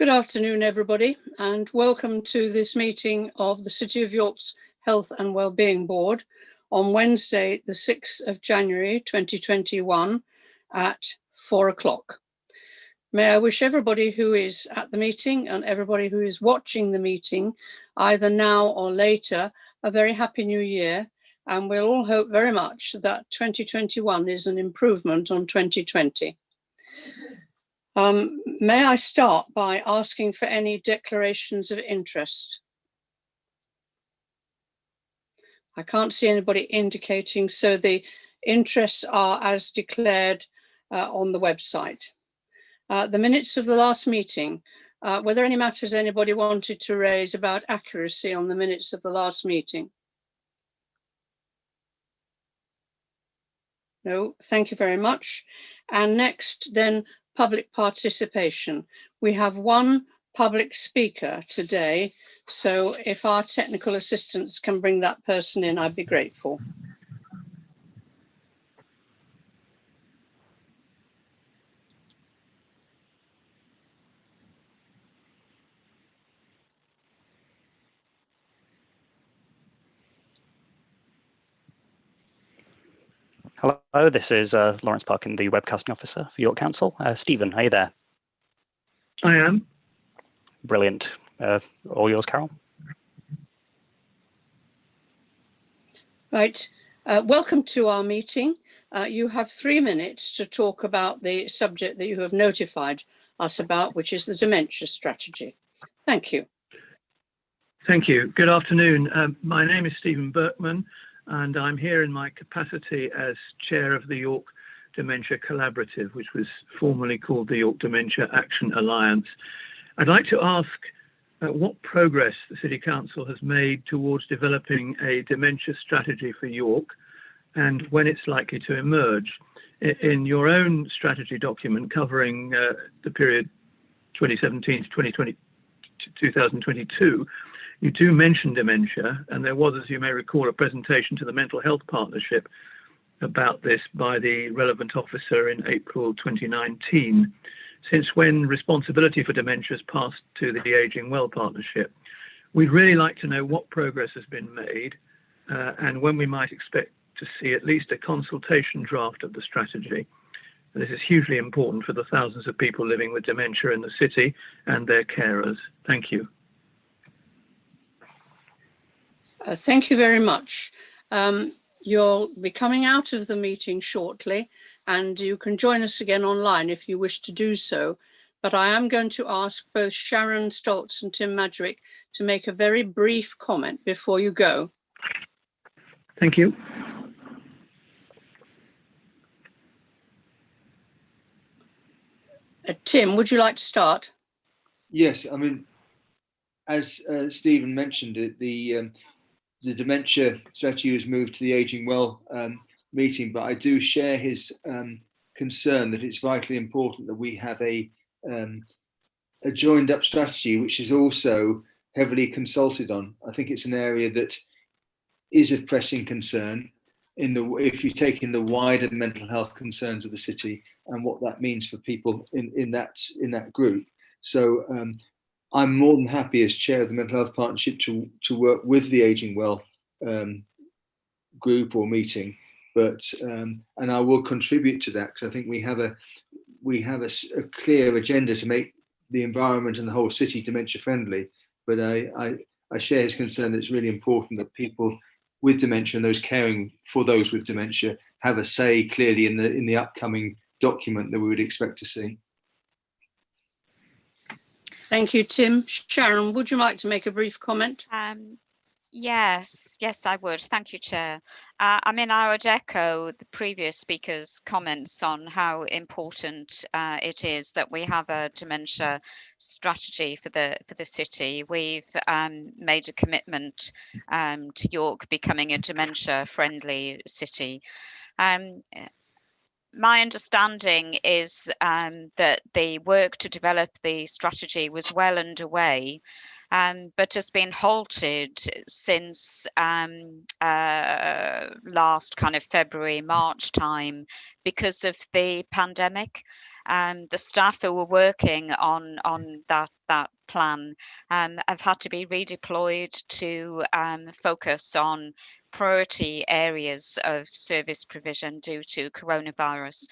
Good afternoon, everybody, and welcome to this meeting of the City of York's Health and Wellbeing Board on Wednesday, the 6th of January 2021 at 4 o'clock. May I wish everybody who is at the meeting and everybody who is watching the meeting, either now or later, a very happy new year, and we'll all hope very much that 2021 is an improvement on 2020. May I start by asking for any declarations of interest? I can't see anybody indicating, so the interests are as declared on the website. The minutes of the last meeting, were there any matters anybody wanted to raise about accuracy on the minutes of the last meeting? No, thank you very much. And next then, public participation. We have one public speaker today, so if our technical assistants can bring that person in, I'd be grateful. Hello, this is Lawrence Parkin, the webcasting officer for York Council. Stephen, are you there? I am. Brilliant. All yours, Carol. Right. Welcome to our meeting. You have 3 minutes to talk about the subject that you have notified us about, which is the dementia strategy. Thank you. Thank you. Good afternoon. My name is Stephen Berkman, and I'm here in my capacity as chair of the York Dementia Collaborative, which was formerly called the York Dementia Action Alliance. I'd like to ask what progress the City Council has made towards developing a dementia strategy for York and when it's likely to emerge. In your own strategy document covering the period 2017 to 2022, you do mention dementia, and there was, as you may recall, a presentation to the Mental Health Partnership about this by the relevant officer in April 2019, since when responsibility for dementia has passed to the Ageing Well Partnership. We'd really like to know what progress has been made and when we might expect to see at least a consultation draft of the strategy. This is hugely important for the thousands of people living with dementia in the city and their carers. Thank you. Thank you very much. You'll be coming out of the meeting shortly, and you can join us again online if you wish to do so. But I am going to ask both Sharon Stoltz and Tim Madrick to make a very brief comment before you go. Thank you. Tim, would you like to start? Yes, I mean, as Stephen mentioned, the dementia strategy was moved to the Ageing Well meeting, but I do share his concern that it's vitally important that we have a joined up strategy which is also heavily consulted on. I think it's an area that is of pressing concern if you take in the wider mental health concerns of the city and what that means for people in that group. So I'm more than happy as chair of the Mental Health Partnership to work with the Ageing Well group or meeting, but and I will contribute to that because I think we have a clear agenda to make the environment and the whole city dementia friendly. But I share his concern that it's really important that people with dementia and those caring for those with dementia have a say clearly in the upcoming document that we would expect to see. Thank you, Tim. Sharon, would you like to make a brief comment? Yes, I would. Thank you, Chair. I mean, I would echo the previous speaker's comments on how important it is that we have a dementia strategy for the city. We've made a commitment to York becoming a dementia-friendly city. My understanding is that the work to develop the strategy was well underway, but has been halted since last kind of February, March time because of the pandemic. the staff who were working on that plan have had to be redeployed to focus on priority areas of service provision due to coronavirus.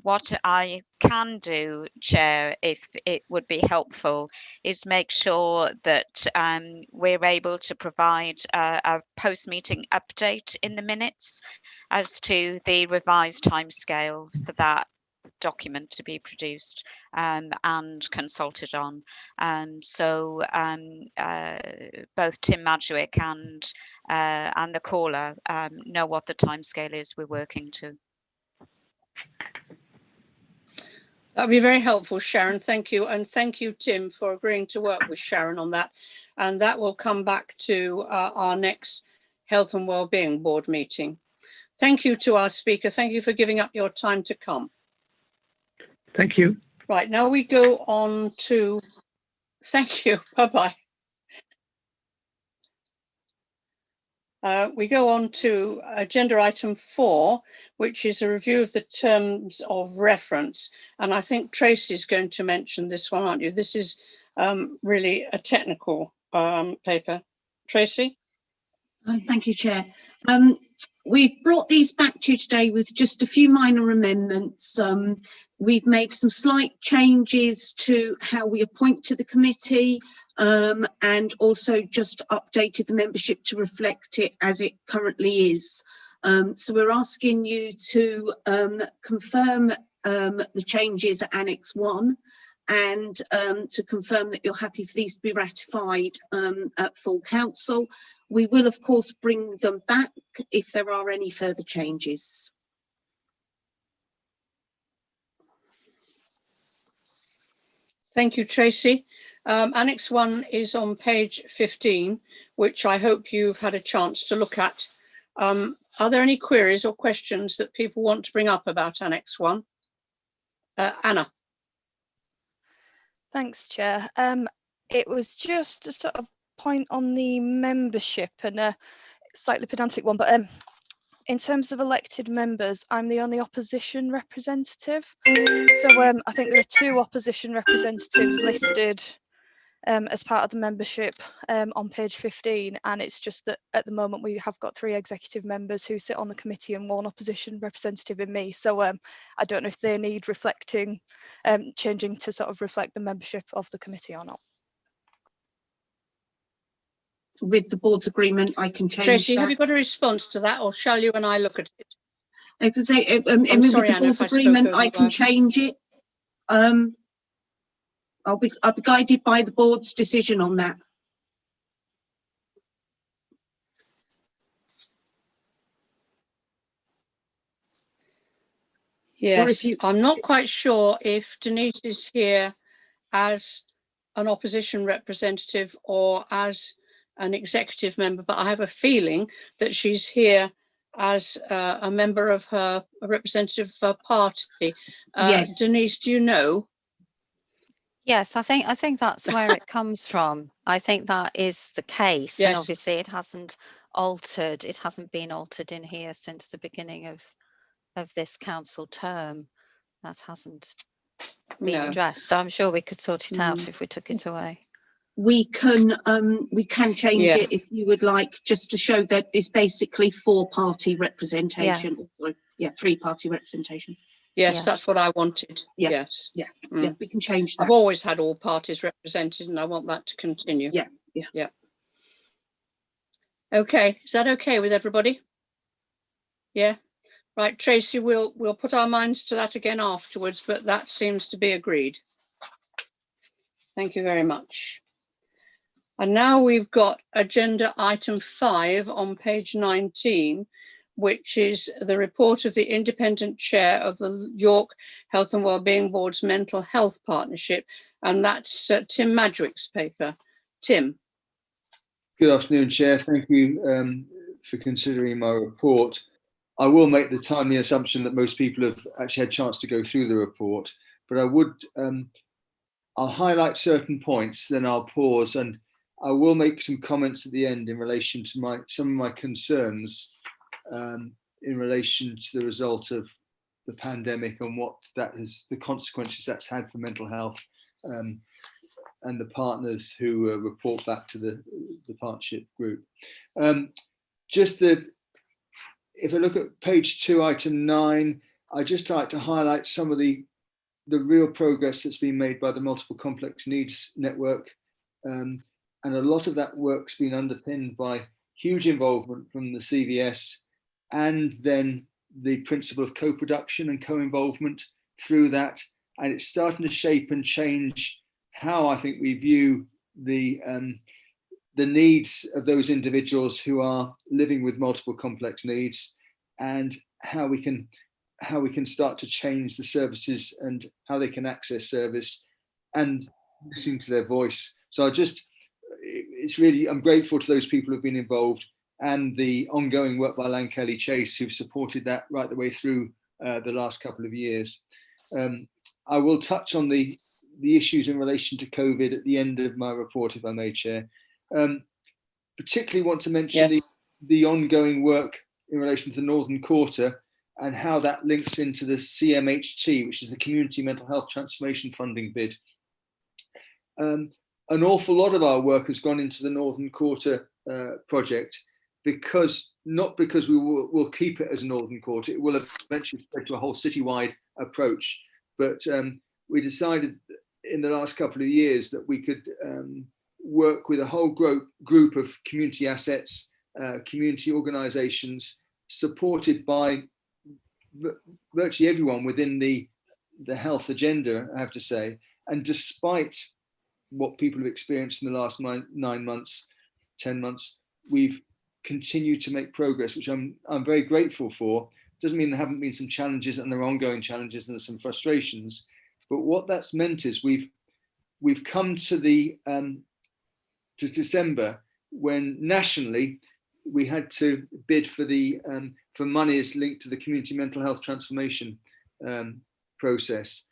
What I can do, Chair, if it would be helpful, is make sure that we're able to provide a post-meeting update in the minutes as to the revised timescale for that document to be produced and consulted on. So both Tim Madgwick and the caller know what the timescale is we're working to. That'd be very helpful, Sharon. Thank you. And thank you, Tim, for agreeing to work with Sharon on that. And that will come back to our next Health and Wellbeing Board meeting. Thank you to our speaker. Thank you for giving up your time to come. Thank you. Right, now we go on to, thank you, bye-bye. We go on to agenda item 4, which is a review of the terms of reference. And I think Tracy's going to mention this one, aren't you? This is really a technical paper. Tracy? Thank you, Chair. We've brought these back to you today with just a few minor amendments. We've made some slight changes to how we appoint to the committee, and also just updated the membership to reflect it as it currently is. So we're asking you to confirm the changes at Annex 1 and to confirm that you're happy for these to be ratified at full council. We will, of course, bring them back if there are any further changes. Thank you, Tracy. Annex 1 is on page 15, which I hope you've had a chance to look at. Are there any queries or questions that people want to bring up about Annex 1? Anna. Thanks, Chair. It was just a sort of point on the membership and a slightly pedantic one, but in terms of elected members, I'm the only opposition representative. So I think there are 2 opposition representatives listed as part of the membership on page 15, and it's just that at the moment we have got 3 executive members who sit on the committee and 1 opposition representative in me. So I don't know if they need reflecting, changing to sort of reflect the membership of the committee or not. With the board's agreement, I can change Tracy, that. have you got a response to that, or shall you and I look at it? As I say, I'm with sorry, the Anna, board's if I spoke agreement, over I can you. change it. I'll be guided by the board's decision on that. Yes, I'm not quite sure if Denise is here as an opposition representative or as an executive member, but I have a feeling that she's here as a member of a representative of her party. Yes. Denise, do you know? Yes, I think that's where it comes from. I think that is the case. Yes. And obviously it hasn't altered. It hasn't been altered in here since the beginning of this council term. That hasn't been addressed. So I'm sure we could sort it out if we took it away. We can change it if you would like, just to show that it's basically 4-party representation. Yeah, 3-party representation. Yes, that's what I wanted. Yeah. Yes. Yeah, yeah, we can change that. I've always had all parties represented and I want that to continue. Yeah. Okay, is that okay with everybody? Yeah. Right, Tracy, we'll put our minds to that again afterwards, but that seems to be agreed. Thank you very much. And now we've got agenda item 5 on page 19, which is the report of the independent chair of the York Health and Wellbeing Board's Mental Health Partnership, and that's Tim Madgwick's paper. Tim. Good afternoon, Chair. Thank you for considering my report. I will make the timely assumption that most people have actually had a chance to go through the report, but I would, I'll highlight certain points, then I'll pause, and I will make some comments at the end in relation to some of my concerns in relation to the result of the pandemic and what that has, the consequences that's had for mental health, and the partners who report back to the partnership group. If I look at page 2, item 9, I'd just like to highlight some of the real progress that's been made by the Multiple Complex Needs Network. And a lot of that work's been underpinned by huge involvement from the CVS, and then the principle of co-production and co-involvement through that. And it's starting to shape and change how I think we view the needs of those individuals who are living with multiple complex needs, and how we can start to change the services and how they can access service and listening to their voice. So I'm grateful to those people who've been involved, and the ongoing work by Lankelly Chase, who've supported that right the way through the last couple of years. I will touch on the issues in relation to COVID at the end of my report, if I may, Chair. Particularly want to mention the ongoing work in relation to the Northern Quarter and how that links into the CMHT, which is the Community Mental Health Transformation Funding bid. An awful lot of our work has gone into the Northern Quarter project, not because we'll keep it as a Northern Quarter, it will eventually spread to a whole citywide approach, but we decided in the last couple of years that we could work with a whole group of community assets, community organisations, supported by virtually everyone within the health agenda, I have to say. And despite what people have experienced in the last 9 months, 10 months, we've continued to make progress, which I'm very grateful for. Doesn't mean there haven't been some challenges, and there are ongoing challenges and there's some frustrations. But what that's meant is we've come to to December, when nationally we had to bid for for monies linked to the community mental health transformation process.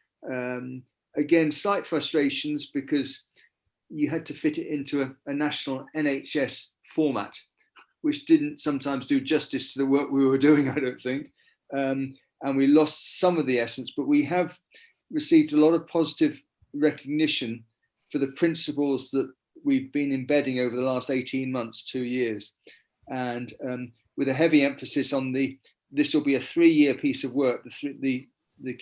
Again, slight frustrations because you had to fit it into a national NHS format, which didn't sometimes do justice to the work we were doing, I don't think. And we lost some of the essence, but we have received a lot of positive recognition for the principles that we've been embedding over the last 18 months, 2 years. And with a heavy emphasis on this will be a 3-year piece of work. The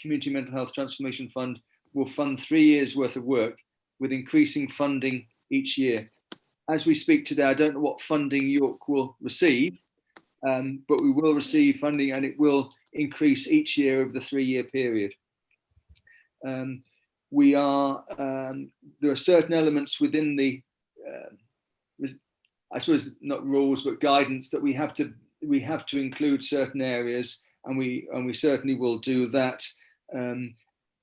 Community Mental Health Transformation Fund will fund 3 years worth of work with increasing funding each year. As we speak today, I don't know what funding York will receive, but we will receive funding, and it will increase each year over the 3-year period. There are certain elements within the, I suppose not rules, but guidance that we have to include certain areas, and we certainly will do that.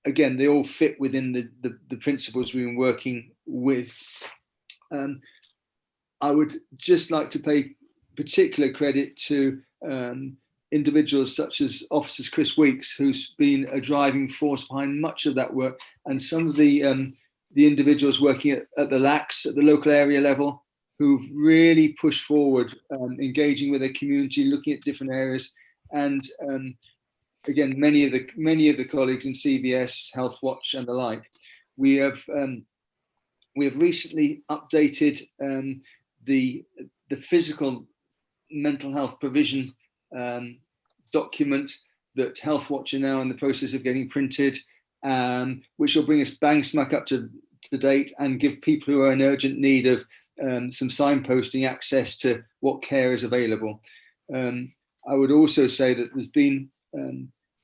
Again, they all fit within the principles we've been working with. I would just like to pay particular credit to individuals such as Officer Chris Weeks, who's been a driving force behind much of that work, and some of the individuals working at the LACs at the local area level, who've really pushed forward, engaging with their community, looking at different areas, and again, many of the colleagues in CVS, Healthwatch, and the like. We have recently updated the physical mental health provision document that Healthwatch are now in the process of getting printed, which will bring us bang smack up to date and give people who are in urgent need of some signposting access to what care is available. I would also say that there's been,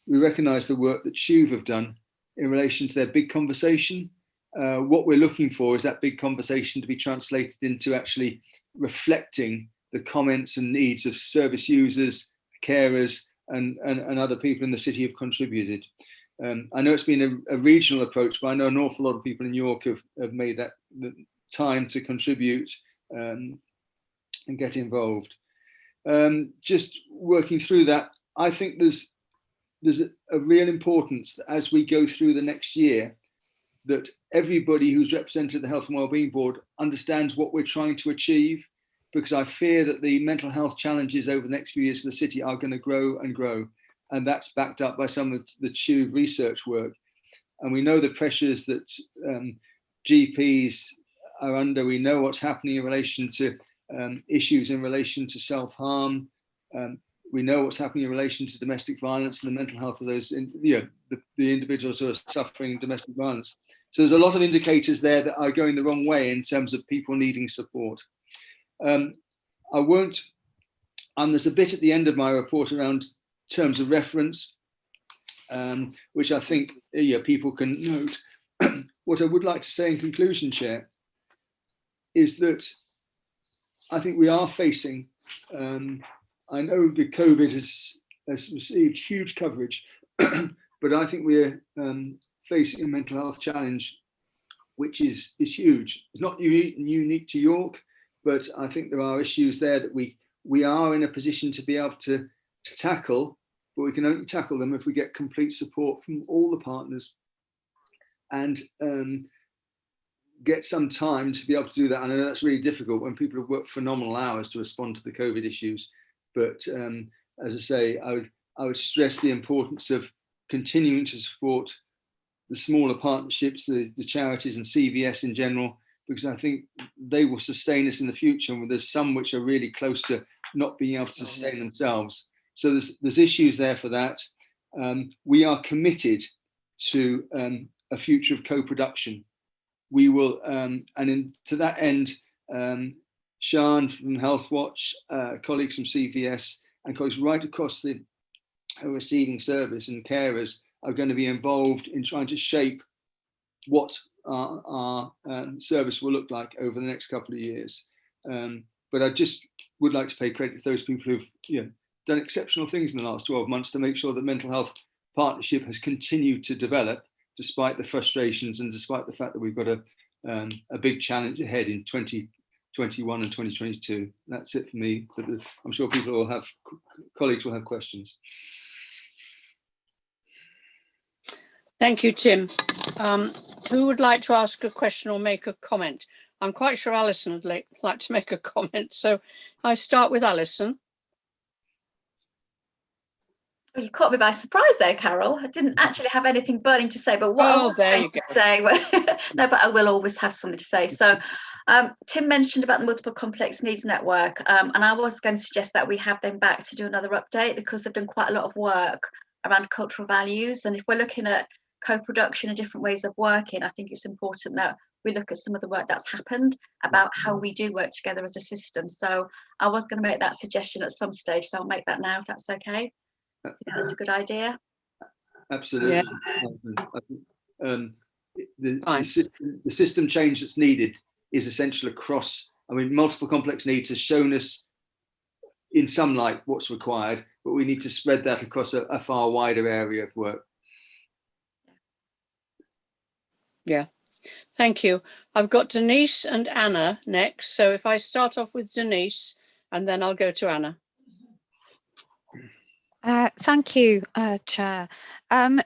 we recognise the work that CHUV have done in relation to their big conversation. What we're looking for is that big conversation to be translated into actually reflecting the comments and needs of service users, carers, and other people in the city have contributed. I know it's been a regional approach, but I know an awful lot of people in York have made that time to contribute and get involved. Just working through that, I think there's a real importance that as we go through the next year, that everybody who's represented the Health and Wellbeing Board understands what we're trying to achieve, because I fear that the mental health challenges over the next few years for the city are going to grow and grow. and that's backed up by some of the TUV research work. And we know the pressures that GPs are under. We know what's happening in relation to issues in relation to self-harm. We know what's happening in relation to domestic violence and the mental health of those, the individuals who are suffering domestic violence. So there's a lot of indicators there that are going the wrong way in terms of people needing support. There's a bit at the end of my report around terms of reference, which I think people can note. What I would like to say in conclusion, Chair, is that I think we are facing, I know the COVID has received huge coverage, but I think we're facing a mental health challenge, which is huge. It's not unique to York, but I think there are issues there that we are in a position to be able to tackle, but we can only tackle them if we get complete support from all the partners and get some time to be able to do that. I know that's really difficult when people have worked phenomenal hours to respond to the COVID issues. But as I say, I would stress the importance of continuing to support the smaller partnerships, the charities and CVS in general, because I think they will sustain us in the future. And there's some which are really close to not being able to sustain themselves. So there's issues there for that. We are committed to a future of co-production. We will, to that end, Sian from Healthwatch, colleagues from CVS, and colleagues right across the receiving service and carers are going to be involved in trying to shape what our service will look like over the next couple of years. But I just would like to pay credit to those people who've done exceptional things in the last 12 months to make sure that mental health partnership has continued to develop despite the frustrations and despite the fact that we've got a big challenge ahead in 2021 and 2022. That's it for me, but I'm sure colleagues will have questions. Thank you, Tim. Who would like to ask a question or make a comment? I'm quite sure Alison would like to make a comment. So I start with Alison. Well, you caught me by surprise there, Carol. I didn't actually have anything burning to say, but what I was going to say, no, but I will always have something to say. So Tim mentioned about the Multiple Complex Needs Network, and I was going to suggest that we have them back to do another update because they've done quite a lot of work around cultural values. And if we're looking at co-production and different ways of working, I think it's important that we look at some of the work that's happened about how we do work together as a system. So I was going to make that suggestion at some stage, so I'll make that now if that's okay. I think that's a good idea. Absolutely. Yeah. The system change that's needed is essential across, multiple complex needs has shown us in some light what's required, but we need to spread that across a far wider area of work. Yeah, thank you. I've got Denise and Anna next. So if I start off with Denise and then I'll go to Anna. Thank you, Chair.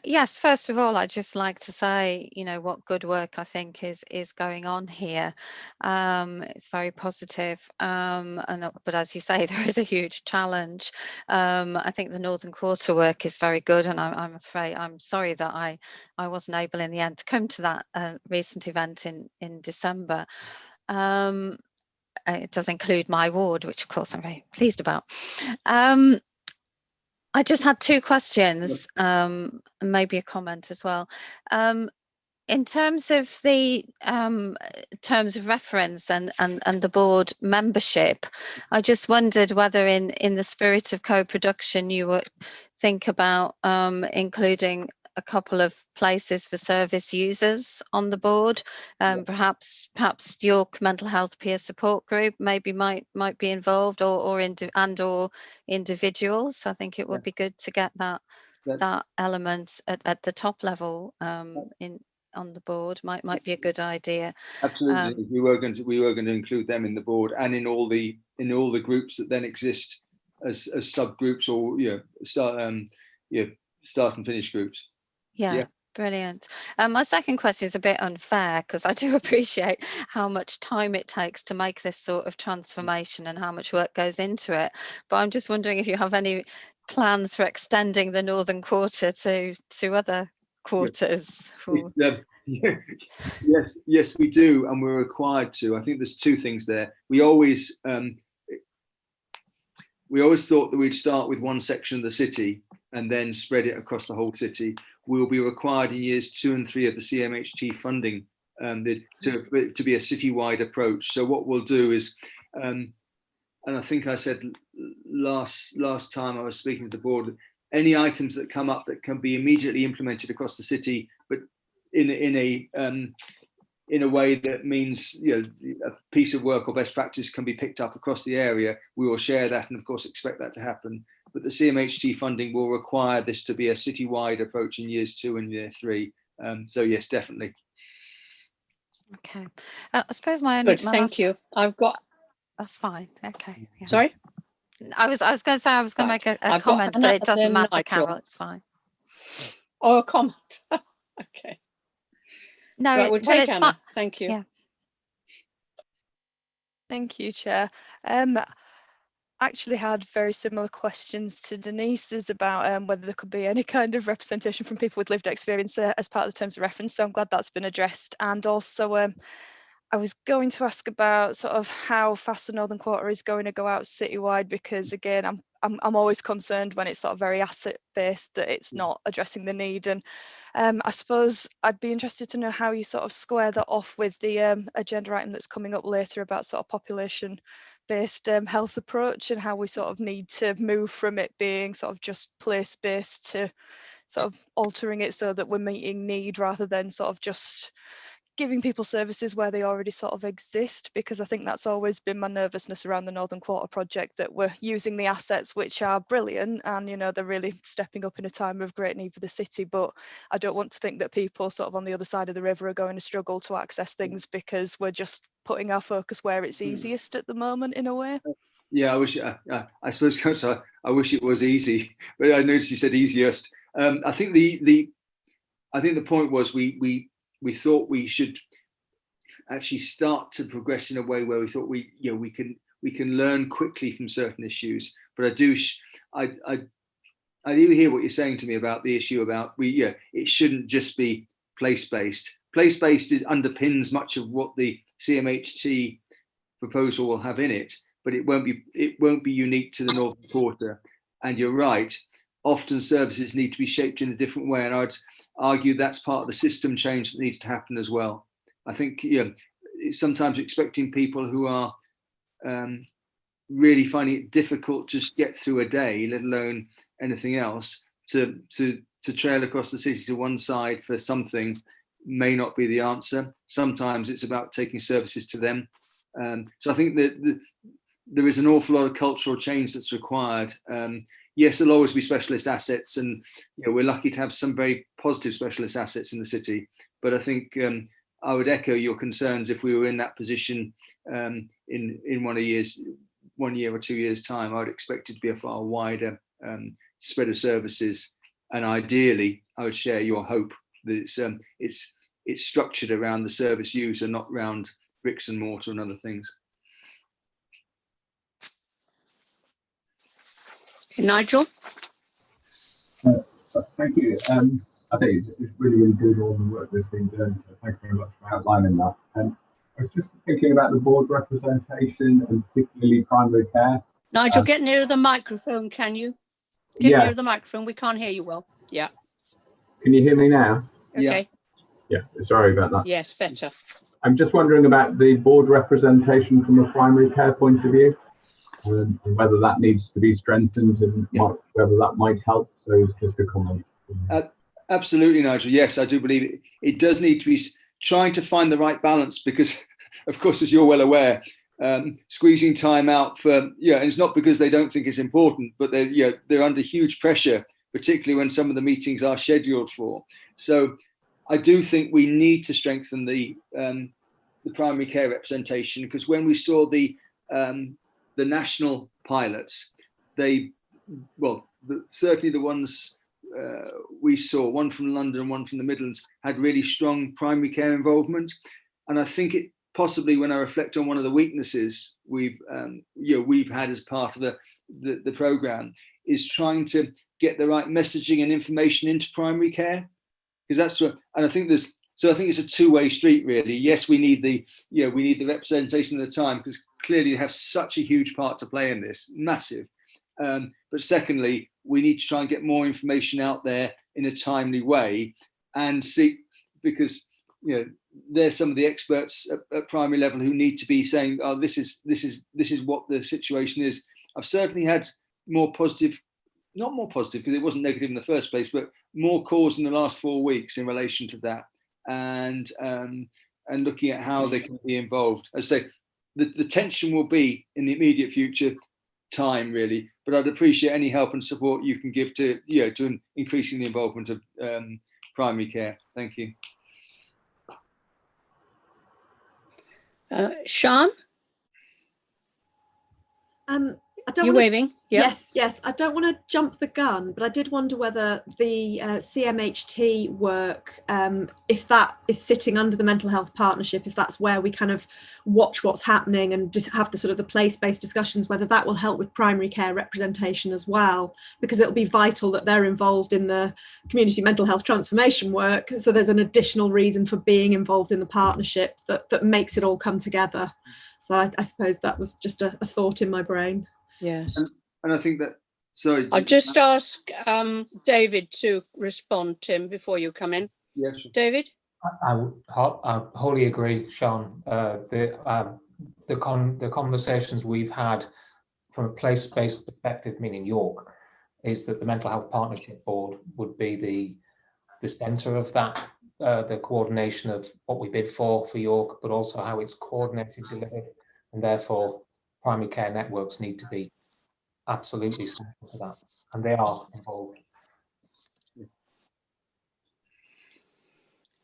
Yes, first of all, I'd just like to say, what good work I think is going on here. It's very positive, but as you say, there is a huge challenge. I think the Northern Quarter work is very good, and I'm sorry that I wasn't able in the end to come to that recent event in December. It does include my ward, which of course I'm very pleased about. I just had two questions, and maybe a comment as well. In terms of the terms of reference and the board membership, I just wondered whether in the spirit of co-production you would think about including a couple of places for service users on the board. Perhaps York Mental Health Peer Support Group maybe might be involved, or individuals. I think it would be good to get that element at the top level on the board. Might be a good idea. Absolutely, we were going to include them in the board and in all the groups that then exist as subgroups or start and finish groups. Yeah, Brilliant. My second question is a bit unfair because I do appreciate how much time it takes to make this sort of transformation and how much work goes into it. But I'm just wondering if you have any plans for extending the Northern Quarter to other quarters. Yes, we do, and we're required to. I think there's two things there. We always thought that we'd start with one section of the city and then spread it across the whole city. We will be required in years 2 and 3 of the CMHT funding to be a citywide approach. So what we'll do is, and I think I said last time I was speaking to the board, any items that come up that can be immediately implemented across the city, but in a way that means, you know, a piece of work or best practice can be picked up across the area, we will share that and of course expect that to happen. But the CMHT funding will require this to be a citywide approach in years 2 and year 3. So yes, definitely. Okay. I suppose my only. Thank you. I've got. That's fine. Okay. Yeah. Sorry. I was going to say I was going to make a comment, but it doesn't matter, Nigel. Carol. It's fine. Oh, a comment. Okay. No, right, we'll take Anna. Fine. Thank you. Yeah. Thank you, Chair. Actually had very similar questions to Denise's about whether there could be any kind of representation from people with lived experience as part of the terms of reference. So I'm glad that's been addressed. And also I was going to ask about sort of how fast the Northern Quarter is going to go out citywide, because again, I'm always concerned when it's sort of very asset based that it's not addressing the need. And I suppose I'd be interested to know how you sort of square that off with the agenda item that's coming up later about sort of population based health approach, and how we sort of need to move from it being sort of just place based to sort of altering it so that we're meeting need rather than sort of just giving people services where they already sort of exist, because I think that's always been my nervousness around the Northern Quarter project, that we're using the assets which are brilliant and, you know, they're really stepping up in a time of great need for the city, but I don't want to think that people sort of on the other side of the river are going to struggle to access things because we're just putting our focus where it's easiest at the moment in a way. Yeah, I suppose, Councillor, I wish it was easy, but I noticed you said easiest. I think the point was we thought we should actually start to progress in a way where we thought we can learn quickly from certain issues. But I do hear what you're saying to me about the issue about it shouldn't just be place-based. Place-based underpins much of what the CMHT proposal will have in it, but it won't be unique to the Northern Quarter. And you're right, often services need to be shaped in a different way, and I'd argue that's part of the system change that needs to happen as well. I think sometimes expecting people who are really finding it difficult to just get through a day, let alone anything else, to trail across the city to one side for something may not be the answer. Sometimes it's about taking services to them. So I think that there is an awful lot of cultural change that's required. Yes, there'll always be specialist assets, and we're lucky to have some very positive specialist assets in the city. But I think I would echo your concerns if we were in that position in 1 year or 2 years' time. I would expect it to be a far wider spread of services, and ideally, I would share your hope that it's structured around the service user, not around bricks and mortar and other things. Nigel? Thank you. I think it's really good all the work that's been done, so thank you very much for outlining that. I was just thinking about the board representation and particularly primary care. Nigel, get nearer the microphone, can you? Get nearer the microphone, we can't hear you well. Yeah. Can you hear me now? Okay. Yeah, sorry about that. Yes, better. I'm just wondering about the board representation from a primary care point of view. And whether that needs to be strengthened and whether that might help. So it's just a comment. Absolutely, Nigel. Yes, I do believe it does need to be trying to find the right balance, because, of course, as you're well aware, squeezing time out for, and it's not because they don't think it's important, but they're under huge pressure, particularly when some of the meetings are scheduled for. So I do think we need to strengthen the primary care representation, because when we saw the national pilots, certainly the ones we saw, one from London and one from the Midlands, had really strong primary care involvement. And I think it possibly, when I reflect on one of the weaknesses we've had as part of the programme, is trying to get the right messaging and information into primary care, because that's what, and I think there's, so I think it's a two-way street really. Yes, we need the representation of the time, because clearly they have such a huge part to play in this, massive. But secondly, we need to try and get more information out there in a timely way, and see, because there's some of the experts at primary level who need to be saying, oh, this is what the situation is. I've certainly had more positive, not more positive because it wasn't negative in the first place, but more calls in the last 4 weeks in relation to that, and looking at how they can be involved. As I say, the tension will be in the immediate future time really, but I'd appreciate any help and support you can give to increasing the involvement of primary care. Thank you. Sian? You're waving? Yep. Yes. I don't want to jump the gun, but I did wonder whether the CMHT work, if that is sitting under the mental health partnership, if that's where we kind of watch what's happening and just have the sort of the place-based discussions, whether that will help with primary care representation as well, because it'll be vital that they're involved in the community mental health transformation work. So there's an additional reason for being involved in the partnership that makes it all come together. So I suppose that was just a thought in my brain. Yes. And I think that, sorry. I'll just ask David to respond, Tim, before you come in. Yeah, sure. David? I wholly agree, Sean. The conversations we've had from a place-based perspective, meaning York, is that the Mental Health Partnership Board would be the centre of that, the coordination of what we bid for York, but also how it's coordinated, delivered, and therefore primary care networks need to be absolutely central to that, and they are involved.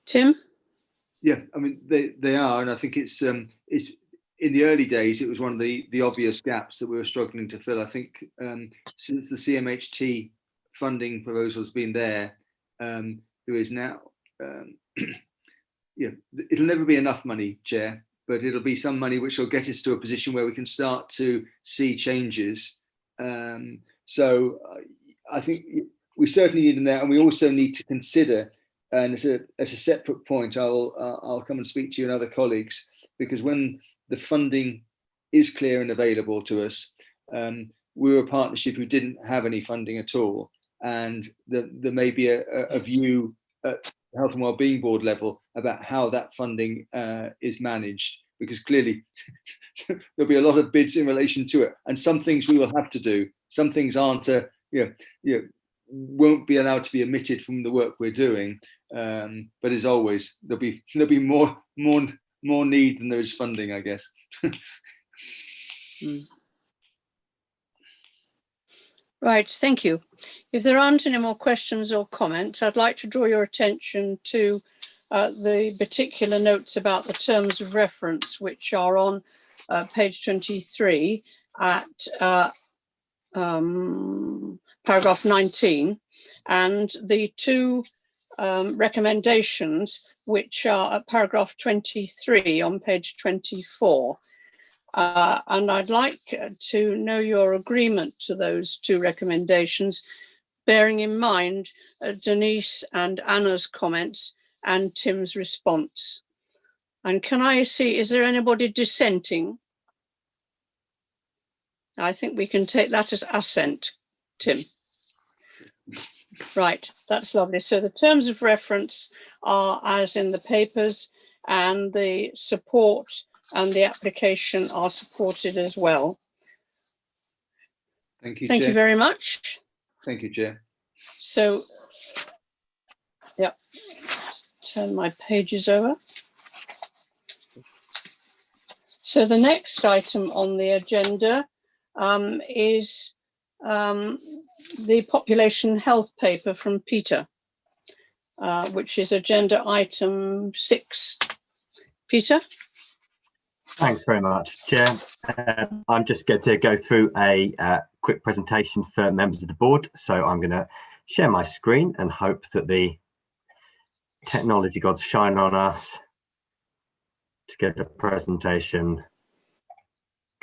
Tim? Yeah, I mean they are, and I think it's in the early days it was one of the obvious gaps that we were struggling to fill. I think since the CMHT funding proposal has been there is now it'll never be enough money, Chair, but it'll be some money which will get us to a position where we can start to see changes. So I think we certainly need that, and we also need to consider, and as a separate point, I'll come and speak to you and other colleagues, because when the funding is clear and available to us, we were a partnership who didn't have any funding at all, and there may be a view at the Health and Wellbeing Board level about how that funding is managed, because clearly there'll be a lot of bids in relation to it, and some things we will have to do, some things aren't won't be allowed to be omitted from the work we're doing, but as always there'll be more need than there is funding, I guess. Right, thank you. If there aren't any more questions or comments, I'd like to draw your attention to the particular notes about the terms of reference, which are on page 23 at paragraph 19, and the two recommendations which are at paragraph 23 on page 24. And I'd like to know your agreement to those two recommendations, bearing in mind Denise and Anna's comments and Tim's response. And can I see, is there anybody dissenting? I think we can take that as assent, Tim. Right, that's lovely. So the terms of reference are as in the papers, and the support and the application are supported as well. Thank you, Thank Chair. you very much. Thank you, Chair. So, yeah, turn my pages over. So the next item on the agenda is the population health paper from Peter, which is agenda item 6. Peter? Thanks very much, Chair. I'm just going to go through a quick presentation for members of the board. So I'm going to share my screen and hope that the technology gods shine on us to get the presentation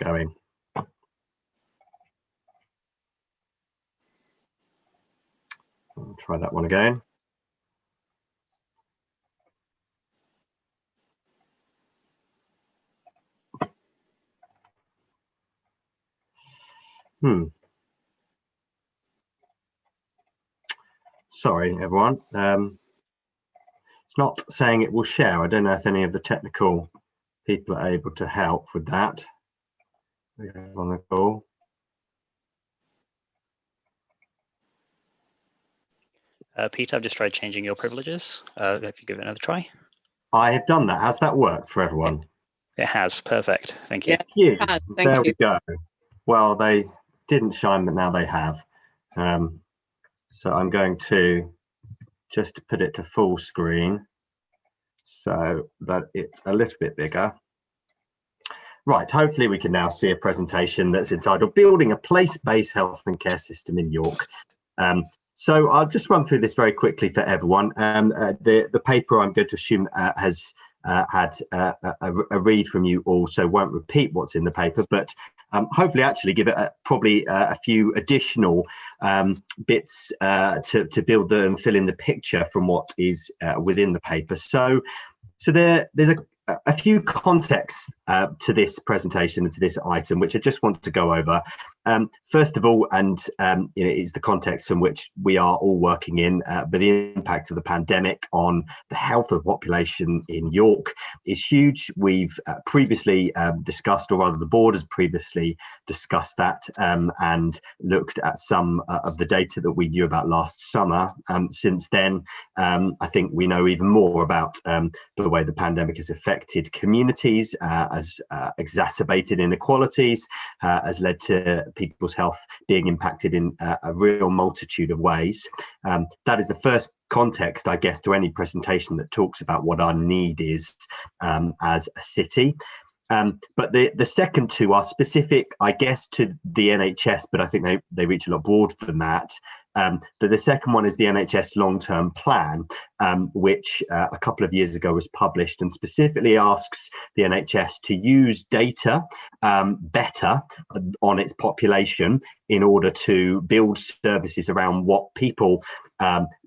going. I'll try that one again. Sorry, everyone. It's not saying it will share. I don't know if any of the technical people are able to help with that. On the call. Peter, I've just tried changing your privileges. If you give it another try. I have done that. Has that worked for everyone? It has. Perfect. Thank you. Yeah, Thank you. thank There you. we go. Well, they didn't shine, but now they have. So I'm going to just put it to full screen so that it's a little bit bigger. Right, hopefully we can now see a presentation that's entitled Building a Place-Based Health and Care System in York. So I'll just run through this very quickly for everyone. The paper, I'm going to assume, has had a read from you all, so won't repeat what's in the paper, but hopefully actually give it probably a few additional bits to build and fill in the picture from what is within the paper. So there's a few contexts to this presentation and to this item, which I just want to go over. First of all, is the context from which we are all working in, but the impact of the pandemic on the health of the population in York is huge. We've previously discussed, or rather the board has previously discussed that and looked at some of the data that we knew about last summer. Since then, I think we know even more about the way the pandemic has affected communities, has exacerbated inequalities, has led to people's health being impacted in a real multitude of ways. That is the first context, I guess, to any presentation that talks about what our need is as a city. But the second two are specific, I guess, to the NHS, but I think they reach a lot broader than that. But the second one is the NHS long-term plan, which a couple of years ago was published and specifically asks the NHS to use data better on its population in order to build services around what people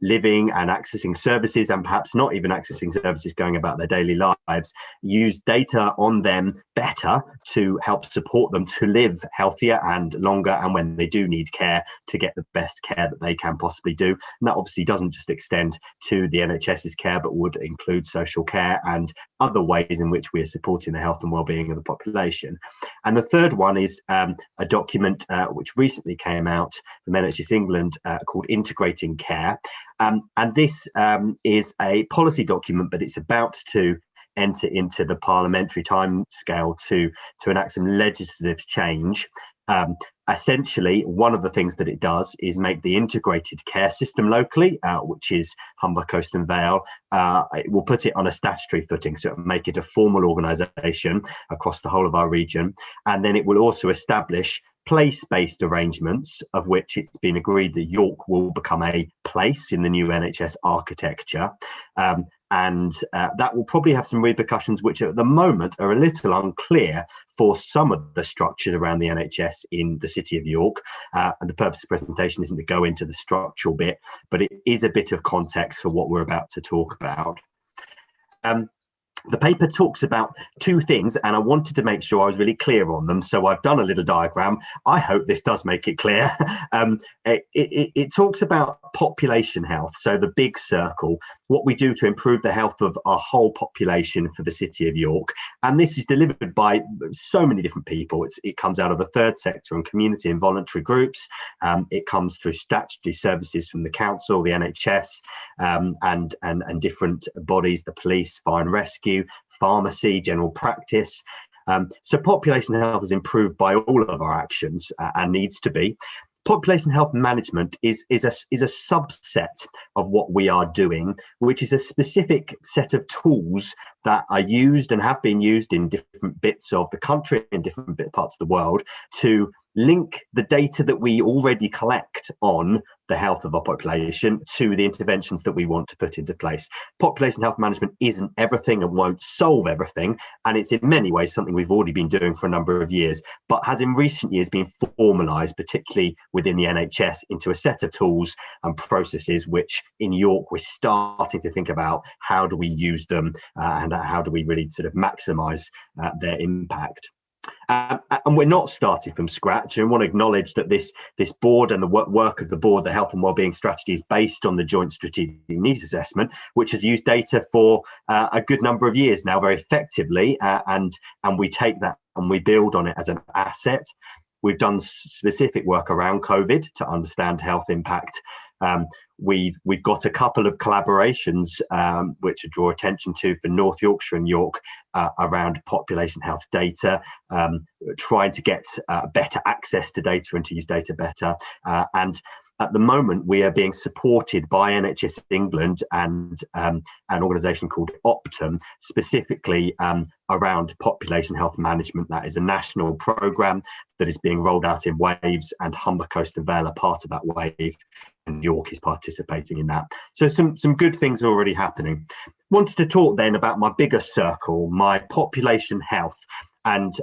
living and accessing services, and perhaps not even accessing services, going about their daily lives, use data on them better to help support them to live healthier and longer, and when they do need care, to get the best care that they can possibly do. And that obviously doesn't just extend to the NHS's care, but would include social care and other ways in which we are supporting the health and well-being of the population. And the third one is a document which recently came out from NHS England called Integrating Care. And this is a policy document, but it's about to enter into the parliamentary timescale to enact some legislative change. Essentially, one of the things that it does is make the integrated care system locally, which is Humber Coast and Vale. It will put it on a statutory footing, so it will make it a formal organisation across the whole of our region. And then it will also establish place-based arrangements, of which it's been agreed that York will become a place in the new NHS architecture. And that will probably have some repercussions which at the moment are a little unclear for some of the structures around the NHS in the City of York. And the purpose of the presentation isn't to go into the structural bit, but it is a bit of context for what we're about to talk about. The paper talks about two things, and I wanted to make sure I was really clear on them. So I've done a little diagram. I hope this does make it clear. It talks about population health, so the big circle, what we do to improve the health of our whole population for the City of York. And this is delivered by so many different people. It comes out of the third sector and community and voluntary groups. It comes through statutory services from the council, the NHS, and different bodies, the police, fire and rescue, pharmacy, general practice. So population health is improved by all of our actions and needs to be. Population health management is a subset of what we are doing, which is a specific set of tools that are used and have been used in different bits of the country and different parts of the world to link the data that we already collect on the health of our population to the interventions that we want to put into place. Population health management isn't everything and won't solve everything, and it's in many ways something we've already been doing for a number of years, but has in recent years been formalised, particularly within the NHS, into a set of tools and processes which in York we're starting to think about how do we use them and how do we really sort of maximise their impact. And we're not starting from scratch, and want to acknowledge that this board and the work of the board, the health and wellbeing strategy, is based on the Joint Strategic Needs Assessment, which has used data for a good number of years now very effectively, and we take that and we build on it as an asset. We've done specific work around COVID to understand health impact. We've got a couple of collaborations which I draw attention to for North Yorkshire and York around population health data, trying to get better access to data and to use data better. And at the moment, we are being supported by NHS England and an organisation called Optum, specifically around population health management. That is a national programme that is being rolled out in Waves, and Humber Coast and Vale are part of that wave, and York is participating in that. So some good things are already happening. Wanted to talk then about my bigger circle, my population health, and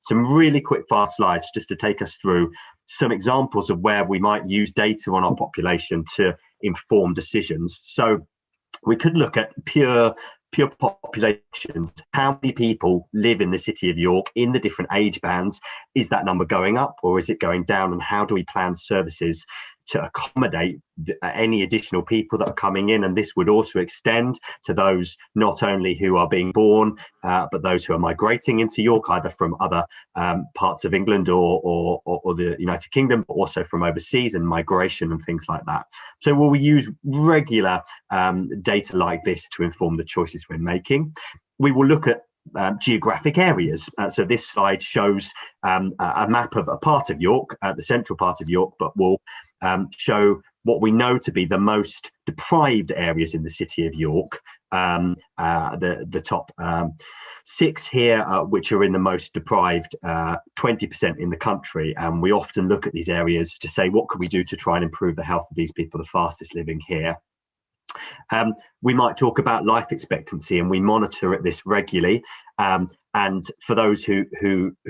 some really quick fast slides just to take us through some examples of where we might use data on our population to inform decisions. So we could look at pure populations. How many people live in the city of York in the different age bands? Is that number going up or is it going down? And how do we plan services to accommodate any additional people that are coming in? And this would also extend to those not only who are being born, but those who are migrating into York, either from other parts of England or the United Kingdom, but also from overseas, and migration and things like that. So will we use regular data like this to inform the choices we're making? We will look at geographic areas. So this slide shows a map of a part of York, the central part of York, but will show what we know to be the most deprived areas in the city of York. The top 6 here, which are in the most deprived 20% in the country. And we often look at these areas to say, what could we do to try and improve the health of these people, the fastest living here? We might talk about life expectancy, and we monitor this regularly. And for those who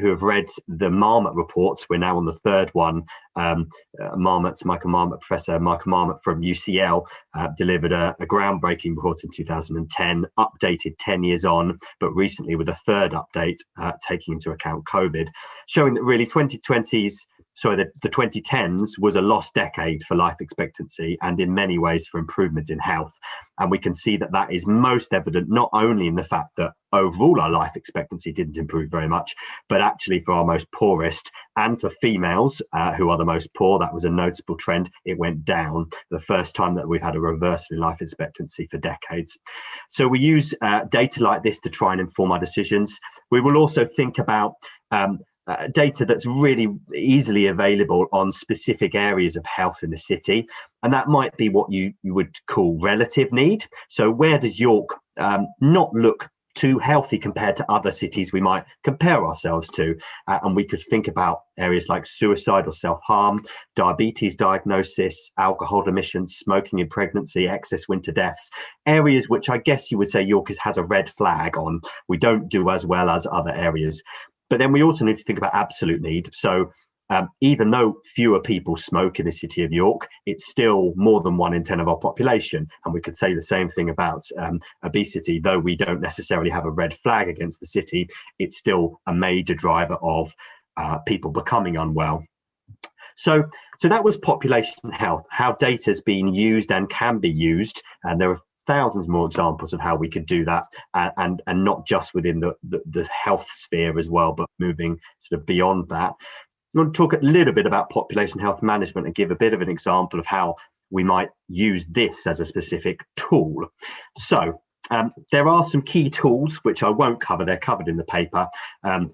have read the Marmot reports, we're now on the 3rd one. Michael Marmot, Professor Michael Marmot from UCL, delivered a groundbreaking report in 2010, updated 10 years on, but recently with a 3rd update, taking into account COVID, showing that really the 2010s was a lost decade for life expectancy, and in many ways for improvements in health. And we can see that that is most evident not only in the fact that overall our life expectancy didn't improve very much, but actually for our most poorest and for females who are the most poor, that was a noticeable trend. It went down, the first time that we've had a reversal in life expectancy for decades. So we use data like this to try and inform our decisions. We will also think about data that's really easily available on specific areas of health in the city, and that might be what you would call relative need. So where does York not look too healthy compared to other cities we might compare ourselves to? And we could think about areas like suicide or self-harm, diabetes diagnosis, alcohol emissions, smoking in pregnancy, excess winter deaths, areas which I guess you would say York has a red flag on. We don't do as well as other areas. But then we also need to think about absolute need. So even though fewer people smoke in the city of York, it's still more than 1 in 10 of our population. And we could say the same thing about obesity. Though we don't necessarily have a red flag against the city, it's still a major driver of people becoming unwell. So that was population health, how data has been used and can be used. And there are thousands more examples of how we could do that, and not just within the health sphere as well, but moving sort of beyond that. I want to talk a little bit about population health management and give a bit of an example of how we might use this as a specific tool. So there are some key tools which I won't cover, they're covered in the paper: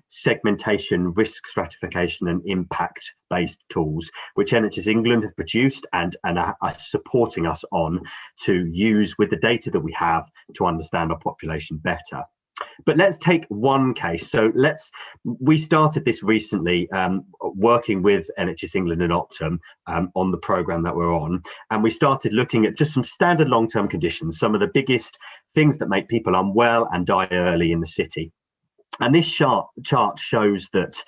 segmentation, risk stratification and impact-based tools, which NHS England have produced and are supporting us on to use with the data that we have to understand our population better. But let's take one case. So we started this recently, working with NHS England and Optum on the programme that we're on. And we started looking at just some standard long-term conditions, some of the biggest things that make people unwell and die early in the city. And this chart shows that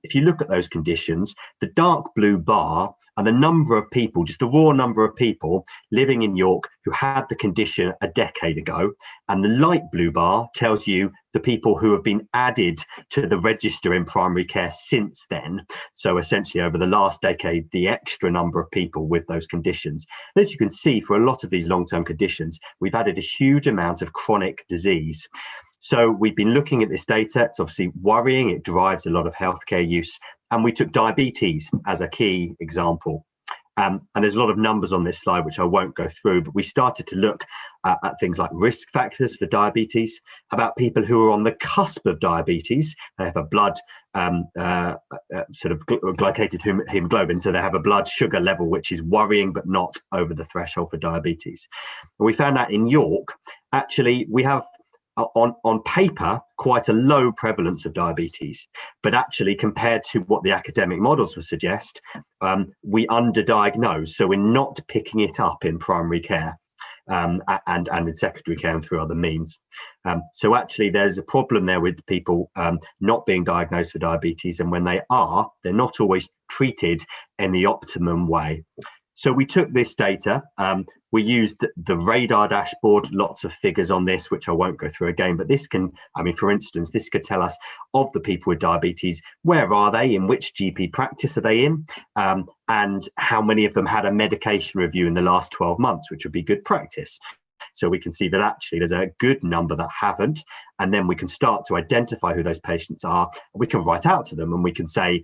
if you look at those conditions, the dark blue bar are the number of people, just the raw number of people living in York who had the condition a decade ago. And the light blue bar tells you the people who have been added to the register in primary care since then. So essentially over the last decade, the extra number of people with those conditions. As you can see, for a lot of these long-term conditions, we've added a huge amount of chronic disease. So we've been looking at this data. It's obviously worrying. It drives a lot of healthcare use. And we took diabetes as a key example. And there's a lot of numbers on this slide, which I won't go through, but we started to look at things like risk factors for diabetes, about people who are on the cusp of diabetes. They have a blood sort of glycated hemoglobin, so they have a blood sugar level which is worrying but not over the threshold for diabetes. And we found that in York, actually, we have on paper quite a low prevalence of diabetes, but actually compared to what the academic models would suggest, we underdiagnose, so we're not picking it up in primary care and in secondary care and through other means. So actually there's a problem there with people not being diagnosed for diabetes, and when they are, they're not always treated in the optimum way. So we took this data, we used the radar dashboard, lots of figures on this, which I won't go through again, but this can, I mean, for instance, this could tell us of the people with diabetes, where are they, in which GP practice are they in, and how many of them had a medication review in the last 12 months, which would be good practice. So we can see that actually there's a good number that haven't, and then we can start to identify who those patients are. We can write out to them and we can say,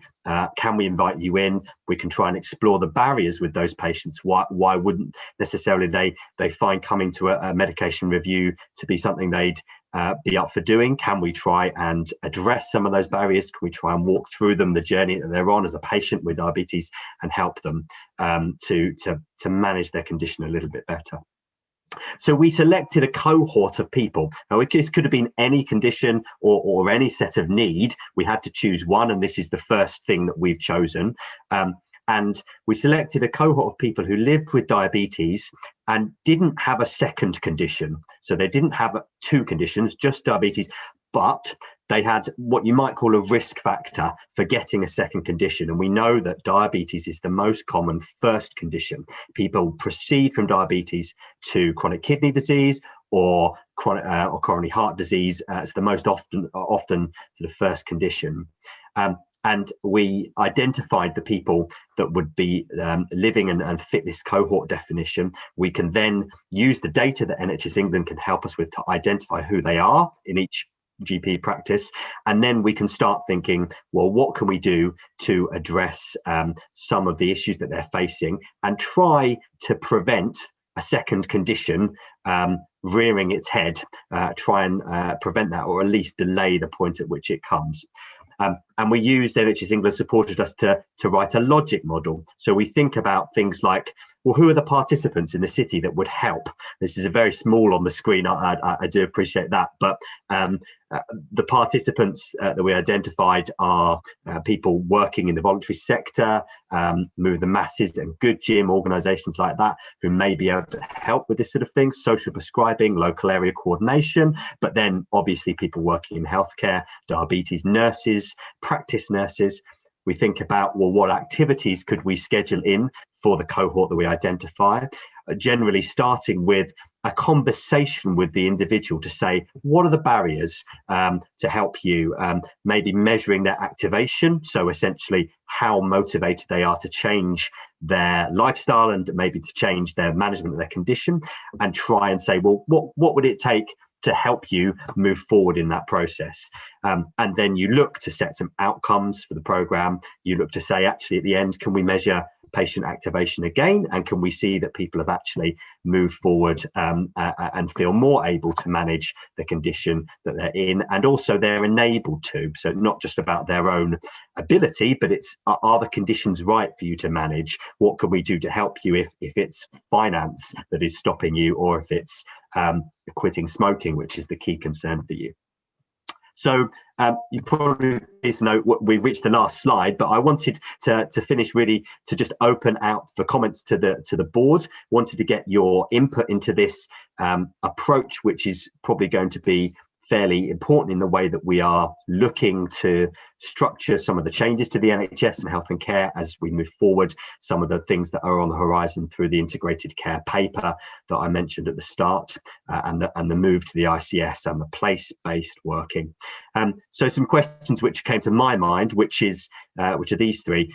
can we invite you in? We can try and explore the barriers with those patients. Why wouldn't necessarily they find coming to a medication review to be something they'd be up for doing? Can we try and address some of those barriers? Can we try and walk through them, the journey that they're on as a patient with diabetes, and help them to manage their condition a little bit better? So we selected a cohort of people. Now, this could have been any condition or any set of need. We had to choose one, and this is the first thing that we've chosen. And we selected a cohort of people who lived with diabetes and didn't have a second condition. So they didn't have two conditions, just diabetes, but they had what you might call a risk factor for getting a second condition. And we know that diabetes is the most common first condition. People proceed from diabetes to chronic kidney disease or coronary heart disease. It's the most often sort of first condition. And we identified the people that would be living and fit this cohort definition. We can then use the data that NHS England can help us with to identify who they are in each GP practice, and then we can start thinking, well, what can we do to address some of the issues that they're facing and try to prevent a second condition rearing its head, try and prevent that, or at least delay the point at which it comes. And we used NHS England supported us to write a logic model. So we think about things like, well, who are the participants in the city that would help? This is a very small on the screen. I do appreciate that. But the participants that we identified are people working in the voluntary sector, Move the Masses and Good Gym, organisations like that, who may be able to help with this sort of thing, social prescribing, local area coordination, but then obviously people working in healthcare, diabetes nurses, practice nurses. We think about, well, what activities could we schedule in for the cohort that we identify, generally starting with a conversation with the individual to say, what are the barriers to help you, maybe measuring their activation, so essentially how motivated they are to change their lifestyle and maybe to change their management of their condition, and try and say, well, what would it take to help you move forward in that process? And then you look to set some outcomes for the programme. You look to say, actually, at the end, can we measure patient activation again? And can we see that people have actually moved forward and feel more able to manage the condition that they're in? And also they're enabled to. So not just about their own ability, but it's, are the conditions right for you to manage? What can we do to help you if it's finance that is stopping you, or if it's quitting smoking, which is the key concern for you? So you probably please know we've reached the last slide, but I wanted to finish really to just open out for comments to the board. Wanted to get your input into this approach, which is probably going to be fairly important in the way that we are looking to structure some of the changes to the NHS and health and care as we move forward, some of the things that are on the horizon through the integrated care paper that I mentioned at the start, and the move to the ICS and the place-based working. So some questions which came to my mind, which are these three.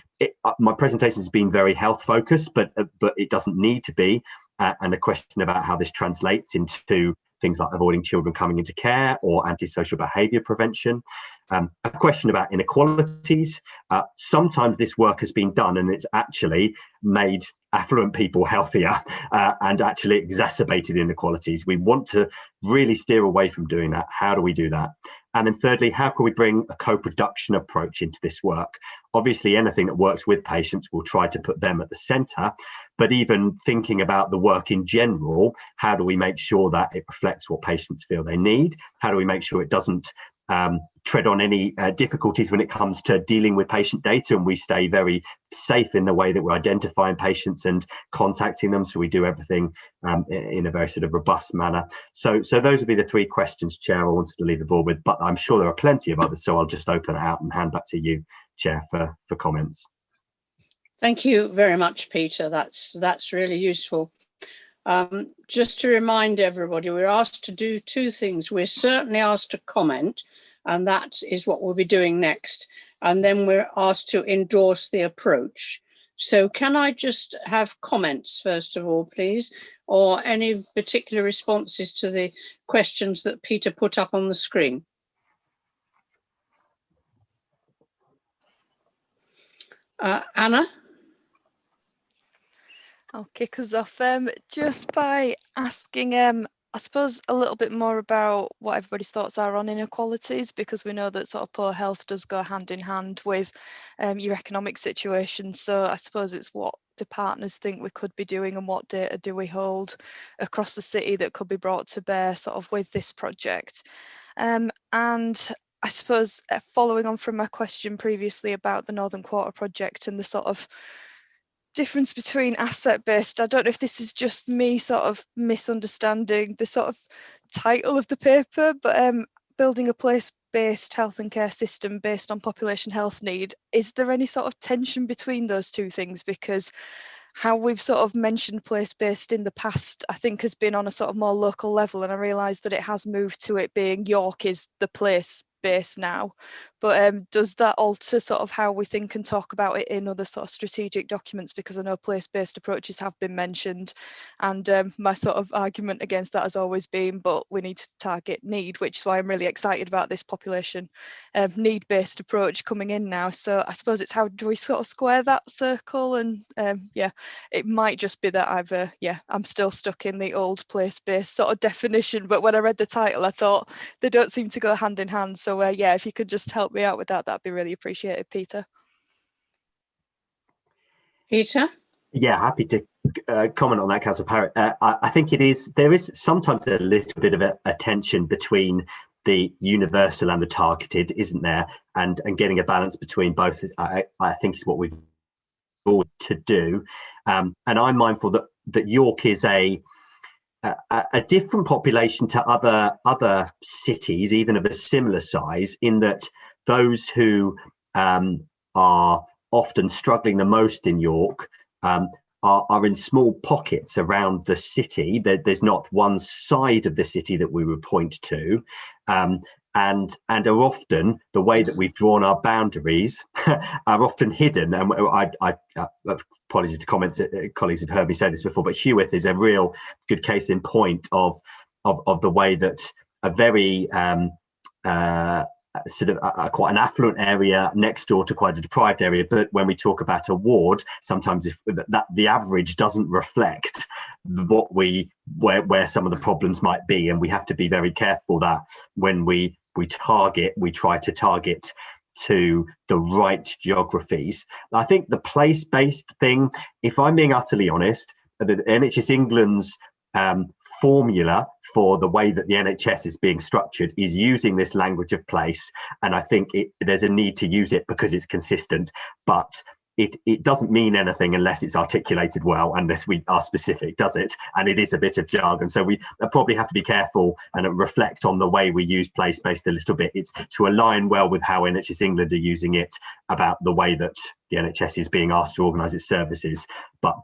My presentation has been very health focused, but it doesn't need to be, and a question about how this translates into things like avoiding children coming into care or antisocial behaviour prevention. A question about inequalities. Sometimes this work has been done and it's actually made affluent people healthier and actually exacerbated inequalities. We want to really steer away from doing that. How do we do that? And then thirdly, how can we bring a co-production approach into this work? Obviously, anything that works with patients, we'll try to put them at the centre. But even thinking about the work in general, how do we make sure that it reflects what patients feel they need? How do we make sure it doesn't tread on any difficulties when it comes to dealing with patient data, and we stay very safe in the way that we're identifying patients and contacting them, so we do everything in a very sort of robust manner. So those would be the three questions, Chair, I wanted to leave the board with, but I'm sure there are plenty of others, so I'll just open it out and hand back to you, Chair, for comments. Thank you very much, Peter. That's really useful. Just to remind everybody, we're asked to do two things. We're certainly asked to comment, and that is what we'll be doing next. And then we're asked to endorse the approach. So can I just have comments, first of all, please, or any particular responses to the questions that Peter put up on the screen? Anna? I'll kick us off just by asking, I suppose, a little bit more about what everybody's thoughts are on inequalities, because we know that sort of poor health does go hand in hand with your economic situation. So I suppose it's what do partners think we could be doing, and what data do we hold across the city that could be brought to bear sort of with this project. And I suppose following on from my question previously about the Northern Quarter project and the sort of difference between asset-based, I don't know if this is just me sort of misunderstanding the sort of title of the paper, but building a place-based health and care system based on population health need, is there any sort of tension between those two things? Because how we've sort of mentioned place-based in the past, I think, has been on a sort of more local level, and I realise that it has moved to it being York is the place base now, but does that alter sort of how we think and talk about it in other sort of strategic documents? Because I know place-based approaches have been mentioned, and my sort of argument against that has always been, but we need to target need, which is why I'm really excited about this population need-based approach coming in now. So I suppose it's how do we sort of square that circle? And yeah, it might just be that I'm still stuck in the old place-based sort of definition, but when I read the title I thought they don't seem to go hand in hand. So yeah, if you could just help me out with that, that'd be really appreciated, Peter. Peter? Yeah, happy to comment on that, Councillor Parrott. I think there is sometimes a little bit of a tension between the universal and the targeted, isn't there? And getting a balance between both, I think, is what we've got to do. And I'm mindful that York is a different population to other cities, even of a similar size, in that those who are often struggling the most in York are in small pockets around the city. There's not one side of the city that we would point to, and are often, the way that we've drawn our boundaries are often hidden. And I apologies to comments, colleagues have heard me say this before, but Heworth is a real good case in point of the way that a very sort of quite an affluent area next door to quite a deprived area, but when we talk about a ward, sometimes if that the average doesn't reflect where some of the problems might be, and we have to be very careful that when we try to target to the right geographies. I think the place-based thing, if I'm being utterly honest, the NHS England's formula for the way that the NHS is being structured is using this language of place, and I think there's a need to use it because it's consistent, but it doesn't mean anything unless it's articulated well, unless we are specific, does it? And it is a bit of jargon, so we probably have to be careful and reflect on the way we use place-based a little bit. It's to align well with how NHS England are using it, about the way that the NHS is being asked to organise its services, but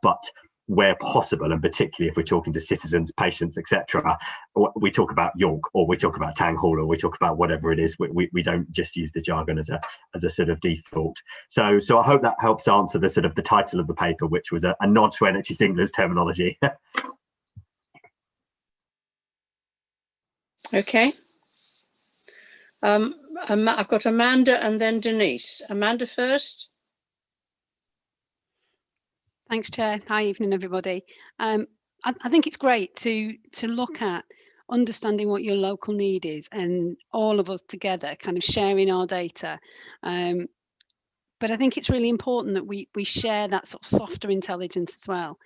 where possible, and particularly if we're talking to citizens, patients, etc., we talk about York, or we talk about Town Hall, or we talk about whatever it is. We don't just use the jargon as a sort of default. So I hope that helps answer the sort of the title of the paper, which was a nod to NHS England's terminology. Okay. I've got Amanda and then Denise. Amanda first. Thanks, Chair. Hi, evening, everybody. I think it's great to look at understanding what your local need is, and all of us together kind of sharing our data. But I think it's really important that we share that sort of softer intelligence as well.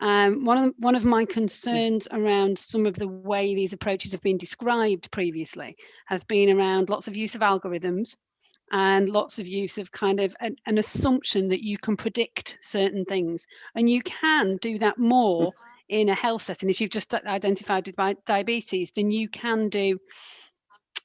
One of my concerns around some of the way these approaches have been described previously has been around lots of use of algorithms, and lots of use of kind of an assumption that you can predict certain things, and you can do that more in a health setting, as you've just identified with diabetes, than you can do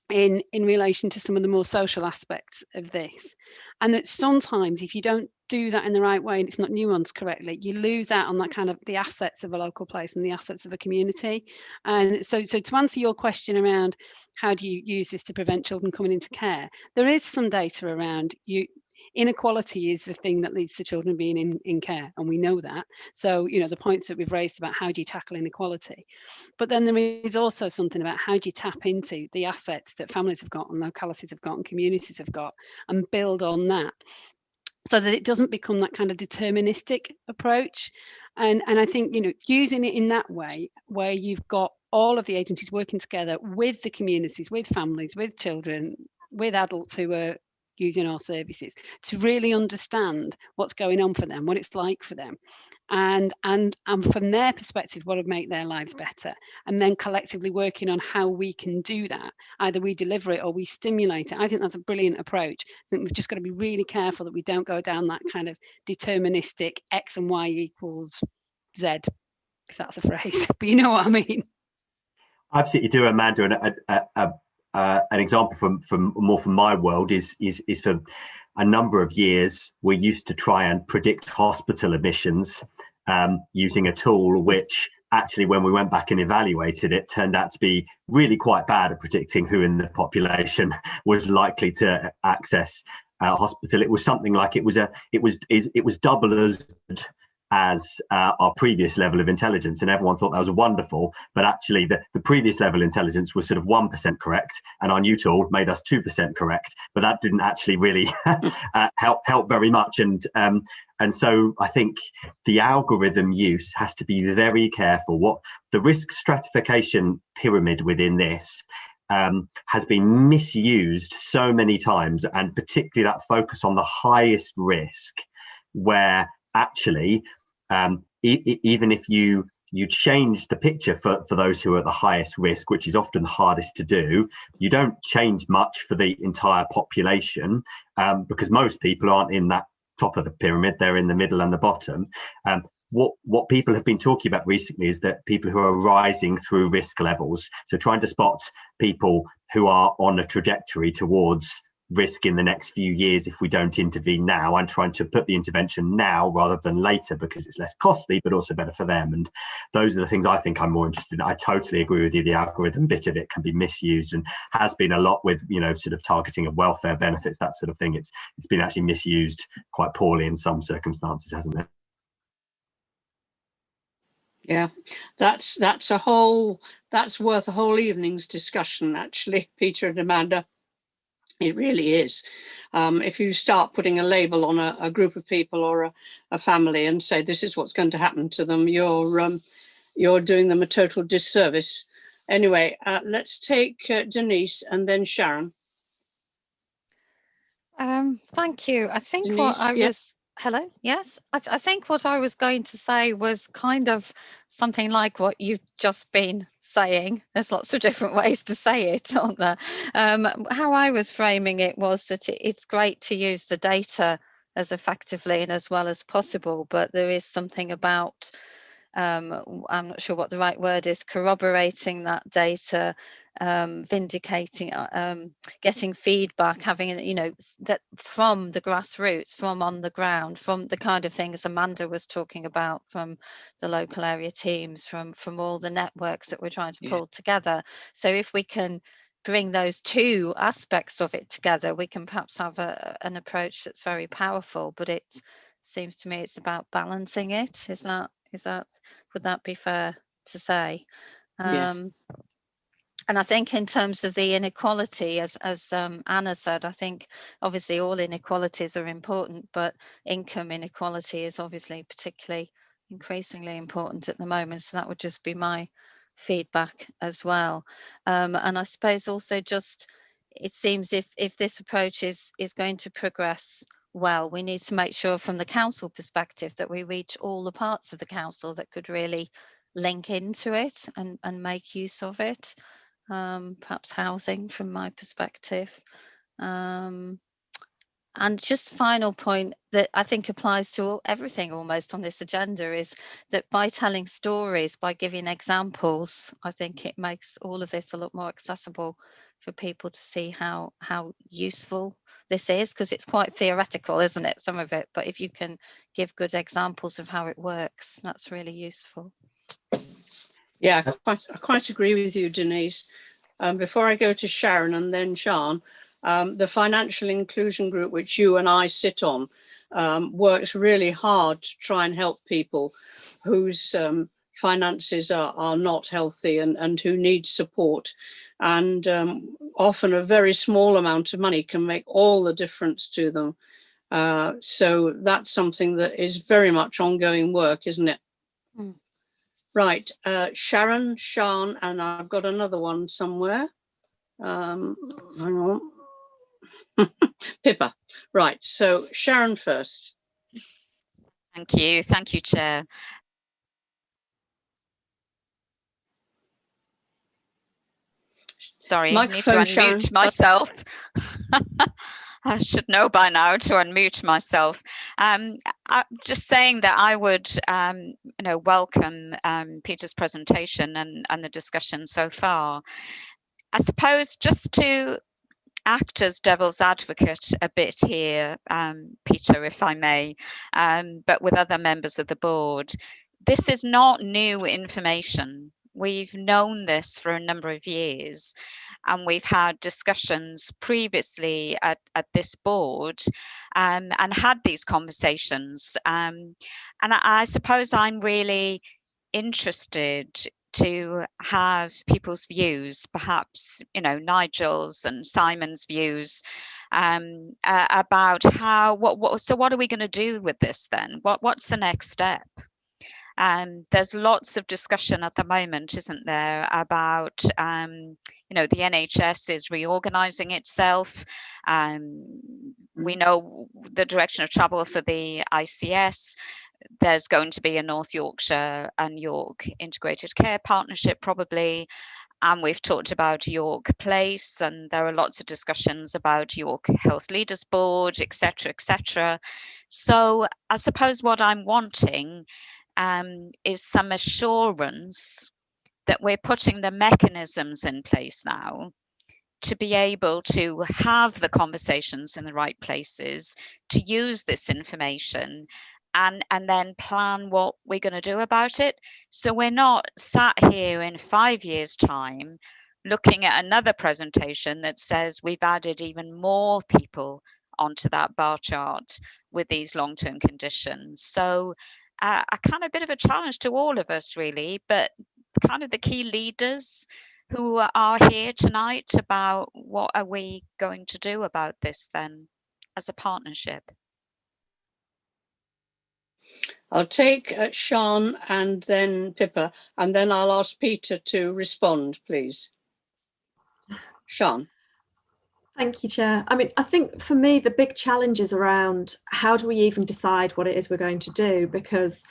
in relation to some of the more social aspects of this. And that sometimes if you don't do that in the right way and it's not nuanced correctly, you lose out on that kind of the assets of a local place and the assets of a community. And so to answer your question around how do you use this to prevent children coming into care, there is some data around inequality is the thing that leads to children being in care, and we know that. So, you know, the points that we've raised about how do you tackle inequality, but then there is also something about how do you tap into the assets that families have got and localities have got and communities have got, and build on that, so that it doesn't become that kind of deterministic approach. And I think, you know, using it in that way, where you've got all of the agencies working together with the communities, with families, with children, with adults who are using our services, to really understand what's going on for them, what it's like for them, and from their perspective, what would make their lives better, and then collectively working on how we can do that. Either we deliver it or we stimulate it. I think that's a brilliant approach. I think we've just got to be really careful that we don't go down that kind of deterministic X and Y equals Z, if that's a phrase, but you know what I mean. I absolutely do, Amanda. And an example from my world is for a number of years we used to try and predict hospital admissions using a tool which actually, when we went back and evaluated it, turned out to be really quite bad at predicting who in the population was likely to access a hospital. It was something like it was double as good as our previous level of intelligence, and everyone thought that was wonderful, but actually the previous level of intelligence was sort of 1% correct, and our new tool made us 2% correct, but that didn't actually really help very much. And so I think the algorithm use has to be very careful. What the risk stratification pyramid within this has been misused so many times, and particularly that focus on the highest risk, where actually even if you change the picture for those who are at the highest risk, which is often the hardest to do, you don't change much for the entire population, because most people aren't in that top of the pyramid, they're in the middle and the bottom. What people have been talking about recently is that people who are rising through risk levels, so trying to spot people who are on a trajectory towards risk in the next few years if we don't intervene now, and trying to put the intervention now rather than later, because it's less costly but also better for them. And those are the things I think I'm more interested in. I totally agree with you. The algorithm bit of it can be misused, and has been a lot with, you know, sort of targeting of welfare benefits, that sort of thing. It's been actually misused quite poorly in some circumstances, hasn't it? Yeah, that's worth a whole evening's discussion, actually, Peter and Amanda. It really is. If you start putting a label on a group of people or a family and say this is what's going to happen to them, you're doing them a total disservice. Anyway, let's take Denise and then Sharon. Thank you. I think Denise, what I yeah. was Hello. Yes, I think what I was going to say was kind of something like what you've just been saying. There's lots of different ways to say it, aren't there? How I was framing it was that it's great to use the data as effectively and as well as possible, but there is something about I'm not sure what the right word is, corroborating that data, vindicating, getting feedback, having, you know, that from the grassroots, from on the ground, from the kind of things Amanda was talking about, from the local area teams, from all the networks that we're trying to pull together. So if we can bring those two aspects of it together, we can perhaps have an approach that's very powerful, but it seems to me it's about balancing it. Would that be fair to say? And I think in terms of the inequality, as Anna said, I think obviously all inequalities are important, but income inequality is obviously particularly increasingly important at the moment. So that would just be my feedback as well. And I suppose also just, it seems if this approach is going to progress well, we need to make sure from the council perspective that we reach all the parts of the council that could really link into it and make use of it. Perhaps housing from my perspective. And just final point that I think applies to everything almost on this agenda is that by telling stories, by giving examples, I think it makes all of this a lot more accessible for people to see how useful this is, because it's quite theoretical, isn't it, some of it, but if you can give good examples of how it works, that's really useful. Yeah, I quite agree with you, Denise. Before I go to Sharon and then Sian, the financial inclusion group, which you and I sit on, works really hard to try and help people whose finances are not healthy and who need support. And often a very small amount of money can make all the difference to them. So that's something that is very much ongoing work, isn't it? Mm. Right, Sharon, Sian, and I've got another one somewhere. Hang on. Pippa. Right, so Sharon first. Thank you, Chair. Sorry, I need to unmute Sharon. Myself. I should know by now to unmute myself. I'm just saying that I would, welcome Peter's presentation and the discussion so far. I suppose just to act as devil's advocate a bit here, Peter, if I may, but with other members of the board, this is not new information. We've known this for a number of years, and we've had discussions previously at this board and had these conversations. And I suppose I'm really interested to have people's views, perhaps, Nigel's and Simon's views about so what are we going to do with this then? What's the next step? There's lots of discussion at the moment, isn't there, about, the NHS is reorganizing itself. We know the direction of travel for the ICS. There's going to be a North Yorkshire and York integrated care partnership probably. And we've talked about York Place, and there are lots of discussions about York Health Leaders Board, etc., etc. So I suppose what I'm wanting is some assurance that we're putting the mechanisms in place now to be able to have the conversations in the right places, to use this information and then plan what we're going to do about it. So we're not sat here in 5 years' time looking at another presentation that says we've added even more people onto that bar chart with these long-term conditions. So a kind of bit of a challenge to all of us, really, but kind of the key leaders who are here tonight about what are we going to do about this then as a partnership. I'll take Sian and then Pippa, and then I'll ask Peter to respond, please. Sian. Thank you, Chair. I mean, I think for me, the big challenge is around how do we even decide what it is we're going to do? Because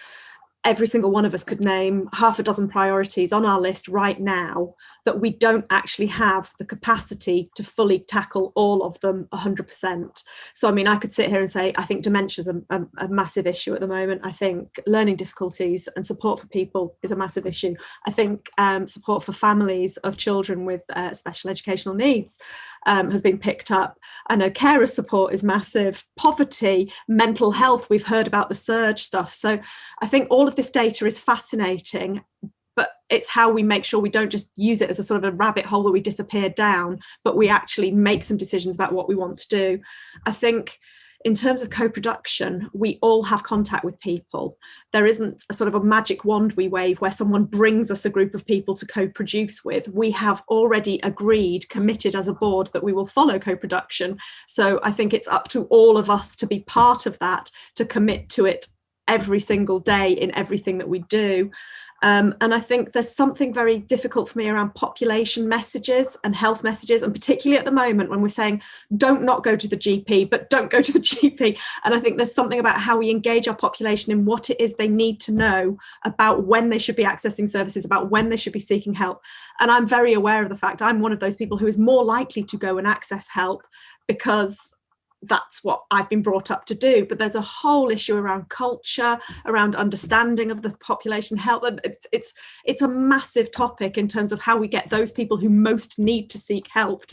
every single one of us could name half a dozen priorities on our list right now that we don't actually have the capacity to fully tackle all of them 100%. So, I mean, I could sit here and say, I think dementia is a massive issue at the moment. I think learning difficulties and support for people is a massive issue. I think support for families of children with special educational needs has been picked up. I know carer support is massive. Poverty, mental health, we've heard about the surge stuff. So I think all of this data is fascinating, but it's how we make sure we don't just use it as a sort of a rabbit hole that we disappear down, but we actually make some decisions about what we want to do. I think in terms of co-production, we all have contact with people. There isn't a sort of a magic wand we wave where someone brings us a group of people to co-produce with. We have already agreed, committed as a board, that we will follow co-production. So I think it's up to all of us to be part of that, to commit to it every single day in everything that we do. And I think there's something very difficult for me around population messages and health messages, and particularly at the moment when we're saying, don't not go to the GP, but don't go to the GP. And I think there's something about how we engage our population in what it is they need to know about when they should be accessing services, about when they should be seeking help. And I'm very aware of the fact I'm one of those people who is more likely to go and access help because that's what I've been brought up to do. But there's a whole issue around culture, around understanding of the population health. And it's a massive topic in terms of how we get those people who most need to seek help.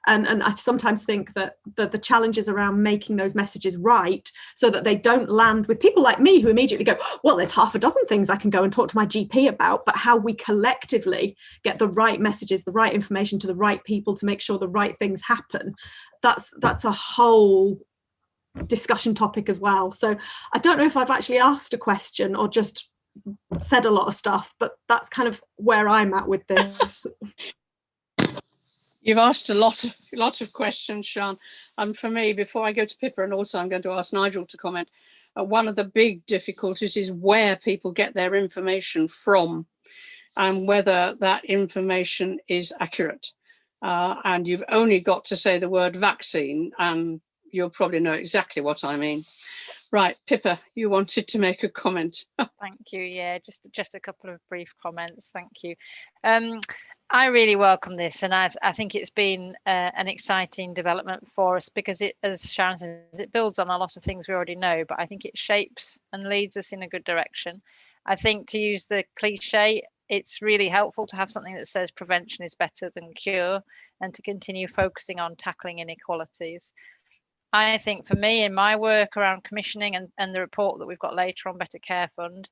And I sometimes think that the challenges around making those messages right so that they don't land with people like me who immediately go, well, there's half a dozen things I can go and talk to my GP about, but how we collectively get the right messages, the right information to the right people to make sure the right things happen. That's a whole discussion topic as well. So I don't know if I've actually asked a question or just said a lot of stuff, but that's kind of where I'm at with this. You've asked a lot of questions, Sian. And for me, before I go to Pippa, and also I'm going to ask Nigel to comment, one of the big difficulties is where people get their information from and whether that information is accurate. And you've only got to say the word vaccine and you'll probably know exactly what I mean. Right, Pippa, you wanted to make a comment. Thank you. Yeah, just a couple of brief comments. Thank you. I really welcome this, and I think it's been an exciting development for us because it, as Sharon says, it builds on a lot of things we already know, but I think it shapes and leads us in a good direction. I think, to use the cliche, it's really helpful to have something that says prevention is better than cure and to continue focusing on tackling inequalities. I think for me, in my work around commissioning and the report that we've got later on Better Care Fund,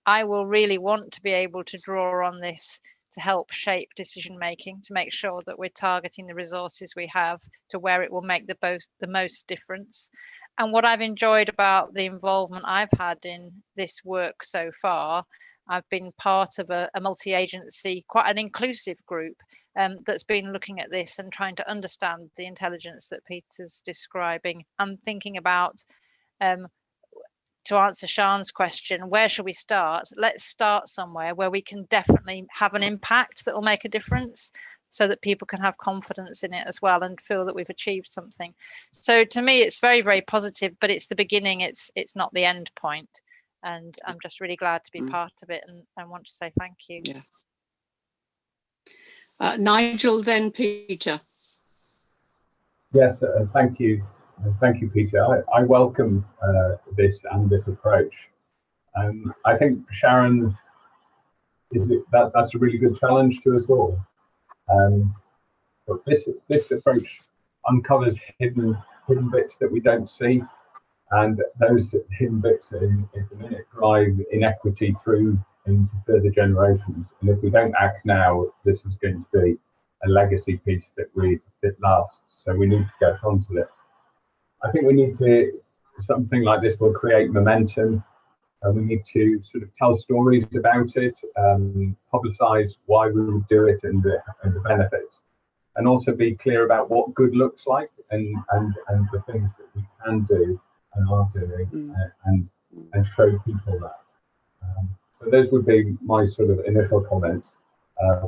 I will really want to be able to draw on this to help shape decision making, to make sure that we're targeting the resources we have to where it will make the most difference. And what I've enjoyed about the involvement I've had in this work so far, I've been part of a multi-agency, quite an inclusive group that's been looking at this and trying to understand the intelligence that Peter's describing and thinking about, to answer Sian's question, where should we start? Let's start somewhere where we can definitely have an impact that will make a difference so that people can have confidence in it as well and feel that we've achieved something. So to me, it's very, very positive, but it's the beginning, it's not the end point. And I'm just really glad to be part of it and want to say thank you. Yeah. Nigel, then Peter. Yes, thank you. Thank you, Peter. I welcome this and this approach. I think, Sharon, that's a really good challenge to us all. But this approach uncovers hidden bits that we don't see, and those hidden bits in the minute drive inequity through into further generations. And if we don't act now, this is going to be a legacy piece that lasts. So we need to get onto it. I think we need to, something like this will create momentum, and we need to sort of tell stories about it, publicise why we would do it and the benefits, and also be clear about what good looks like and the things that we can do and are doing, and show people that. So those would be my sort of initial comments,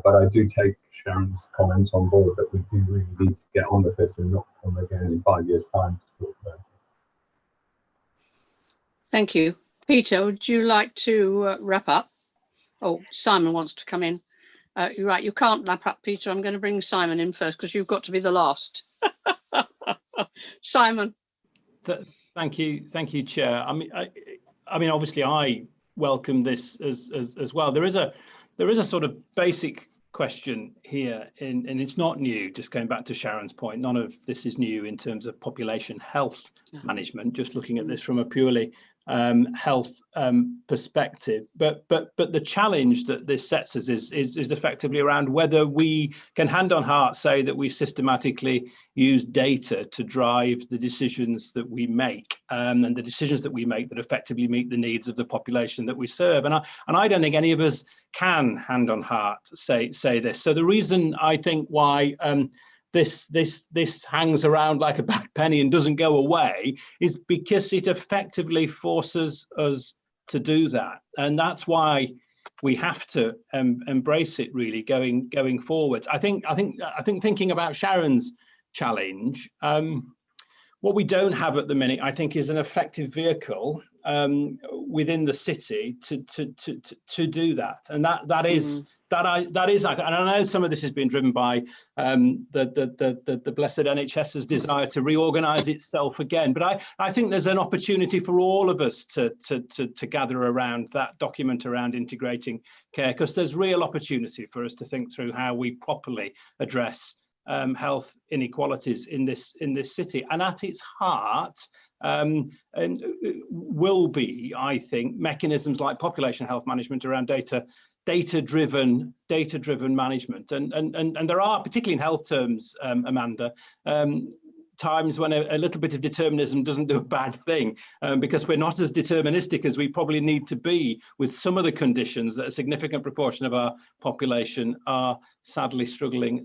but I do take Sharon's comments on board that we do really need to get on with this and not come again in 5 years' time to talk about it. Thank you. Peter, would you like to wrap up? Oh, Simon wants to come in. You're right, you can't wrap up, Peter. I'm going to bring Simon in first because you've got to be the last. Simon. Thank you, Chair. I mean, obviously, I welcome this as well. There is a sort of basic question here, and it's not new. Just going back to Sharon's point, none of this is new in terms of population health management. Just looking at this from a purely health perspective, but the challenge that this sets us is effectively around whether we can hand on heart say that we systematically use data to drive the decisions that we make, and the decisions that we make that effectively meet the needs of the population that we serve. And I don't think any of us can hand on heart say this. So the reason I think why this hangs around like a bad penny and doesn't go away is because it effectively forces us to do that, and that's why we have to embrace it really going forwards. I think thinking about Sharon's challenge, what we don't have at the minute, I think, is an effective vehicle within the city to do that, and that is. And I know some of this has been driven by the blessed NHS's desire to reorganise itself again, but I think there's an opportunity for all of us to gather around that document around integrating care, because there's real opportunity for us to think through how we properly address health inequalities in this city. And at its heart and will be, I think, mechanisms like population health management around data-driven management, and there are, particularly in health terms, Amanda, times when a little bit of determinism doesn't do a bad thing, because we're not as deterministic as we probably need to be with some of the conditions that a significant proportion of our population are sadly struggling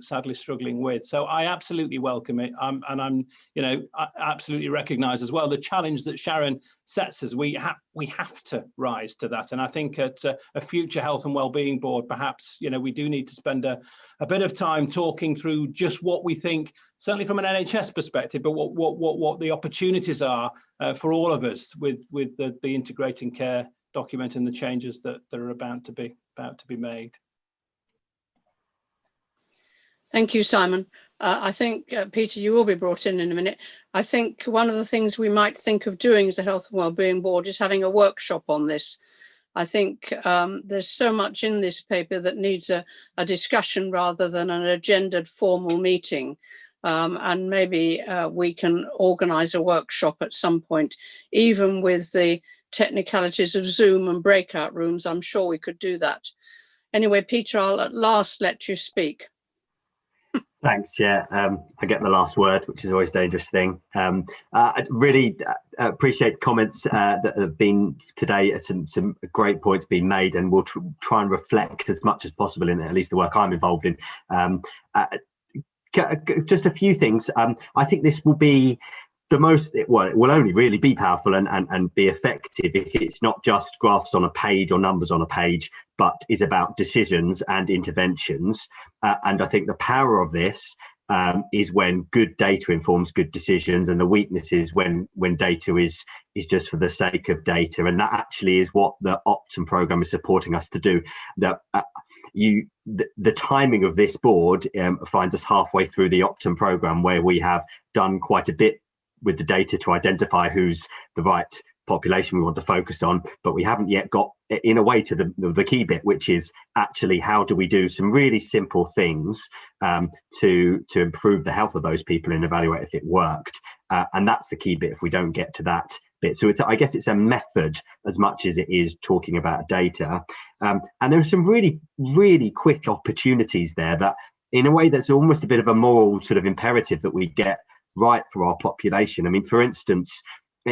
with. So I absolutely welcome it, and I absolutely recognise as well the challenge that Sharon sets us. We have to rise to that, and I think at a future health and wellbeing board, perhaps we do need to spend a bit of time talking through just what we think, certainly from an NHS perspective, but what the opportunities are for all of us with the integrating care document and the changes that are about to be made. Thank you, Simon. I think, Peter, you will be brought in a minute. I think one of the things we might think of doing as a Health and Wellbeing Board is having a workshop on this. I think there's so much in this paper that needs a discussion rather than an agendaed formal meeting. And maybe we can organise a workshop at some point, even with the technicalities of Zoom and breakout rooms. I'm sure we could do that. Anyway, Peter, I'll at last let you speak. Thanks, Chair. I get the last word, which is always a dangerous thing. I really appreciate comments that have been today. Some great points being made, and we'll try and reflect as much as possible in at least the work I'm involved in. Just a few things. I think this will be the most, it will only really be powerful and be effective if it's not just graphs on a page or numbers on a page, but is about decisions and interventions. And I think the power of this is when good data informs good decisions, and the weakness is when data is just for the sake of data. And that actually is what the Optum programme is supporting us to do. That the timing of this board finds us halfway through the Optum programme, where we have done quite a bit with the data to identify who's the right population we want to focus on, but we haven't yet got in a way to the key bit, which is actually how do we do some really simple things to improve the health of those people and evaluate if it worked, and that's the key bit if we don't get to that bit. So I guess it's a method as much as it is talking about data, and there's some really quick opportunities there that in a way that's almost a bit of a moral sort of imperative that we get right for our population. I mean, for instance,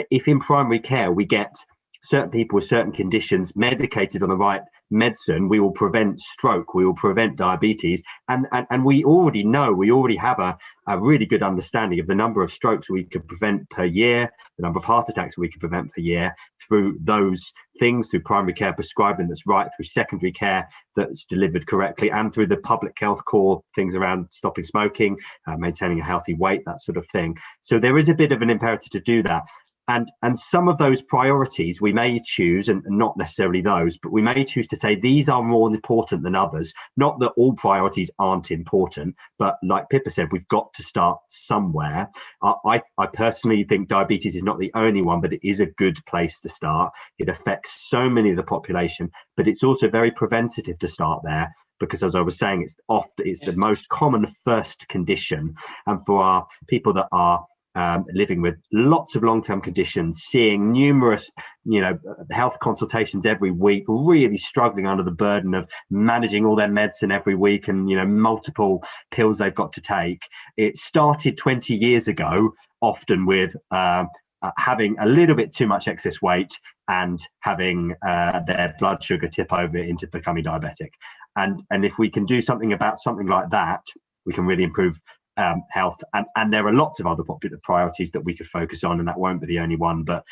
if in primary care we get certain people with certain conditions medicated on the right medicine, we will prevent stroke, we will prevent diabetes. And we already have a really good understanding of the number of strokes we could prevent per year, the number of heart attacks we could prevent per year through those things, through primary care prescribing that's right, through secondary care that's delivered correctly, and through the public health core things around stopping smoking, maintaining a healthy weight, that sort of thing. So there is a bit of an imperative to do that. And some of those priorities we may choose, and not necessarily those, but we may choose to say these are more important than others. Not that all priorities aren't important, but like Pippa said, we've got to start somewhere. I personally think diabetes is not the only one, but it is a good place to start. It affects so many of the population, but it's also very preventative to start there, because as I was saying, it's the most common first condition. And for our people that are living with lots of long-term conditions, seeing numerous, health consultations every week, really struggling under the burden of managing all their medicine every week and, multiple pills they've got to take. It started 20 years ago, often with having a little bit too much excess weight and having their blood sugar tip over into becoming diabetic. And if we can do something about something like that, we can really improve health, and there are lots of other popular priorities that we could focus on, and that won't be the only one, but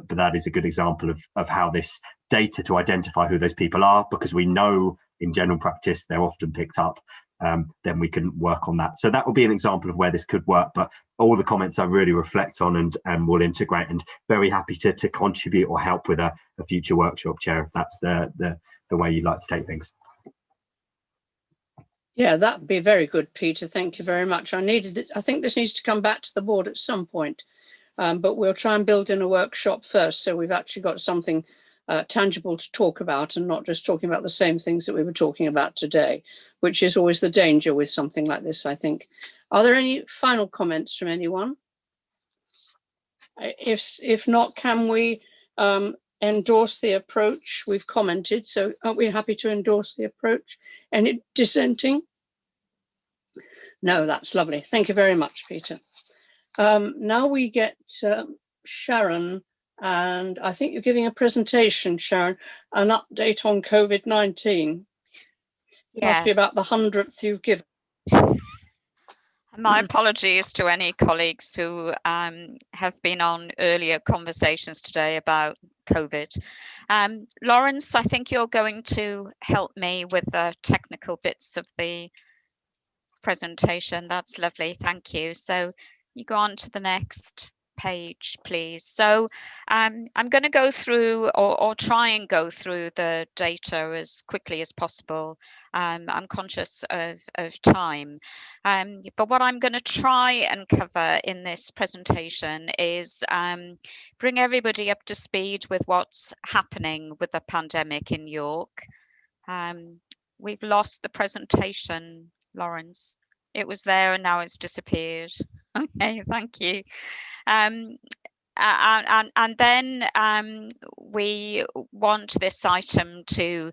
that is a good example of how this data to identify who those people are, because we know in general practice they're often picked up, then we can work on that. So that will be an example of where this could work, but all the comments I really reflect on and will integrate, and very happy to contribute or help with a future workshop, Chair, if that's the way you'd like to take things. Yeah, that'd be very good, Peter. Thank you very much. I think this needs to come back to the board at some point, but we'll try and build in a workshop first, so we've actually got something tangible to talk about, and not just talking about the same things that we were talking about today, which is always the danger with something like this, I think. Are there any final comments from anyone? If not, can we endorse the approach? We've commented, so aren't we happy to endorse the approach? Any dissenting? No, that's lovely. Thank you very much, Peter. Now we get Sharon, and I think you're giving a presentation, Sharon, an update on COVID-19. Yes. Must be about the 100th you've given. My apologies to any colleagues who have been on earlier conversations today about COVID. Lawrence, I think you're going to help me with the technical bits of the presentation. That's lovely, thank you. So you go on to the next page, please. So I'm going to go through or try and go through the data as quickly as possible. I'm conscious of time, but what I'm going to try and cover in this presentation is bring everybody up to speed with what's happening with the pandemic in York. We've lost the presentation, Lawrence. It was there and now it's disappeared. Okay, thank you. And then we want this item to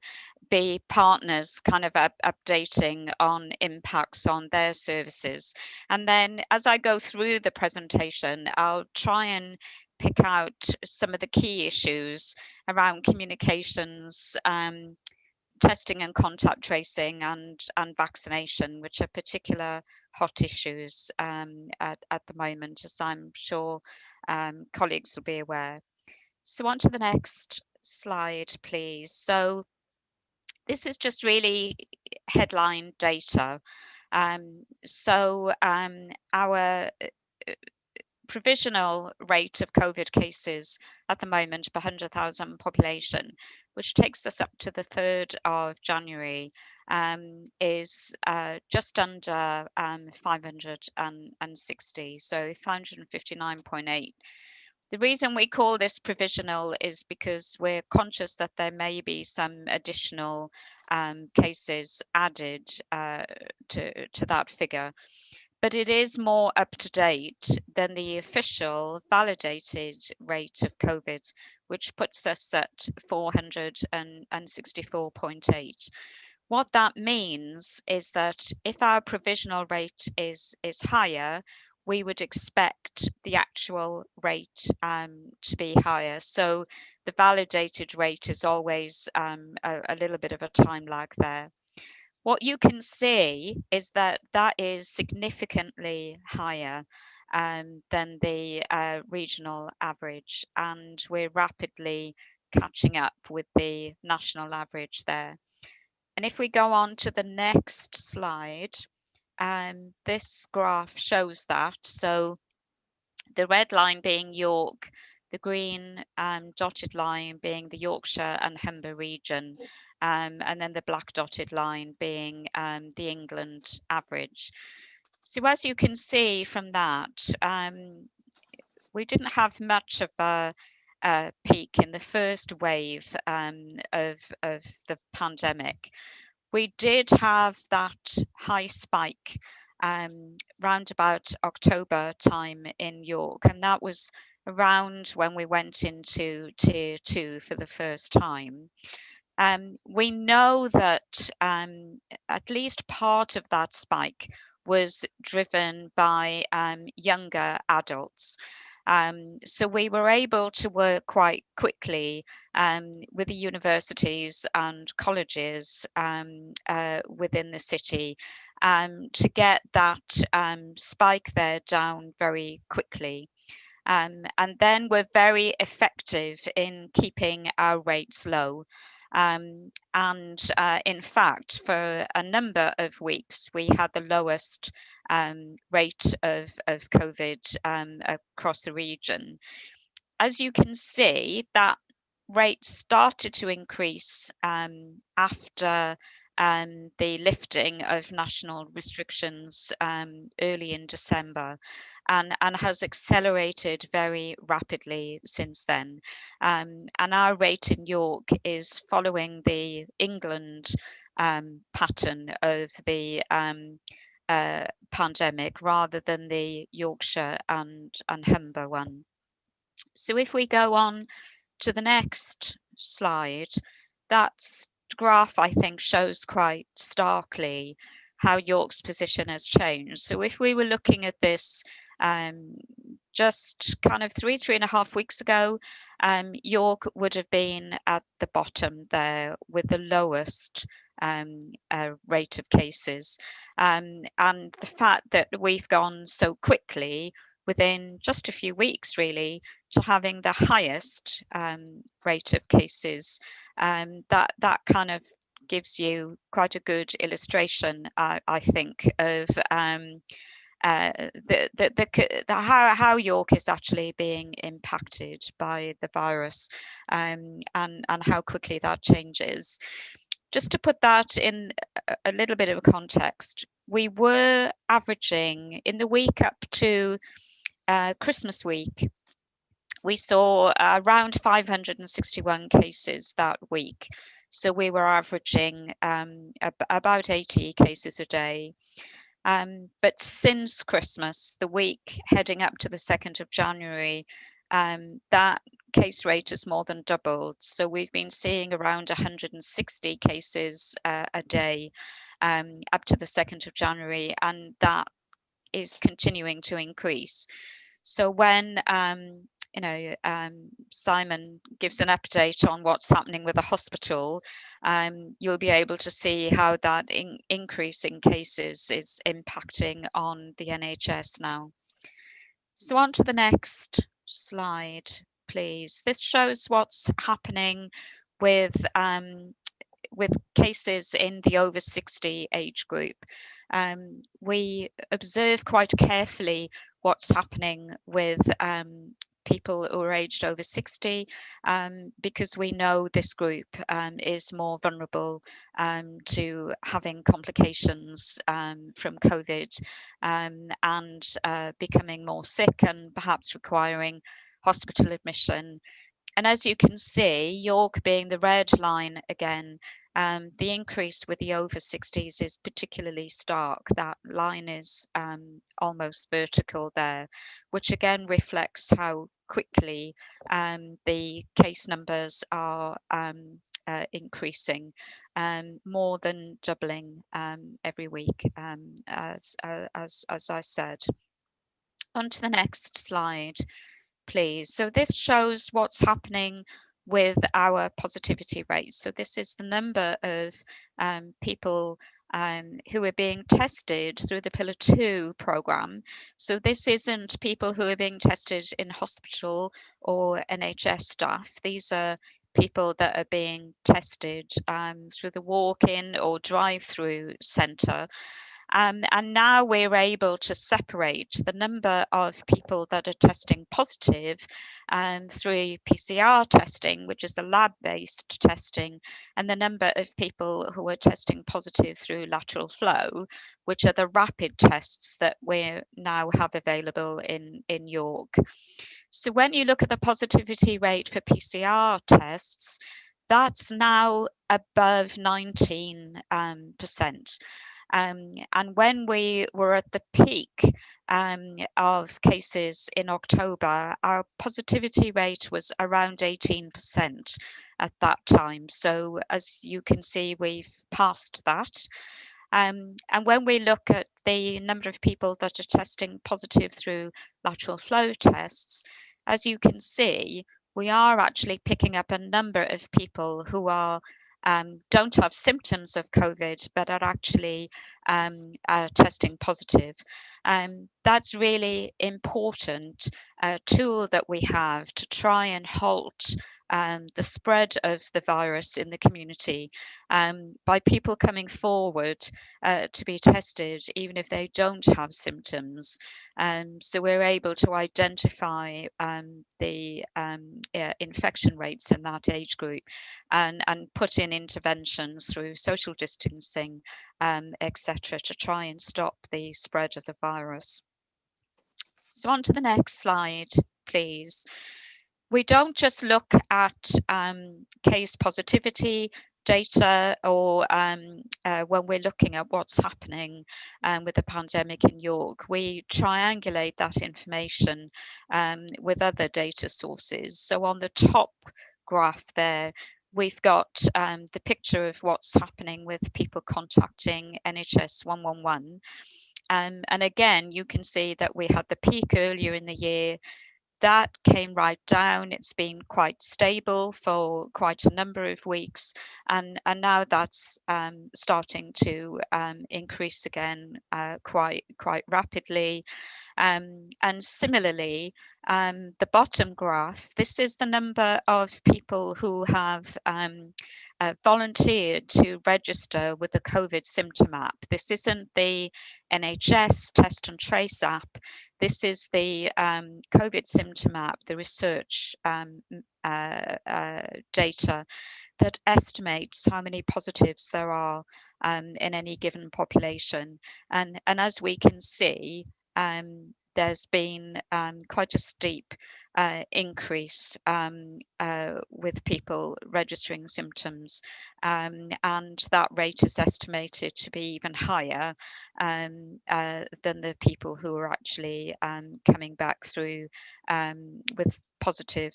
be partners kind of updating on impacts on their services. And then as I go through the presentation, I'll try and pick out some of the key issues around communications, testing and contact tracing, and vaccination, which are particular hot issues at the moment, as I'm sure colleagues will be aware. So on to the next slide, please. So this is just really headline data. Our provisional rate of COVID cases at the moment per 100,000 population, which takes us up to the 3rd of January, is just under 560, so 559.8. The reason we call this provisional is because we're conscious that there may be some additional cases added to that figure. But it is more up to date than the official validated rate of COVID, which puts us at 464.8. What that means is that if our provisional rate is higher, we would expect the actual rate to be higher. So the validated rate is always a little bit of a time lag there. What you can see is that that is significantly higher than the regional average, and we're rapidly catching up with the national average there. And if we go on to the next slide, this graph shows that. So the red line being York, the green dotted line being the Yorkshire and Humber region, and then the black dotted line being the England average. So as you can see from that, we didn't have much of a peak in the first wave of the pandemic. We did have that high spike round about October time in York, and that was around when we went into Tier 2 for the first time. We know that at least part of that spike was driven by younger adults. So we were able to work quite quickly with the universities and colleges within the city to get that spike there down very quickly. And then we're very effective in keeping our rates low. And in fact, for a number of weeks, we had the lowest rate of COVID across the region. As you can see, that rate started to increase after the lifting of national restrictions early in December, and has accelerated very rapidly since then. And our rate in York is following the England pattern of the pandemic rather than the Yorkshire and Humber one. So if we go on to the next slide, that graph I think shows quite starkly how York's position has changed. So if we were looking at this just kind of three and a half weeks ago, York would have been at the bottom there with the lowest rate of cases. And the fact that we've gone so quickly within just a few weeks really to having the highest rate of cases, that kind of gives you quite a good illustration, I think, of how York is actually being impacted by the virus, and how quickly that changes. Just to put that in a little bit of a context, we were averaging in the week up to Christmas week, we saw around 561 cases that week. So we were averaging about 80 cases a day. But since Christmas, the week heading up to the 2nd of January, that case rate has more than doubled. So we've been seeing around 160 cases a day up to the 2nd of January, and that is continuing to increase. So when Simon gives an update on what's happening with the hospital, you'll be able to see how that increase in cases is impacting on the NHS now. So on to the next slide, please. This shows what's happening with cases in the over 60 age group. We observe quite carefully what's happening with people who are aged over 60, because we know this group is more vulnerable to having complications from COVID and becoming more sick and perhaps requiring hospital admission. And as you can see, York being the red line again, the increase with the over 60s is particularly stark. That line is almost vertical there, which again reflects how quickly the case numbers are increasing, more than doubling every week, as I said. On to the next slide, please. So this shows what's happening with our positivity rate. So this is the number of people who are being tested through the Pillar 2 programme. So this isn't people who are being tested in hospital or NHS staff. These are people that are being tested through the walk-in or drive-through centre. And now we're able to separate the number of people that are testing positive through PCR testing, which is the lab-based testing, and the number of people who are testing positive through lateral flow, which are the rapid tests that we now have available in York. So when you look at the positivity rate for PCR tests, that's now above 19%. And when we were at the peak of cases in October, our positivity rate was around 18% at that time. So as you can see, we've passed that. And when we look at the number of people that are testing positive through lateral flow tests, as you can see, we are actually picking up a number of people who are don't have symptoms of COVID, but are actually testing positive. That's really important tool that we have to try and halt the spread of the virus in the community by people coming forward to be tested, even if they don't have symptoms. So we're able to identify the infection rates in that age group and put in interventions through social distancing, etc., to try and stop the spread of the virus. So on to the next slide, please. We don't just look at case positivity data or when we're looking at what's happening with the pandemic in York. We triangulate that information with other data sources. So on the top graph there, we've got the picture of what's happening with people contacting NHS 111. And again, you can see that we had the peak earlier in the year. That came right down. It's been quite stable for quite a number of weeks, and now that's starting to increase again quite rapidly. And similarly, the bottom graph, this is the number of people who have volunteered to register with the COVID symptom app. This isn't the NHS test and trace app. This is the COVID symptom app, the research data that estimates how many positives there are in any given population. And as we can see, there's been quite a steep increase with people registering symptoms, and that rate is estimated to be even higher than the people who are actually coming back through with positive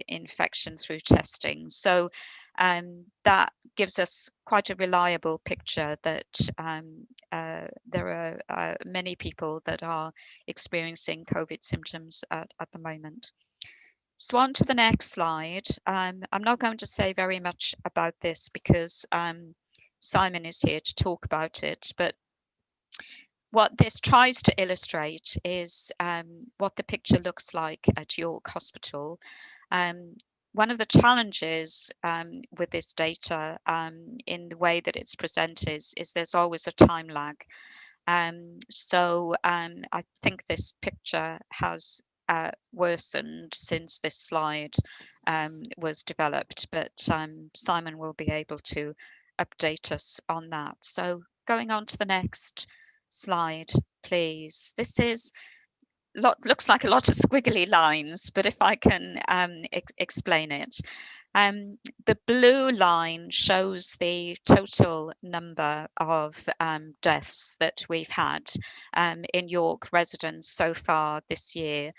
infection through testing. So that gives us quite a reliable picture that there are many people that are experiencing COVID symptoms at the moment. So on to the next slide. I'm not going to say very much about this because Simon is here to talk about it, but what this tries to illustrate is what the picture looks like at York Hospital. One of the challenges with this data in the way that it's presented is there's always a time lag. So I think this picture has worsened since this slide was developed, but Simon will be able to update us on that. So going on to the next slide, please. This is looks like a lot of squiggly lines, but if I can explain it. The blue line shows the total number of deaths that we've had in York residents so far this year.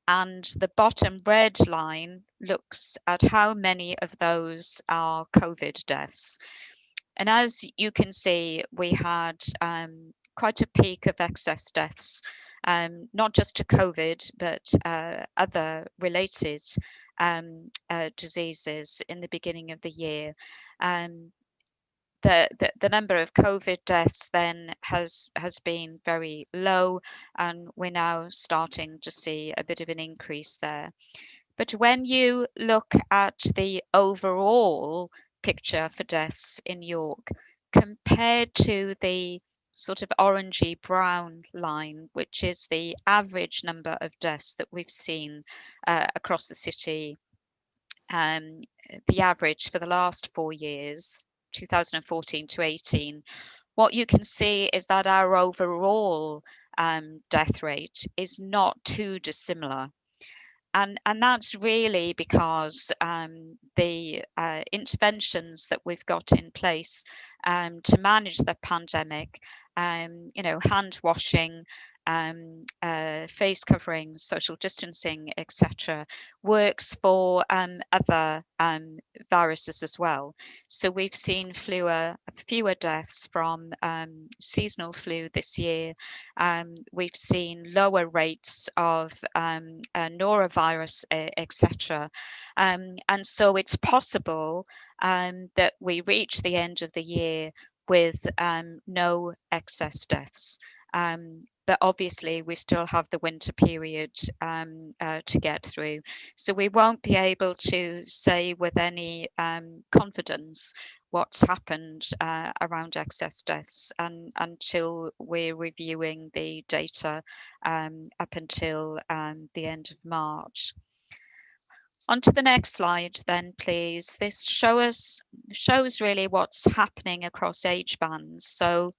And the bottom red line looks at how many of those are COVID deaths. And as you can see, we had quite a peak of excess deaths not just to COVID, but other related diseases in the beginning of the year. The number of COVID deaths then has been very low, and we're now starting to see a bit of an increase there. But when you look at the overall picture for deaths in York, compared to the sort of orangey brown line, which is the average number of deaths that we've seen across the city, the average for the last 4 years, 2014 to 18, what you can see is that our overall death rate is not too dissimilar. And that's really because the interventions that we've got in place to manage the pandemic, hand washing, face covering, social distancing, etc., works for other viruses as well. So we've seen fewer deaths from seasonal flu this year. We've seen lower rates of norovirus, etc. And so it's possible that we reach the end of the year with no excess deaths. But obviously we still have the winter period to get through. So we won't be able to say with any confidence what's happened around excess deaths until we're reviewing the data up until the end of March. On to the next slide then, please. This shows really what's happening across age bands. So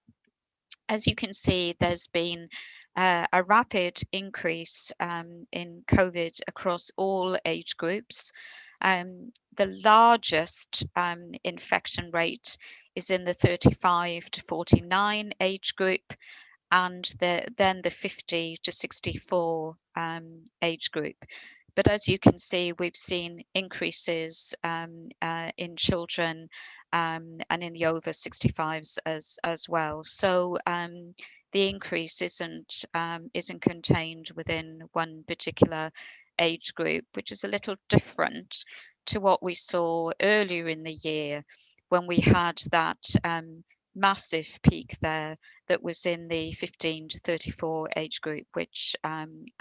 as you can see, there's been a rapid increase in COVID across all age groups. The largest infection rate is in the 35 to 49 age group, and then the 50 to 64 age group. But as you can see, we've seen increases in children and in the over 65s as well. So the increase isn't contained within one particular age group, which is a little different to what we saw earlier in the year when we had that massive peak there that was in the 15 to 34 age group, which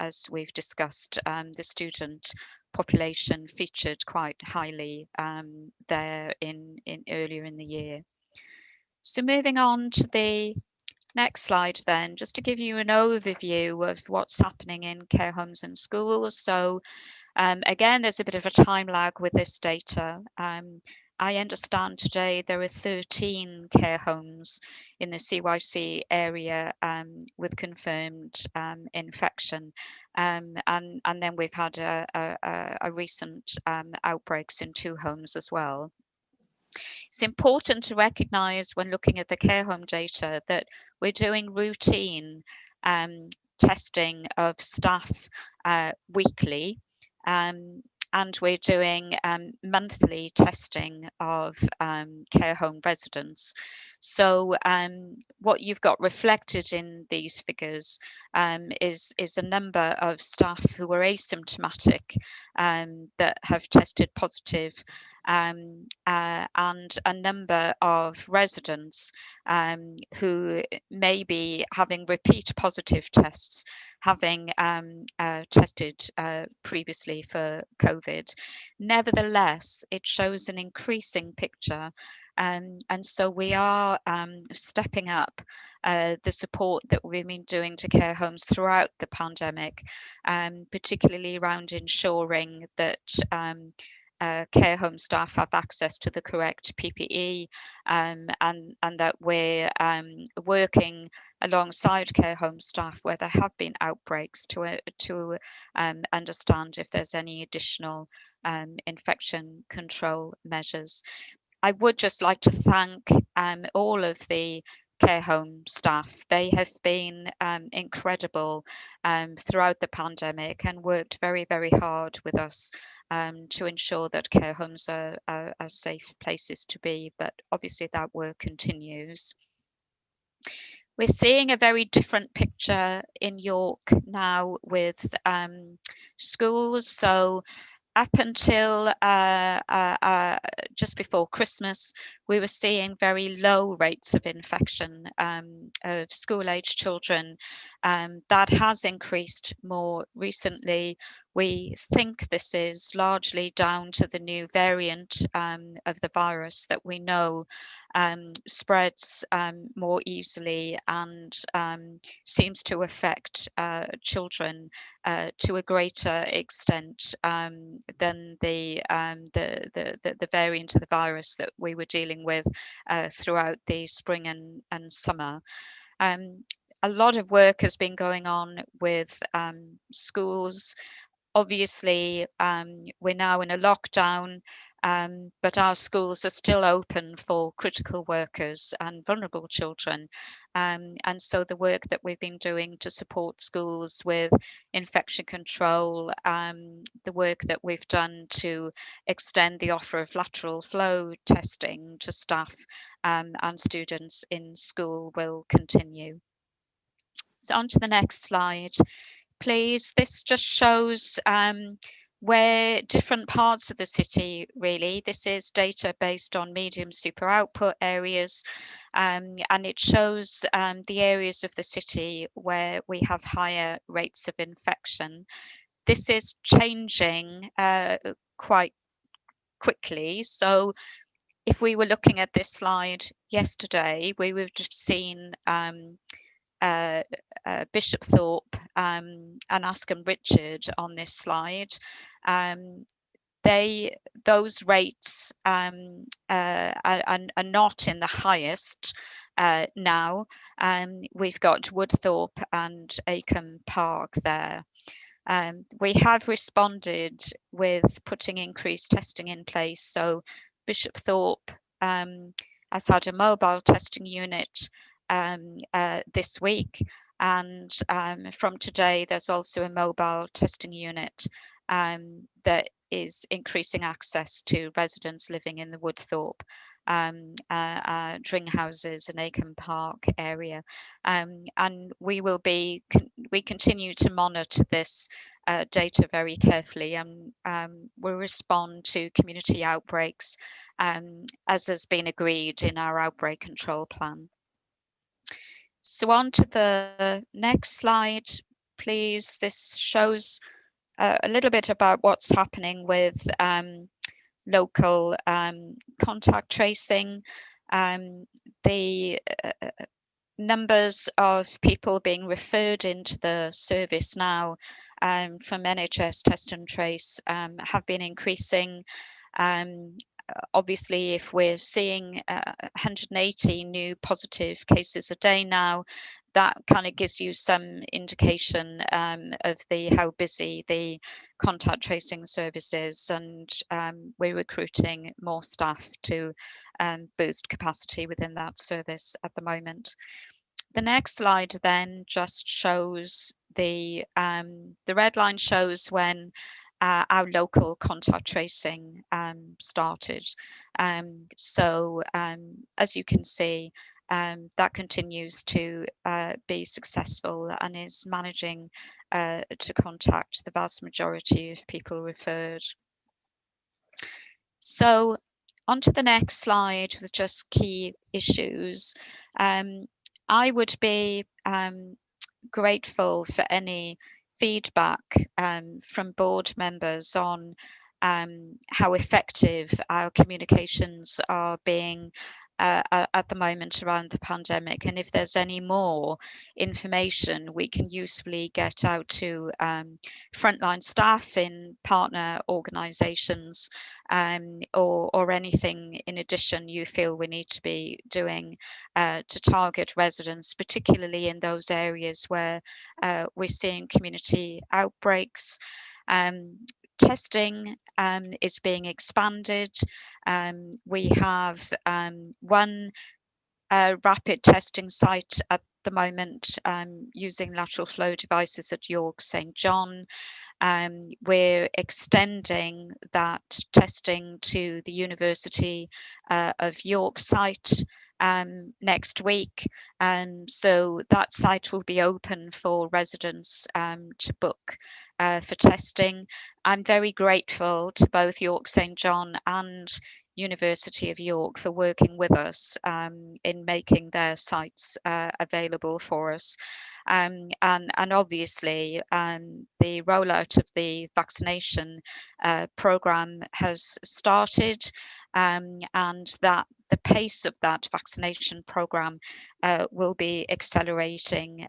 as we've discussed, the student population featured quite highly there in earlier in the year. So moving on to the next slide then, just to give you an overview of what's happening in care homes and schools. So again, there's a bit of a time lag with this data. I understand today there are 13 care homes in the CYC area with confirmed infection, and then we've had a recent outbreaks in 2 homes as well. It's important to recognise when looking at the care home data that we're doing routine testing of staff weekly, and we're doing monthly testing of care home residents. So what you've got reflected in these figures is a number of staff who are asymptomatic that have tested positive, and a number of residents who may be having repeat positive tests, having tested previously for COVID. Nevertheless, it shows an increasing picture, and so we are stepping up the support that we've been doing to care homes throughout the pandemic, particularly around ensuring that care home staff have access to the correct PPE, and that we're working alongside care home staff where there have been outbreaks to understand if there's any additional infection control measures. I would just like to thank all of the care home staff. They have been incredible throughout the pandemic and worked very, very hard with us to ensure that care homes are safe places to be, but obviously that work continues. We're seeing a very different picture in York now with schools. So up until just before Christmas, we were seeing very low rates of infection of school-age children. That has increased more recently. We think this is largely down to the new variant of the virus that we know spreads more easily and seems to affect children to a greater extent than the variant of the virus that we were dealing with throughout the spring and summer. A lot of work has been going on with schools. Obviously, we're now in a lockdown, but our schools are still open for critical workers and vulnerable children. And so the work that we've been doing to support schools with infection control, the work that we've done to extend the offer of lateral flow testing to staff and students in school will continue. So on to the next slide, please. This just shows where different parts of the city, really, this is data based on medium super output areas, and it shows the areas of the city where we have higher rates of infection. This is changing quite quickly. So if we were looking at this slide yesterday, we would have seen Bishopthorpe and Askham Richard on this slide. Those rates are not in the highest now. We've got Woodthorpe and Acomb Park there. We have responded with putting increased testing in place. So Bishopthorpe has had a mobile testing unit this week, and from today there's also a mobile testing unit that is increasing access to residents living in the Woodthorpe, Dringhouses and Acomb Park area, and we continue to monitor this data very carefully, and we'll respond to community outbreaks as has been agreed in our outbreak control plan. So on to the next slide, please. This shows a little bit about what's happening with local contact tracing. The numbers of people being referred into the service now from NHS Test and Trace have been increasing. Obviously, if we're seeing 180 new positive cases a day now, that kind of gives you some indication of how busy the contact tracing service is, and we're recruiting more staff to boost capacity within that service at the moment. The next slide then just shows the red line shows when our local contact tracing started. So as you can see, that continues to be successful and is managing to contact the vast majority of people referred. So on to the next slide with just key issues. I would be grateful for any feedback from board members on how effective our communications are being at the moment around the pandemic, and if there's any more information we can usefully get out to frontline staff in partner organisations, or anything in addition you feel we need to be doing to target residents, particularly in those areas where we're seeing community outbreaks. Testing is being expanded. We have one rapid testing site at the moment using lateral flow devices at York St John. We're extending that testing to the University of York site next week, so that site will be open for residents to book for testing. I'm very grateful to both York St John and University of York for working with us in making their sites available for us. And obviously the rollout of the vaccination programme has started, and that the pace of that vaccination programme will be accelerating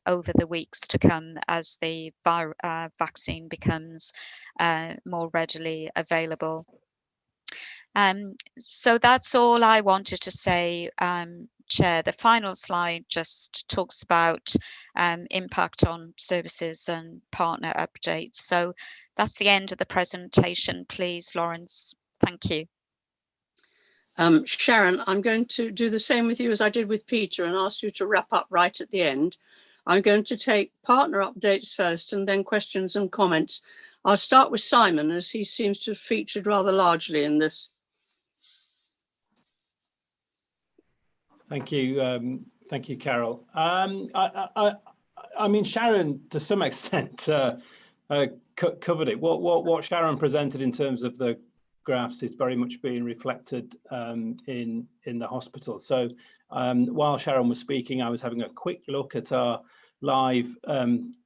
over the weeks to come as the vaccine becomes more readily available. So that's all I wanted to say, Chair. The final slide just talks about impact on services and partner updates. So that's the end of the presentation, please, Lawrence. Thank you. Sharon, I'm going to do the same with you as I did with Peter and ask you to wrap up right at the end. I'm going to take partner updates first and then questions and comments. I'll start with Simon, as he seems to have featured rather largely in this. Thank you, Carol. I mean, Sharon, to some extent, covered it. What Sharon presented in terms of the graphs is very much being reflected in the hospital. So while Sharon was speaking, I was having a quick look at our live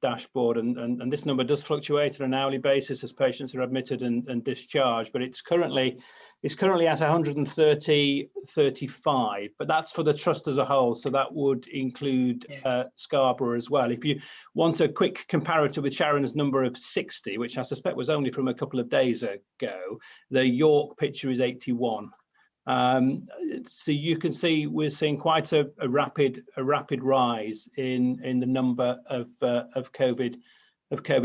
dashboard, and this number does fluctuate on an hourly basis as patients are admitted and discharged, but it's currently at 130.35, but that's for the trust as a whole, so that would include Scarborough as well. If you want a quick comparator with Sharon's number of 60, which I suspect was only from a couple of days ago, the York picture is 81. So you can see we're seeing quite a rapid rise in the number of COVID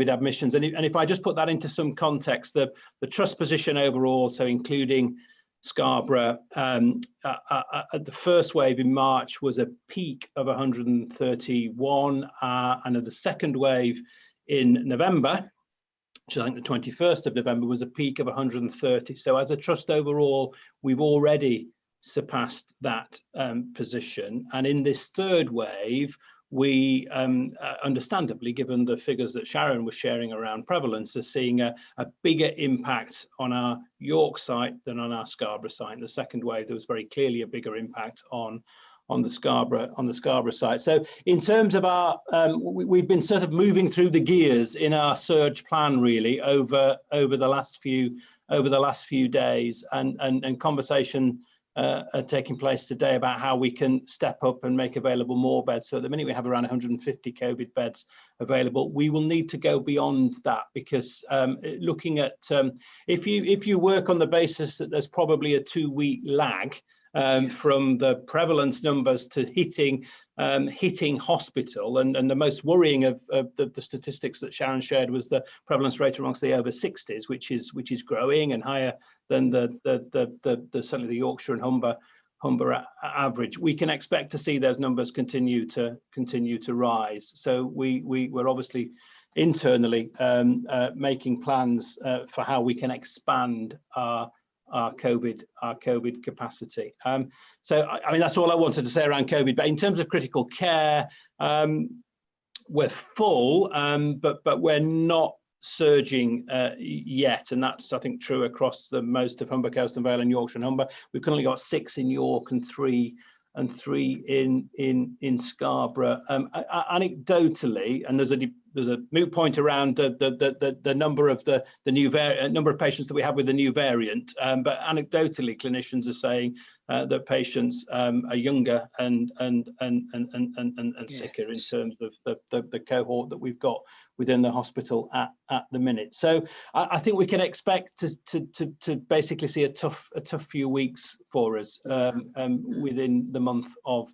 admissions, and if I just put that into some context, the trust position overall, so including Scarborough, at the first wave in March was a peak of 131, and at the second wave in November, which I think the 21st of November, was a peak of 130. So as a trust overall, we've already surpassed that position. And in this third wave, we understandably, given the figures that Sharon was sharing around prevalence, are seeing a bigger impact on our York site than on our Scarborough site. In the second wave, there was very clearly a bigger impact on the Scarborough site. So in terms of our, we've been sort of moving through the gears in our surge plan really over the last few days, and conversation are taking place today about how we can step up and make available more beds. So at the minute we have around 150 COVID beds available. We will need to go beyond that, because looking at if you work on the basis that there's probably a 2-week lag from the prevalence numbers to hitting hospital, and the most worrying of the statistics that Sharon shared was the prevalence rate amongst the over 60s, which is growing and higher than certainly the Yorkshire and Humber average. We can expect to see those numbers continue to rise. So we're obviously internally making plans for how we can expand our COVID capacity. So I mean, that's all I wanted to say around COVID. But in terms of critical care, we're full, but we're not surging yet, and that's I think true across the most of Humber, Coast and Vale and Yorkshire and Humber. We've currently got 6 in York and three in Scarborough. Anecdotally, and there's a moot point around the number of the new number of patients that we have with the new variant, but anecdotally clinicians are saying that patients are younger and sicker in terms of the cohort that we've got within the hospital at the minute. So I think we can expect to basically see a tough few weeks for us within the month of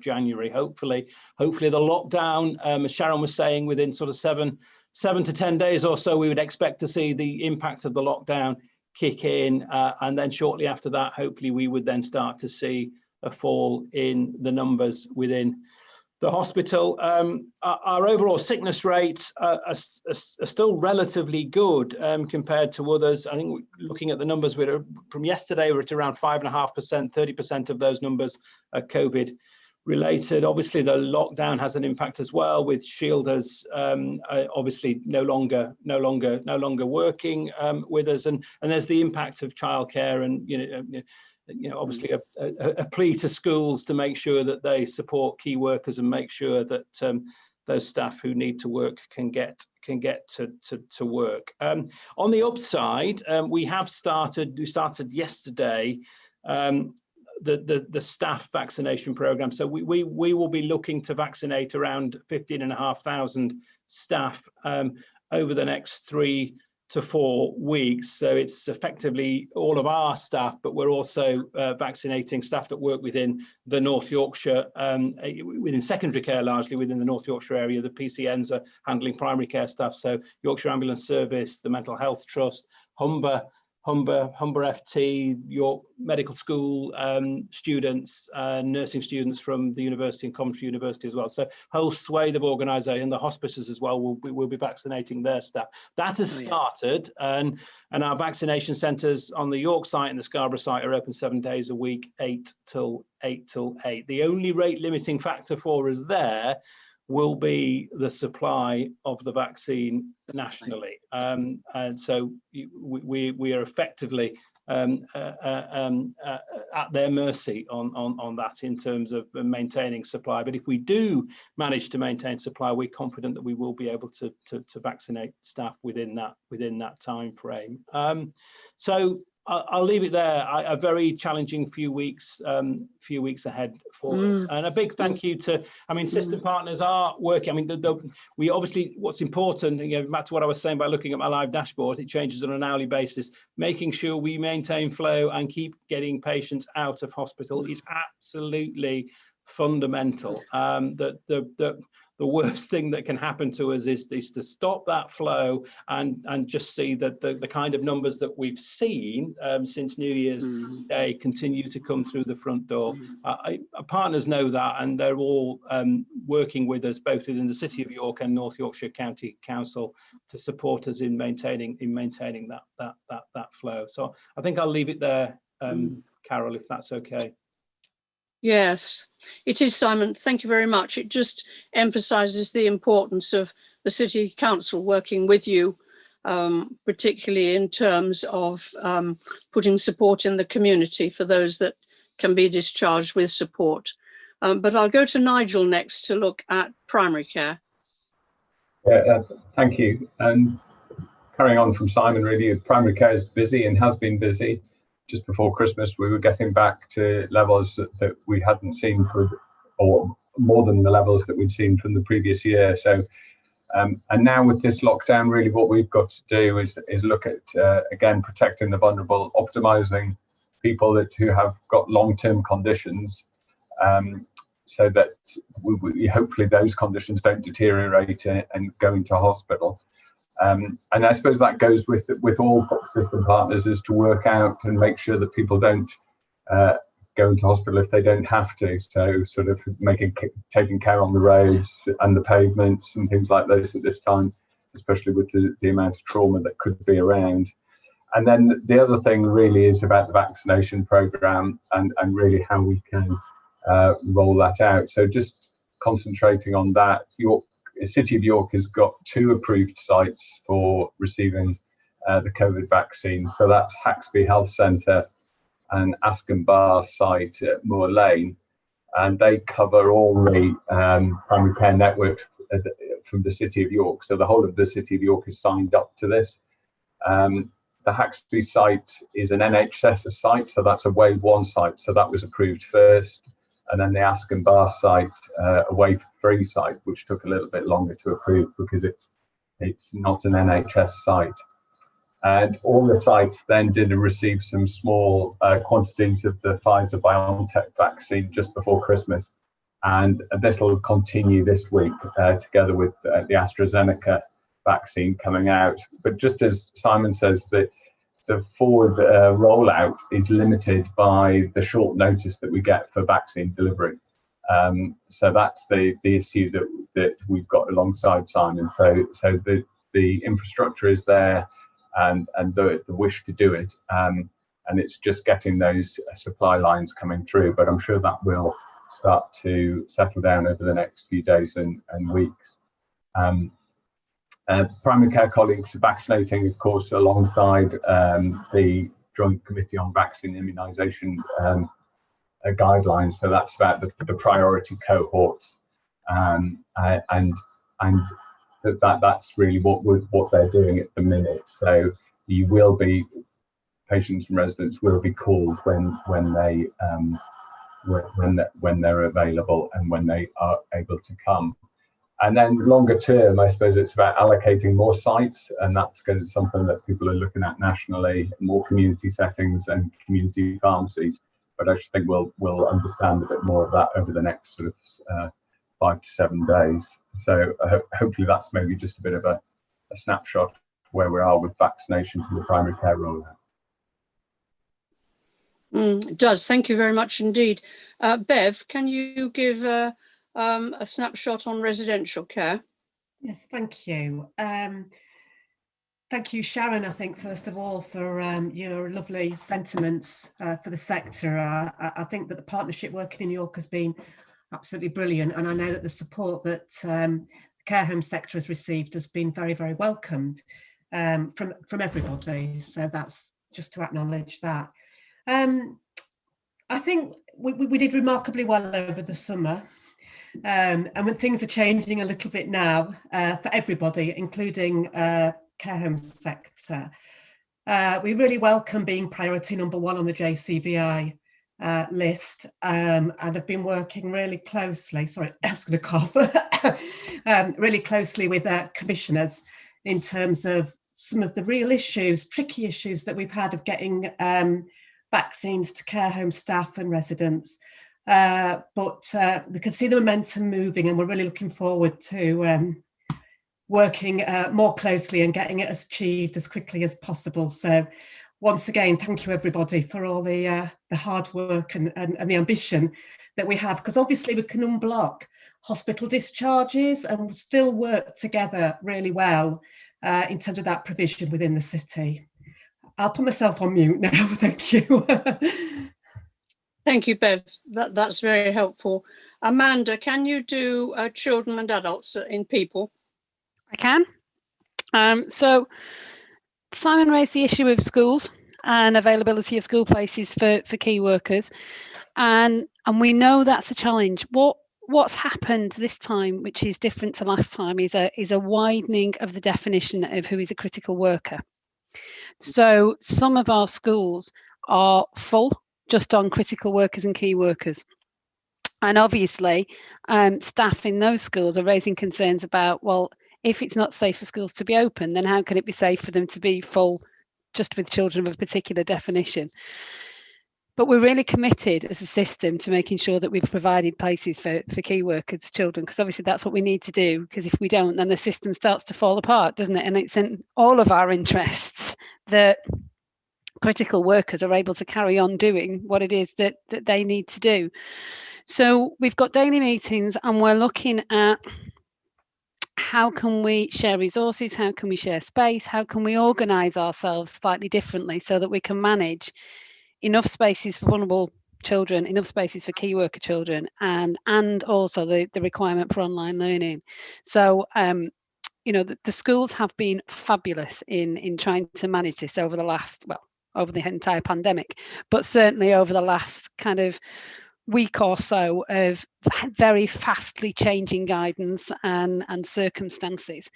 January. Hopefully the lockdown, as Sharon was saying, within sort of 7 to 10 days or so, we would expect to see the impact of the lockdown kick in, and then shortly after that, hopefully we would then start to see a fall in the numbers within the hospital. Our overall sickness rates are still relatively good compared to others. I think looking at the numbers from yesterday, we're at around 5.5%, 30% of those numbers are COVID related. Obviously, the lockdown has an impact as well, with shielders obviously no longer working with us, and there's the impact of childcare, and obviously a plea to schools to make sure that they support key workers and make sure that those staff who need to work can get to work. On the upside, we started yesterday the staff vaccination program. So we will be looking to vaccinate around 15,500 staff over the next 3 to 4 weeks. So it's effectively all of our staff, but we're also vaccinating staff that work within the North Yorkshire, within secondary care, largely within the North Yorkshire area. The PCNs are handling primary care staff, so Yorkshire Ambulance Service, the Mental Health Trust, Humber FT, York Medical School students, nursing students from the university and Coventry University as well. So whole swathe of organisation, the hospices as well, will be vaccinating their staff. That has started, and our vaccination centres on the York site and the Scarborough site are open 7 days a week, 8 till 8. The only rate limiting factor for us there will be the supply of the vaccine nationally, and so we are effectively at their mercy on that in terms of maintaining supply. But if we do manage to maintain supply, we're confident that we will be able to vaccinate staff within that time frame. So I'll leave it there. A very challenging few weeks ahead for us. And a big thank you to, system partners are working. We obviously, what's important, back to what I was saying about looking at my live dashboard, it changes on an hourly basis. Making sure we maintain flow and keep getting patients out of hospital is absolutely fundamental. The worst thing that can happen to us is to stop that flow and just see that the kind of numbers that we've seen since New Year's Day continue to come through the front door. Our partners know that, and they're all working with us both within the City of York and North Yorkshire County Council to support us in maintaining that flow. So I think I'll leave it there, Carol, if that's okay. Yes, it is, Simon. Thank you very much. It just emphasises the importance of the City Council working with you, particularly in terms of putting support in the community for those that can be discharged with support. But I'll go to Nigel next to look at primary care. Yeah, thank you. And carrying on from Simon, really, primary care is busy and has been busy. Just before Christmas, we were getting back to levels that we hadn't seen or more than the levels that we'd seen from the previous year. So, and now with this lockdown, really what we've got to do is look at, again, protecting the vulnerable, optimising people who have got long-term conditions, so that we hopefully those conditions don't deteriorate and go into hospital. And I suppose that goes with all system partners, is to work out and make sure that people don't go into hospital if they don't have to. So sort of taking care on the roads and the pavements and things like this at this time, especially with the amount of trauma that could be around. And then the other thing really is about the vaccination programme and really how we can roll that out. So just concentrating on that, the City of York has got 2 approved sites for receiving the COVID vaccine. So that's Haxby Health Centre and Askham Bar site at Moor Lane. And they cover all the primary care networks from the City of York. So the whole of the City of York is signed up to this. The Haxby site is an NHS site, so that's a Wave 1 site. So that was approved first. And then the Askham Bar site, a Wave 3 site, which took a little bit longer to approve because it's not an NHS site. And all the sites then did receive some small quantities of the Pfizer-BioNTech vaccine just before Christmas. And this will continue this week together with the AstraZeneca vaccine coming out. But just as Simon says, that the forward rollout is limited by the short notice that we get for vaccine delivery. So that's the issue that we've got alongside Simon. So the infrastructure is there, and the wish to do it, and it's just getting those supply lines coming through. But I'm sure that will start to settle down over the next few days and weeks. Primary care colleagues vaccinating, of course, alongside the Joint Committee on Vaccine Immunisation guidelines. So that's about the priority cohorts, and that's really what they're doing at the minute. So you will be, patients and residents will be called when they're available and when they are able to come. And then longer term, I suppose it's about allocating more sites, and that's going to be something that people are looking at nationally, more community settings and community pharmacies. But I just think we'll understand a bit more of that over the next sort of 5 to 7 days. So hopefully that's maybe just a bit of a snapshot where we are with vaccinations in the primary care rollout. It does. Thank you very much indeed. Bev, can you give a snapshot on residential care? Yes, thank you. Thank you, Sharon, I think, first of all, for your lovely sentiments for the sector. I think that the partnership working in York has been absolutely brilliant, and I know that the support that the care home sector has received has been very, very welcomed from everybody. So that's just to acknowledge that. I think we did remarkably well over the summer. And when things are changing a little bit now for everybody, including care home sector, we really welcome being priority number 1 on the JCVI list, and have been working really closely, sorry, I was going to cough, really closely with commissioners in terms of some of the real issues, tricky issues that we've had of getting vaccines to care home staff and residents. But we can see the momentum moving, and we're really looking forward to working more closely and getting it achieved as quickly as possible. So once again, thank you everybody for all the hard work and the ambition that we have, because obviously we can unblock hospital discharges and still work together really well in terms of that provision within the city. I'll put myself on mute now, thank you. Thank you, Bev. That's very helpful. Amanda, can you do children and adults in people? I can. So Simon raised the issue of schools and availability of school places for key workers, and we know that's a challenge. What's happened this time, which is different to last time, is a widening of the definition of who is a critical worker. So some of our schools are full just on critical workers and key workers. And obviously, staff in those schools are raising concerns about, well, if it's not safe for schools to be open, then how can it be safe for them to be full just with children of a particular definition? But we're really committed as a system to making sure that we've provided places for key workers, children, because obviously that's what we need to do, because if we don't, then the system starts to fall apart, doesn't it? And it's in all of our interests that critical workers are able to carry on doing what it is that they need to do. So we've got daily meetings, and we're looking at how can we share resources, how can we share space, how can we organise ourselves slightly differently so that we can manage enough spaces for vulnerable children, enough spaces for key worker children, and also the requirement for online learning. So you know, the schools have been fabulous in trying to manage this over the last, well, over the entire pandemic, but certainly over the last kind of week or so of very fastly changing guidance and circumstances.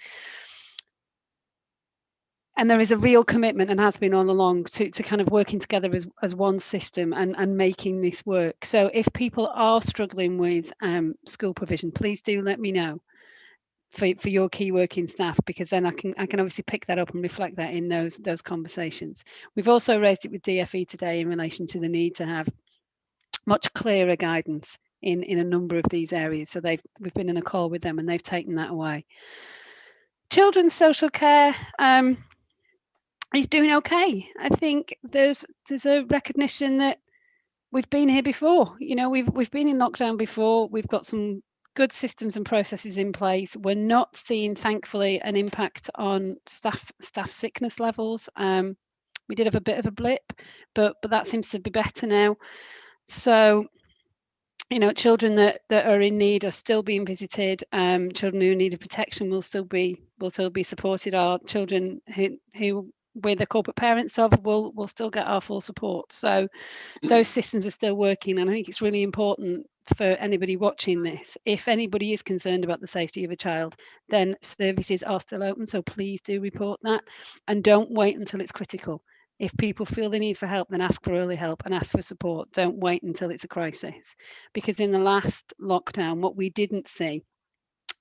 And there is a real commitment, and has been all along, to kind of working together as one system and making this work. So if people are struggling with school provision, please do let me know for your key working staff, because then I can obviously pick that up and reflect that in those conversations. We've also raised it with DFE today in relation to the need to have much clearer guidance in a number of these areas. So we've been in a call with them, and they've taken that away. Children's social care is doing okay. I think there's a recognition that we've been here before. You know, we've been in lockdown before. We've got some good systems and processes in place. We're not seeing, thankfully, an impact on staff sickness levels. We did have a bit of a blip, but that seems to be better now. So, you know, children that are in need are still being visited. Children who need protection will still be supported. Our children who we're the corporate parents of will still get our full support. So those systems are still working, and I think it's really important for anybody watching this. If anybody is concerned about the safety of a child, then services are still open. So please do report that, and don't wait until it's critical. If people feel the need for help, then ask for early help and ask for support. Don't wait until it's a crisis. Because in the last lockdown, what we didn't see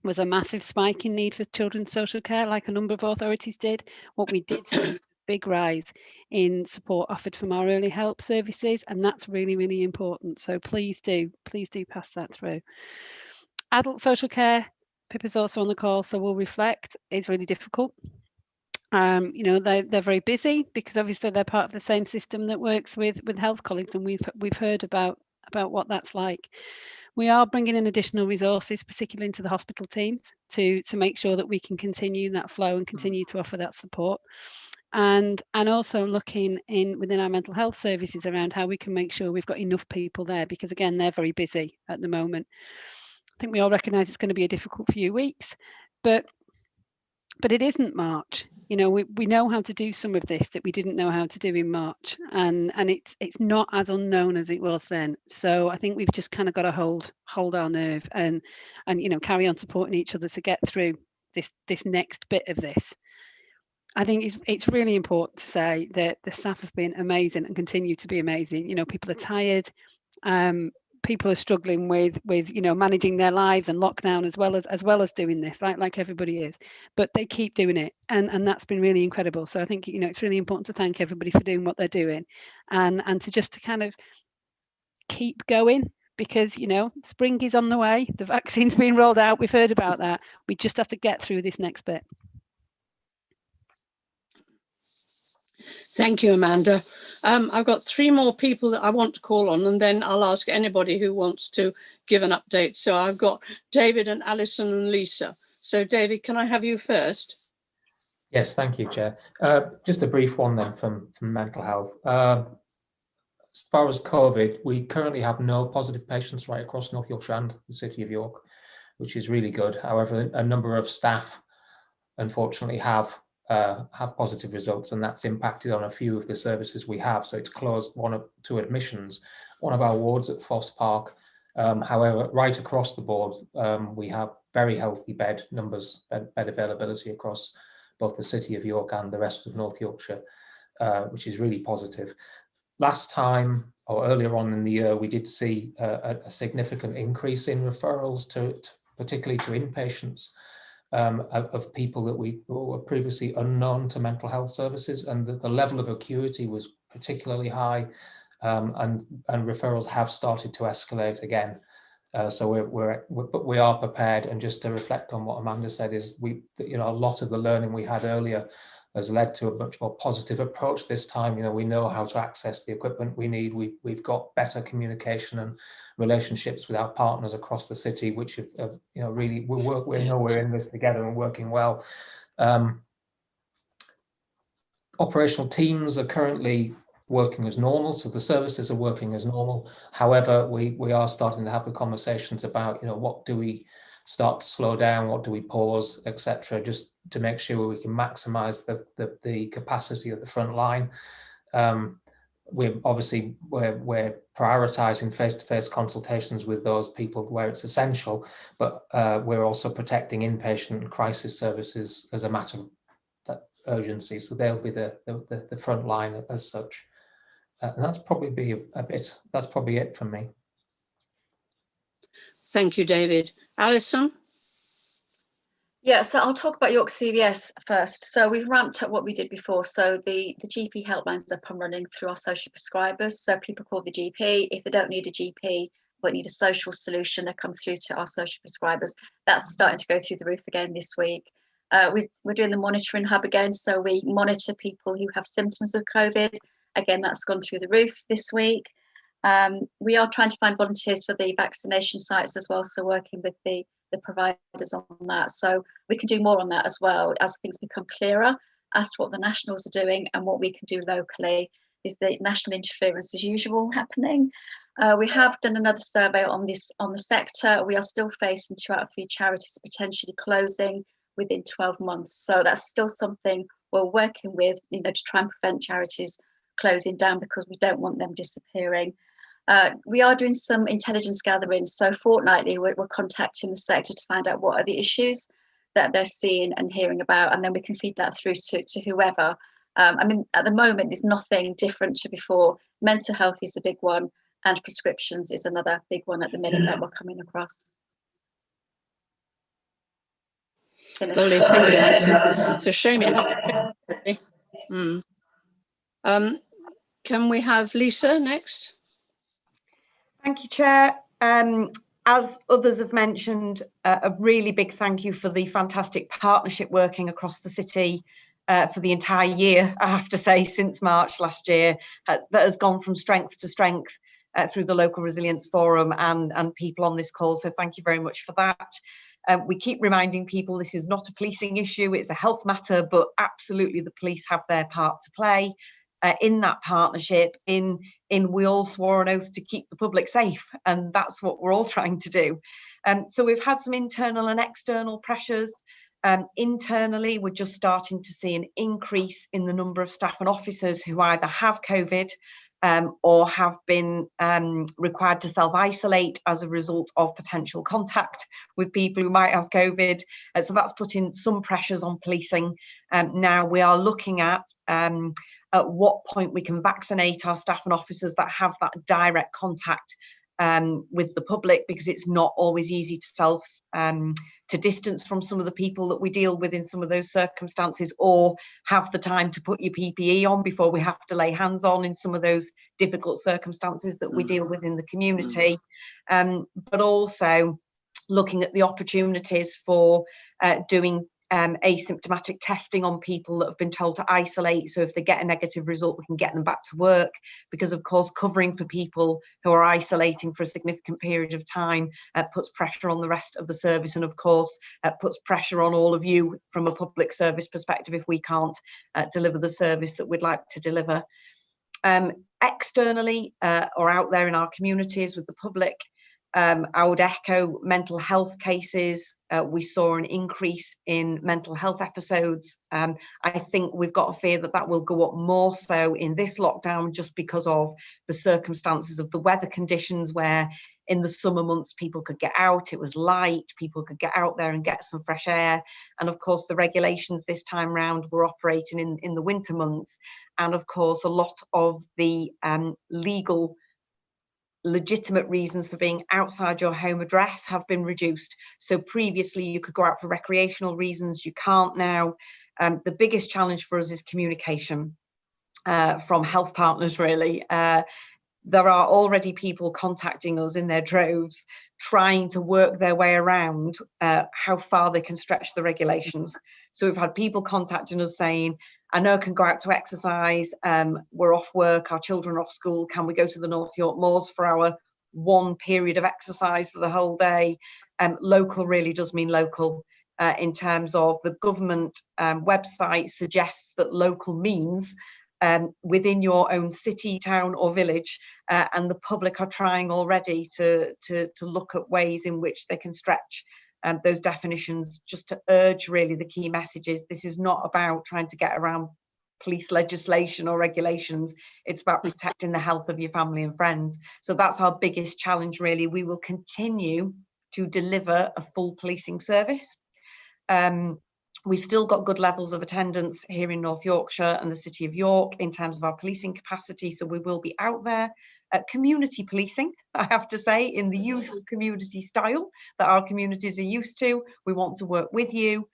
was a massive spike in need for children's social care, like a number of authorities did. What we did see was a big rise in support offered from our early help services, and that's really, really important. So please do pass that through. Adult social care, Pippa's also on the call, so we'll reflect. It's really difficult. You know, they're very busy because obviously they're part of the same system that works with health colleagues, and we've heard about what that's like. We are bringing in additional resources, particularly into the hospital teams, to make sure that we can continue that flow and continue to offer that support. And also looking within our mental health services around how we can make sure we've got enough people there, because again, they're very busy at the moment. I think we all recognise it's going to be a difficult few weeks, but it isn't March. You know, we know how to do some of this that we didn't know how to do in March, and it's not as unknown as it was then. So I think we've just kind of got to hold our nerve and you know, carry on supporting each other to get through this next bit of this. I think it's really important to say that the staff have been amazing and continue to be amazing. You know, people are tired. People are struggling with you know, managing their lives and lockdown as well as doing this, like everybody is, but they keep doing it, and that's been really incredible. So I think, you know, it's really important to thank everybody for doing what they're doing, and to kind of keep going, because, you know, spring is on the way, the vaccine's being rolled out, we've heard about that. We just have to get through this next bit. Thank you, Amanda. I've got 3 more people that I want to call on, and then I'll ask anybody who wants to give an update. So I've got David and Alison and Lisa. So David, can I have you first? Yes, thank you, Chair. Just a brief one then from mental health. As far as COVID, we currently have no positive patients right across North Yorkshire and the City of York, which is really good. However, a number of staff, unfortunately, have positive results, and that's impacted on a few of the services we have. So it's closed 1 or 2 admissions, one of our wards at Foss Park. However, right across the board, we have very healthy bed numbers, bed availability across both the City of York and the rest of North Yorkshire, which is really positive. Last time, or earlier on in the year, we did see a significant increase in referrals particularly to inpatients. Of people that were previously unknown to mental health services, and the level of acuity was particularly high, and referrals have started to escalate again. So we are prepared. And just to reflect on what Amanda said, is you know, a lot of the learning we had earlier has led to a much more positive approach this time. You know, we know how to access the equipment we need. We've got better communication and relationships with our partners across the city, which have you know, really, we know we're in this together and working well. Operational teams are currently working as normal, so the services are working as normal. However, we are starting to have the conversations about, you know, what do we start to slow down, what do we pause, etc., just to make sure we can maximize the capacity of the front line. We're prioritizing face-to-face consultations with those people where it's essential, but we're also protecting inpatient and crisis services as a matter of urgency. So they'll be the front line as such. And that's probably that's probably it from me. Thank you, David. Alison? Yeah, so I'll talk about York CVS first. So we've ramped up what we did before. So the GP helpline's up and running through our social prescribers. So people call the GP. If they don't need a GP but need a social solution, they come through to our social prescribers. That's starting to go through the roof again this week. We're doing the monitoring hub again. So we monitor people who have symptoms of COVID. Again, that's gone through the roof this week. We are trying to find volunteers for the vaccination sites as well, so working with the providers on that. So we can do more on that as well as things become clearer as to what the nationals are doing and what we can do locally. Is the national interference as usual happening? We have done another survey on the sector. We are still facing 2 out of 3 charities potentially closing within 12 months. So that's still something we're working with, to try and prevent charities closing down, because we don't want them disappearing. We are doing some intelligence gathering. So fortnightly, we're contacting the sector to find out what are the issues that they're seeing and hearing about, and then we can feed that through to whoever. At the moment, there's nothing different to before. Mental health is a big one, and prescriptions is another big one at the minute that we're coming across. Lovely, thank you. It's a shame. Can we have Lisa next? Thank you, Chair. As others have mentioned, a really big thank you for the fantastic partnership working across the city for the entire year, I have to say, since March last year, that has gone from strength to strength through the Local Resilience Forum and people on this call. So thank you very much for that. We keep reminding people this is not a policing issue, it's a health matter, but absolutely the police have their part to play in that partnership. We all swore an oath to keep the public safe, and that's what we're all trying to do. So we've had some internal and external pressures. Internally, we're just starting to see an increase in the number of staff and officers who either have COVID or have been required to self-isolate as a result of potential contact with people who might have COVID. So that's putting some pressures on policing. Now we are looking at what point we can vaccinate our staff and officers that have that direct contact with the public, because it's not always easy to distance from some of the people that we deal with in some of those circumstances, or have the time to put your PPE on before we have to lay hands on in some of those difficult circumstances that we deal with in the community. But also looking at the opportunities for doing asymptomatic testing on people that have been told to isolate. So if they get a negative result, we can get them back to work, because of course covering for people who are isolating for a significant period of time puts pressure on the rest of the service, and of course puts pressure on all of you from a public service perspective if we can't deliver the service that we'd like to deliver. Externally or out there in our communities with the public, I would echo mental health cases. We saw an increase in mental health episodes. I think we've got a fear that that will go up more so in this lockdown, just because of the circumstances of the weather conditions, where in the summer months people could get out, it was light, people could get out there and get some fresh air. And of course the regulations this time round were operating in the winter months. And of course a lot of the legitimate reasons for being outside your home address have been reduced. So previously you could go out for recreational reasons, you can't now. The biggest challenge for us is communication from health partners, really. There are already people contacting us in their droves, trying to work their way around how far they can stretch the regulations. So we've had people contacting us saying, I know I can go out to exercise, we're off work, our children are off school, can we go to the North York Moors for our one period of exercise for the whole day? Local really does mean local. In terms of the government website suggests that local means within your own city, town or village, and the public are trying already to look at ways in which they can stretch those definitions, just to urge really the key messages. This is not about trying to get around police legislation or regulations, it's about protecting the health of your family and friends. So that's our biggest challenge really. We will continue to deliver a full policing service. We've still got good levels of attendance here in North Yorkshire and the City of York in terms of our policing capacity, so we will be out there. Community policing, I have to say, in the usual community style that our communities are used to. We want to work with you,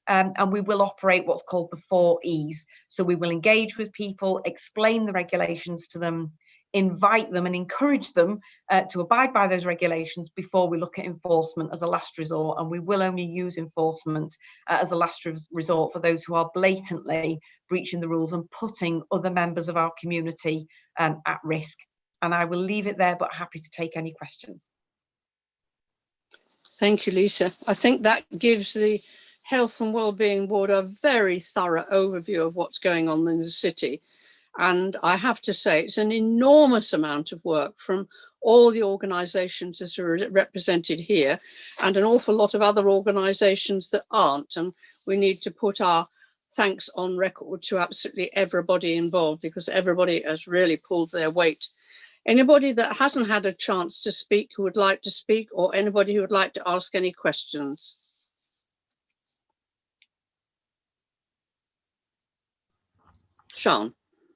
and we will operate what's called the 4 E's. So we will engage with people, explain the regulations to them, invite them and encourage them to abide by those regulations before we look at enforcement as a last resort. And we will only use enforcement as a last resort for those who are blatantly breaching the rules and putting other members of our community at risk. And I will leave it there, but happy to take any questions. Thank you, Lisa. I think that gives the Health and Wellbeing Board a very thorough overview of what's going on in the city. And I have to say, it's an enormous amount of work from all the organisations that are represented here and an awful lot of other organisations that aren't. And we need to put our thanks on record to absolutely everybody involved, because everybody has really pulled their weight. Anybody that hasn't had a chance to speak who would like to speak, or anybody who would like to ask any questions? Sian.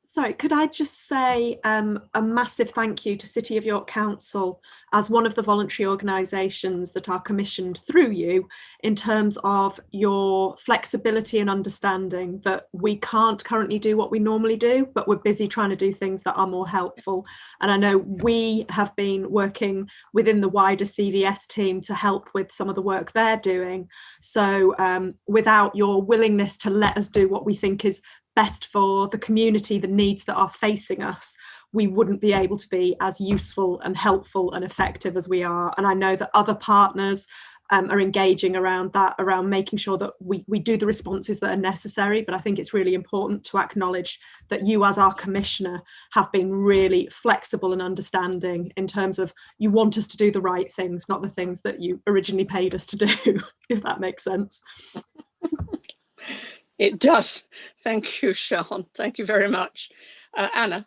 Sorry, could I just say a massive thank you to City of York Council as one of the voluntary organisations that are commissioned through you, in terms of your flexibility and understanding that we can't currently do what we normally do, but we're busy trying to do things that are more helpful. And I know we have been working within the wider CVS team to help with some of the work they're doing. So without your willingness to let us do what we think is best for the community, the needs that are facing us, we wouldn't be able to be as useful and helpful and effective as we are. And I know that other partners are engaging around that, around making sure that we do the responses that are necessary. But I think it's really important to acknowledge that you, as our commissioner, have been really flexible and understanding in terms of you want us to do the right things, not the things that you originally paid us to do, if that makes sense. It does. Thank you, Sian. Thank you very much. Anna.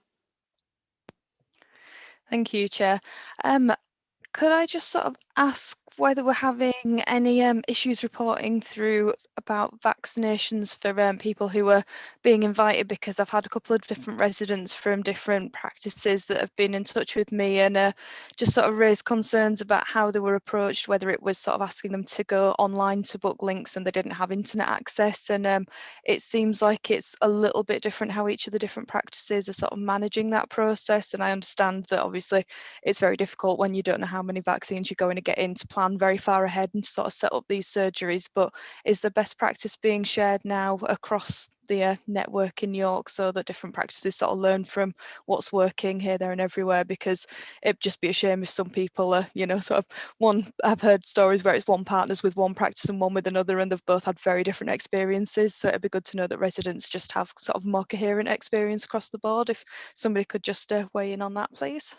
Thank you, Chair. Could I just sort of ask whether we're having any issues reporting through about vaccinations for people who are being invited? Because I've had a couple of different residents from different practices that have been in touch with me and just sort of raised concerns about how they were approached, whether it was sort of asking them to go online to book links and they didn't have internet access. And it seems like it's a little bit different how each of the different practices are sort of managing that process. And I understand that obviously it's very difficult when you don't know how many vaccines you're going to get in to plan very far ahead and sort of set up these surgeries. But is the best practice being shared now across the network in York so that different practices sort of learn from what's working here, there and everywhere? Because it'd just be a shame if some people are, you know, sort of one, I've heard stories where it's one partners with one practice and one with another and they've both had very different experiences. So it'd be good to know that residents just have sort of more coherent experience across the board. If somebody could just weigh in on that, please.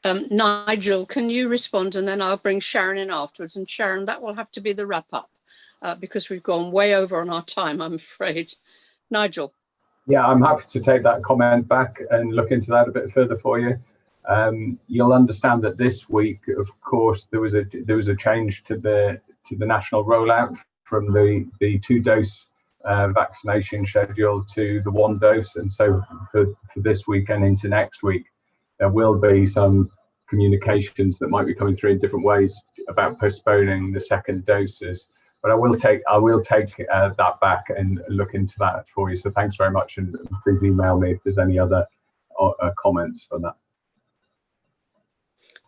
Nigel, can you respond, and then I'll bring Sharon in afterwards. And Sharon, that will have to be the wrap up because we've gone way over on our time, I'm afraid. Nigel. Yeah, I'm happy to take that comment back and look into that a bit further for you. You'll understand that this week, of course, there was a change to the national rollout from the 2-dose vaccination schedule to the 1 dose, and so for this week and into next week, there will be some communications that might be coming through in different ways about postponing the 2nd doses. But I will take that back and look into that for you. So thanks very much, and please email me if there's any other comments for that.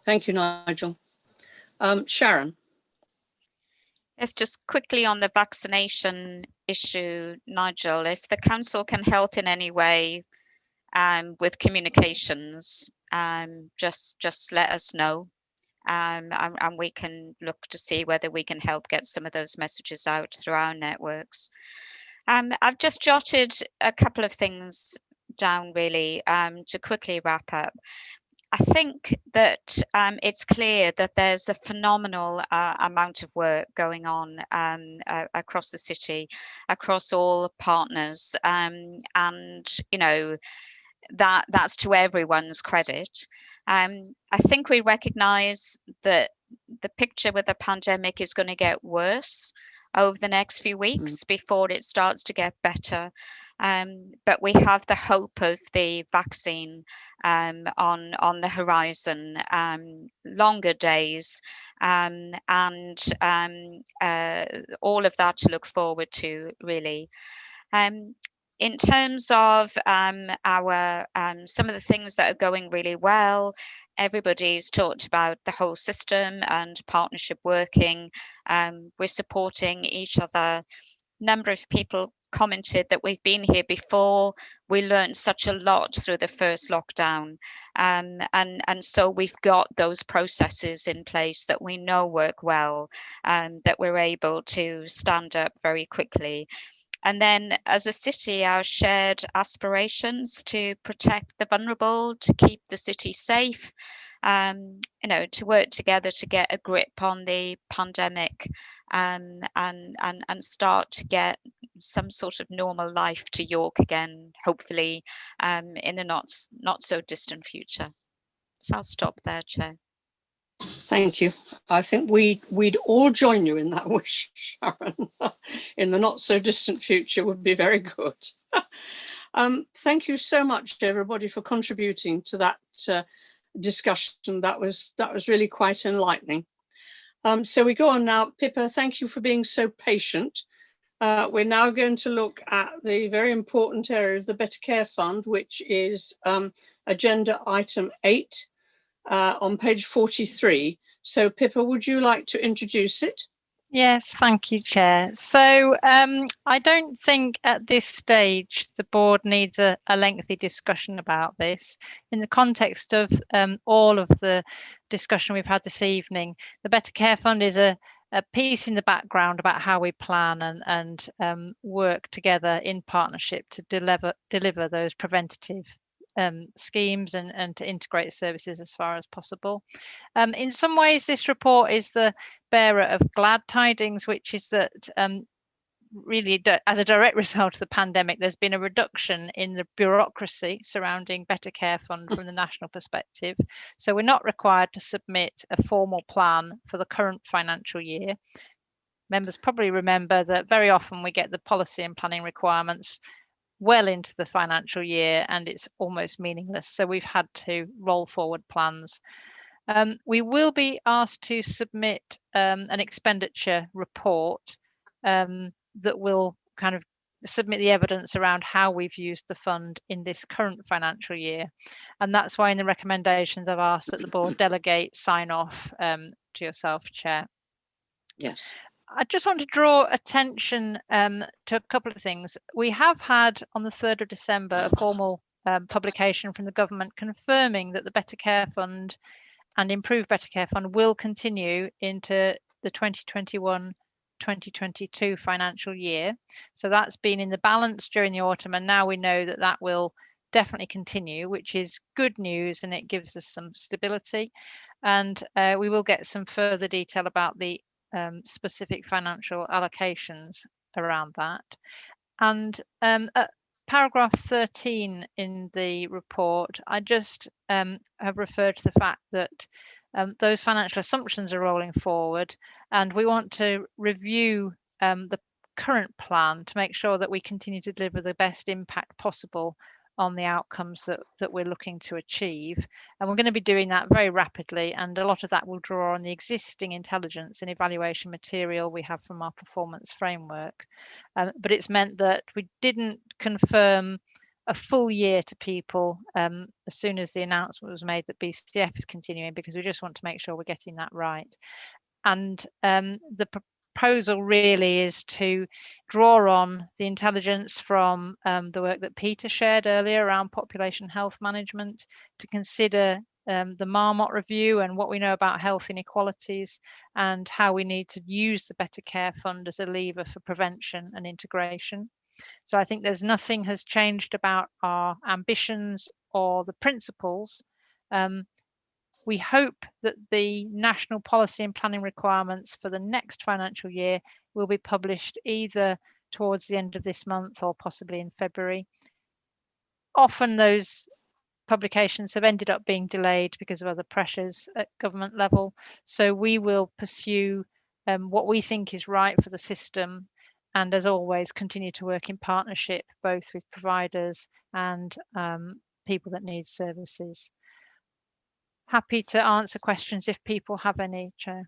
Thank you, Nigel. Sharon. Yes, just quickly on the vaccination issue, Nigel, if the council can help in any way with communications, just let us know, and we can look to see whether we can help get some of those messages out through our networks. I've just jotted a couple of things down really to quickly wrap up. I think that it's clear that there's a phenomenal amount of work going on across the city, across all partners, and you know, that's to everyone's credit. I think we recognise that the picture with the pandemic is going to get worse over the next few weeks before it starts to get better. But we have the hope of the vaccine on the horizon, longer days, and all of that to look forward to, really. In terms of some of the things that are going really well, everybody's talked about the whole system and partnership working. We're supporting each other. Number of people commented that we've been here before. We learned such a lot through the first lockdown, and so we've got those processes in place that we know work well, and that we're able to stand up very quickly. And then as a city, our shared aspirations to protect the vulnerable, to keep the city safe, you know, to work together to get a grip on the pandemic, and start to get some sort of normal life to York again, hopefully in the not so distant future. So I'll stop there, Chair. Thank you. I think we'd all join you in that wish, Sharon. In the not so distant future would be very good. Thank you so much, everybody, for contributing to that discussion. That was really quite enlightening. So we go on now. Pippa, thank you for being so patient. We're now going to look at the very important area of the Better Care Fund, which is agenda item 8 on page 43. So Pippa, would you like to introduce it? Yes, thank you, Chair. So I don't think at this stage the board needs a lengthy discussion about this. In the context of all of the discussion we've had this evening, the Better Care Fund is a piece in the background about how we plan and work together in partnership to deliver those preventative schemes and to integrate services as far as possible. In some ways, this report is the bearer of glad tidings, which is that really, as a direct result of the pandemic, there's been a reduction in the bureaucracy surrounding Better Care Fund from the national perspective. So we're not required to submit a formal plan for the current financial year. Members probably remember that very often we get the policy and planning requirements well into the financial year and it's almost meaningless. So we've had to roll forward plans. We will be asked to submit an expenditure report that will kind of submit the evidence around how we've used the fund in this current financial year. And that's why in the recommendations I've asked that the board delegate sign off to yourself, Chair. Yes. I just want to draw attention to a couple of things. We have had on the 3rd of December a formal publication from the government confirming that the Better Care Fund and Improved Better Care Fund will continue into the 2021-2022 financial year. So that's been in the balance during the autumn, and now we know that that will definitely continue, which is good news, and it gives us some stability. And we will get some further detail about the specific financial allocations around that. And at paragraph 13 in the report, I just have referred to the fact that those financial assumptions are rolling forward, and we want to review the current plan to make sure that we continue to deliver the best impact possible on the outcomes that we're looking to achieve. And we're going to be doing that very rapidly, and a lot of that will draw on the existing intelligence and evaluation material we have from our performance framework. But it's meant that we didn't confirm a full year to people as soon as the announcement was made that BCF is continuing, because we just want to make sure we're getting that right. And the proposal really is to draw on the intelligence from the work that Peter shared earlier around population health management, to consider the Marmot review and what we know about health inequalities, and how we need to use the Better Care Fund as a lever for prevention and integration. So I think there's nothing has changed about our ambitions or the principles. We hope that the national policy and planning requirements for the next financial year will be published either towards the end of this month or possibly in February. Often those publications have ended up being delayed because of other pressures at government level. So we will pursue what we think is right for the system, and as always continue to work in partnership both with providers and people that need services. Happy to answer questions if people have any, Chair.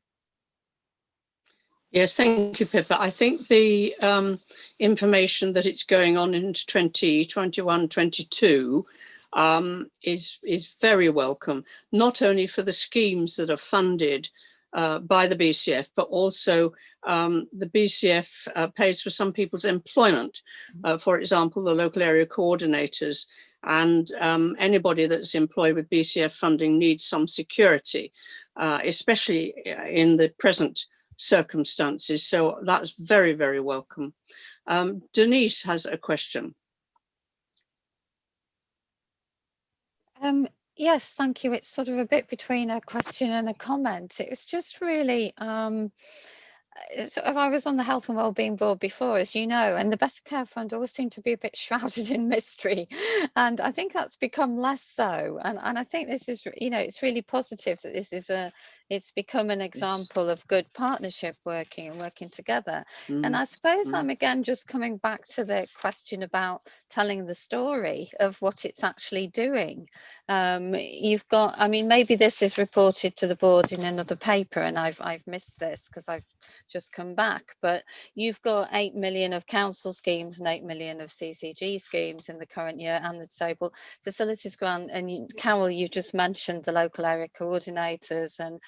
Yes, thank you, Pippa. I think the information that it's going on into 2021-22 is very welcome, not only for the schemes that are funded by the BCF, but also the BCF pays for some people's employment. For example, the local area coordinators, and anybody that's employed with BCF funding needs some security, especially in the present circumstances. So that's very, very welcome. Denise has a question. Yes, thank you. It's sort of a bit between a question and a comment. It was just really, sort of, I was on the Health and Wellbeing Board before, as you know, and the Better Care Fund always seemed to be a bit shrouded in mystery. And I think that's become less so. And I think this is, you know, it's really positive that this is it's become an example of good partnership working and working together. And I suppose I'm again just coming back to the question about telling the story of what it's actually doing. You've got, I mean, maybe this is reported to the board in another paper and I've missed this because I've just come back, but you've got 8 million of council schemes and 8 million of CCG schemes in the current year and the Disabled Facilities Grant. And Carol, you just mentioned the local area coordinators and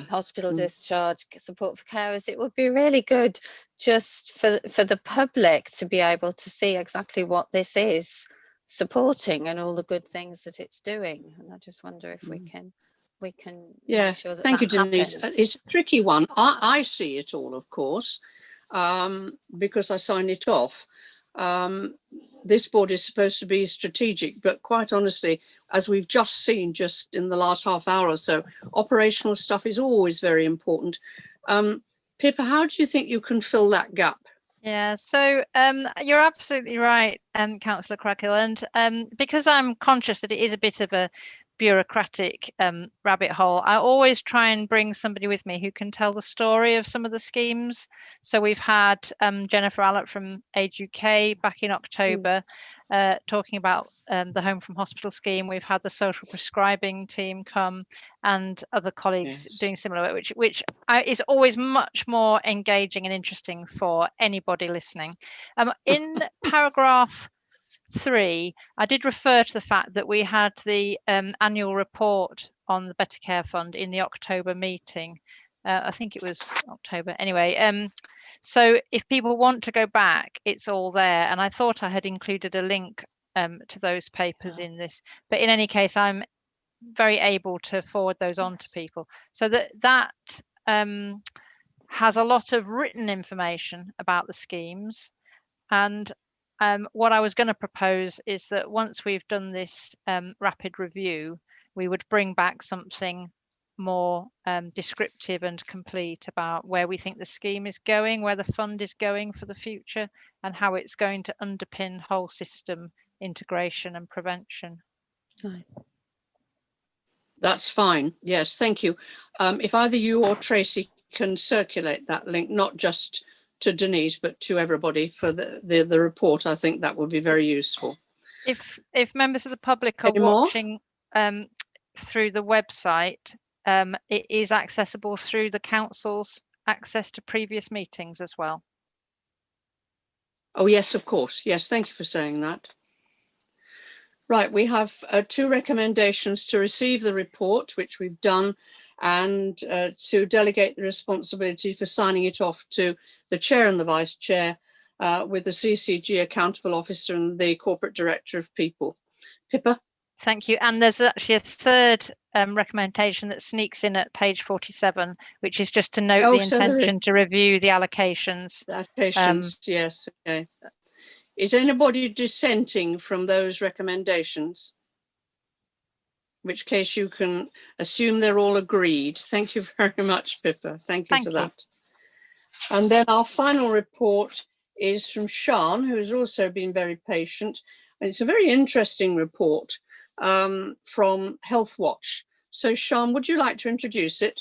hospital discharge support for carers. It would be really good just for the public to be able to see exactly what this is supporting and all the good things that it's doing. And I just wonder if we can make sure that thank you, Denise. happens. It's a tricky one. I see it all, of course, because I sign it off. This board is supposed to be strategic, but quite honestly, as we've just seen just in the last half hour or so, operational stuff is always very important. Pippa, how do you think you can fill that gap? Yeah, so you're absolutely right, Councillor Crackhill, and because I'm conscious that it is a bit of a bureaucratic rabbit hole, I always try and bring somebody with me who can tell the story of some of the schemes. So we've had Jennifer Allett from Age UK back in October talking about the Home from Hospital scheme. We've had the social prescribing team come and other colleagues doing similar work, which is always much more engaging and interesting for anybody listening. In paragraph 3, I did refer to the fact that we had the annual report on the Better Care Fund in the October meeting. I think it was October. Anyway, so if people want to go back, it's all there. And I thought I had included a link to those papers in this. But in any case, I'm very able to forward those on to people. So that has a lot of written information about the schemes. And what I was going to propose is that once we've done this rapid review, we would bring back something more descriptive and complete about where we think the scheme is going, where the fund is going for the future, and how it's going to underpin whole system integration and prevention. That's fine. Yes, thank you. If either you or Tracy can circulate that link, not just to Denise, but to everybody for the report, I think that would be very useful. If members of the public are watching through the website, it is accessible through the council's access to previous meetings as well. Oh yes, of course. Yes, thank you for saying that. Right, we have 2 recommendations: to receive the report, which we've done, and to delegate the responsibility for signing it off to the chair and the vice chair, with the CCG accountable officer and the corporate director of people. Pippa? Thank you. And there's actually a third recommendation that sneaks in at page 47, which is just to note the intention to review the allocations. Yes. Okay. Is anybody dissenting from those recommendations? In which case you can assume they're all agreed. Thank you very much, Pippa. Thank you for that. And then our final report is from Sian, who has also been very patient. And it's a very interesting report from Health Watch. So Sian, would you like to introduce it?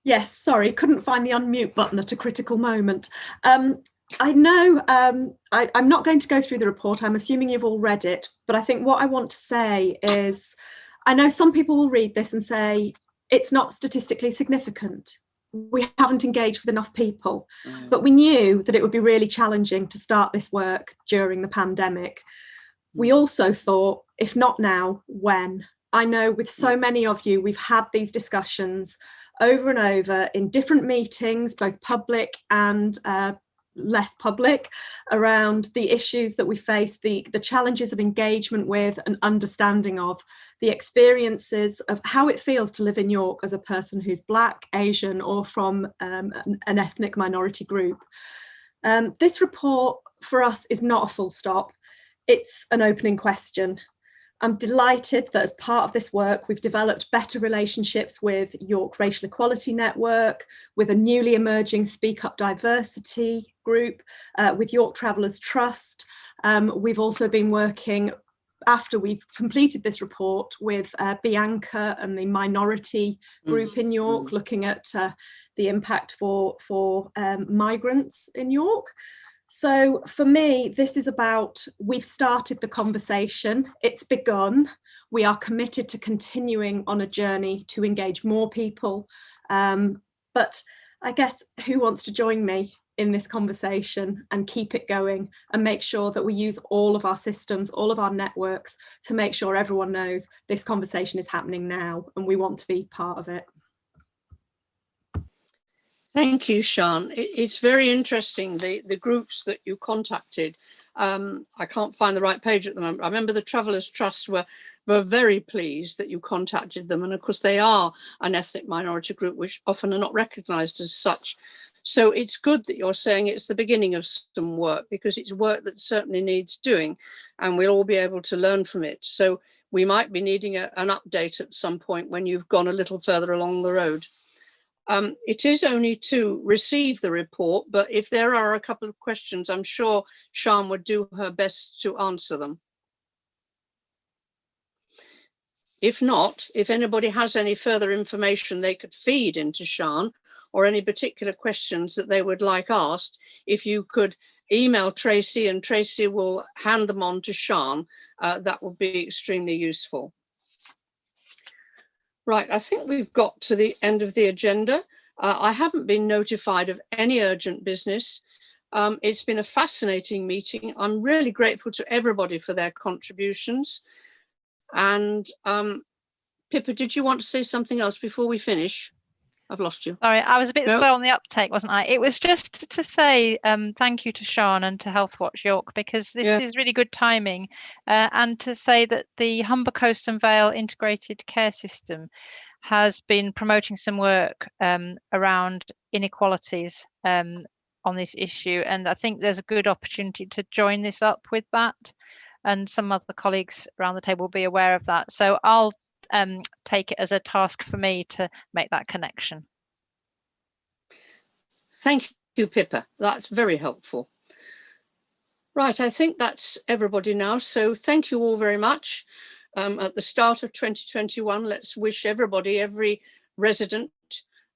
Yes, sorry, couldn't find the unmute button at a critical moment. I know I'm not going to go through the report. I'm assuming you've all read it, but I think what I want to say is, I know some people will read this and say, it's not statistically significant. We haven't engaged with enough people, but we knew that it would be really challenging to start this work during the pandemic. We also thought, if not now, when? I know with so many of you, we've had these discussions over and over in different meetings, both public and less public, around the issues that we face, the challenges of engagement with and understanding of the experiences of how it feels to live in York as a person who's Black, Asian, or from an ethnic minority group. This report for us is not a full stop. It's an opening question. I'm delighted that as part of this work, we've developed better relationships with York Racial Equality Network, with a newly emerging Speak Up Diversity group, with York Travellers Trust. We've also been working, after we've completed this report, with Bianca and the minority group in York, looking at the impact for migrants in York. So for me, this is about, we've started the conversation, it's begun. We are committed to continuing on a journey to engage more people. But I guess who wants to join me in this conversation and keep it going and make sure that we use all of our systems, all of our networks to make sure everyone knows this conversation is happening now and we want to be part of it. Thank you, Sian. It's very interesting, the groups that you contacted. I can't find the right page at the moment. I remember the Travellers Trust were very pleased that you contacted them. And of course, they are an ethnic minority group, which often are not recognised as such. So it's good that you're saying it's the beginning of some work, because it's work that certainly needs doing, and we'll all be able to learn from it. So we might be needing an update at some point when you've gone a little further along the road. It is only to receive the report, but if there are a couple of questions, I'm sure Sian would do her best to answer them. If not, if anybody has any further information they could feed into Sian, or any particular questions that they would like asked, if you could email Tracy and Tracy will hand them on to Sian, that would be extremely useful. Right, I think we've got to the end of the agenda. I haven't been notified of any urgent business. It's been a fascinating meeting. I'm really grateful to everybody for their contributions. And Pippa, did you want to say something else before we finish? I've lost you. Sorry, I was a bit slow on the uptake, wasn't I? It was just to say thank you to Sian and to Healthwatch York, because this is really good timing, and to say that the Humber Coast and Vale Integrated Care System has been promoting some work around inequalities on this issue, and I think there's a good opportunity to join this up with that, and some of the colleagues around the table will be aware of that. So I'll take it as a task for me to make that connection. Thank you, Pippa. That's very helpful. Right, I think that's everybody now. So thank you all very much. At the start of 2021, let's wish everybody, every resident,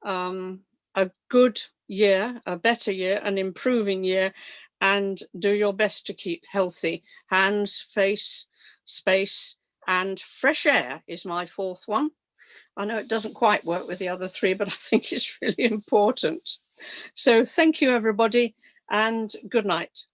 a good year, a better year, an improving year, and do your best to keep healthy. Hands, face, space, and fresh air is my fourth one. I know it doesn't quite work with the other three, but I think it's really important. So thank you, everybody, and good night.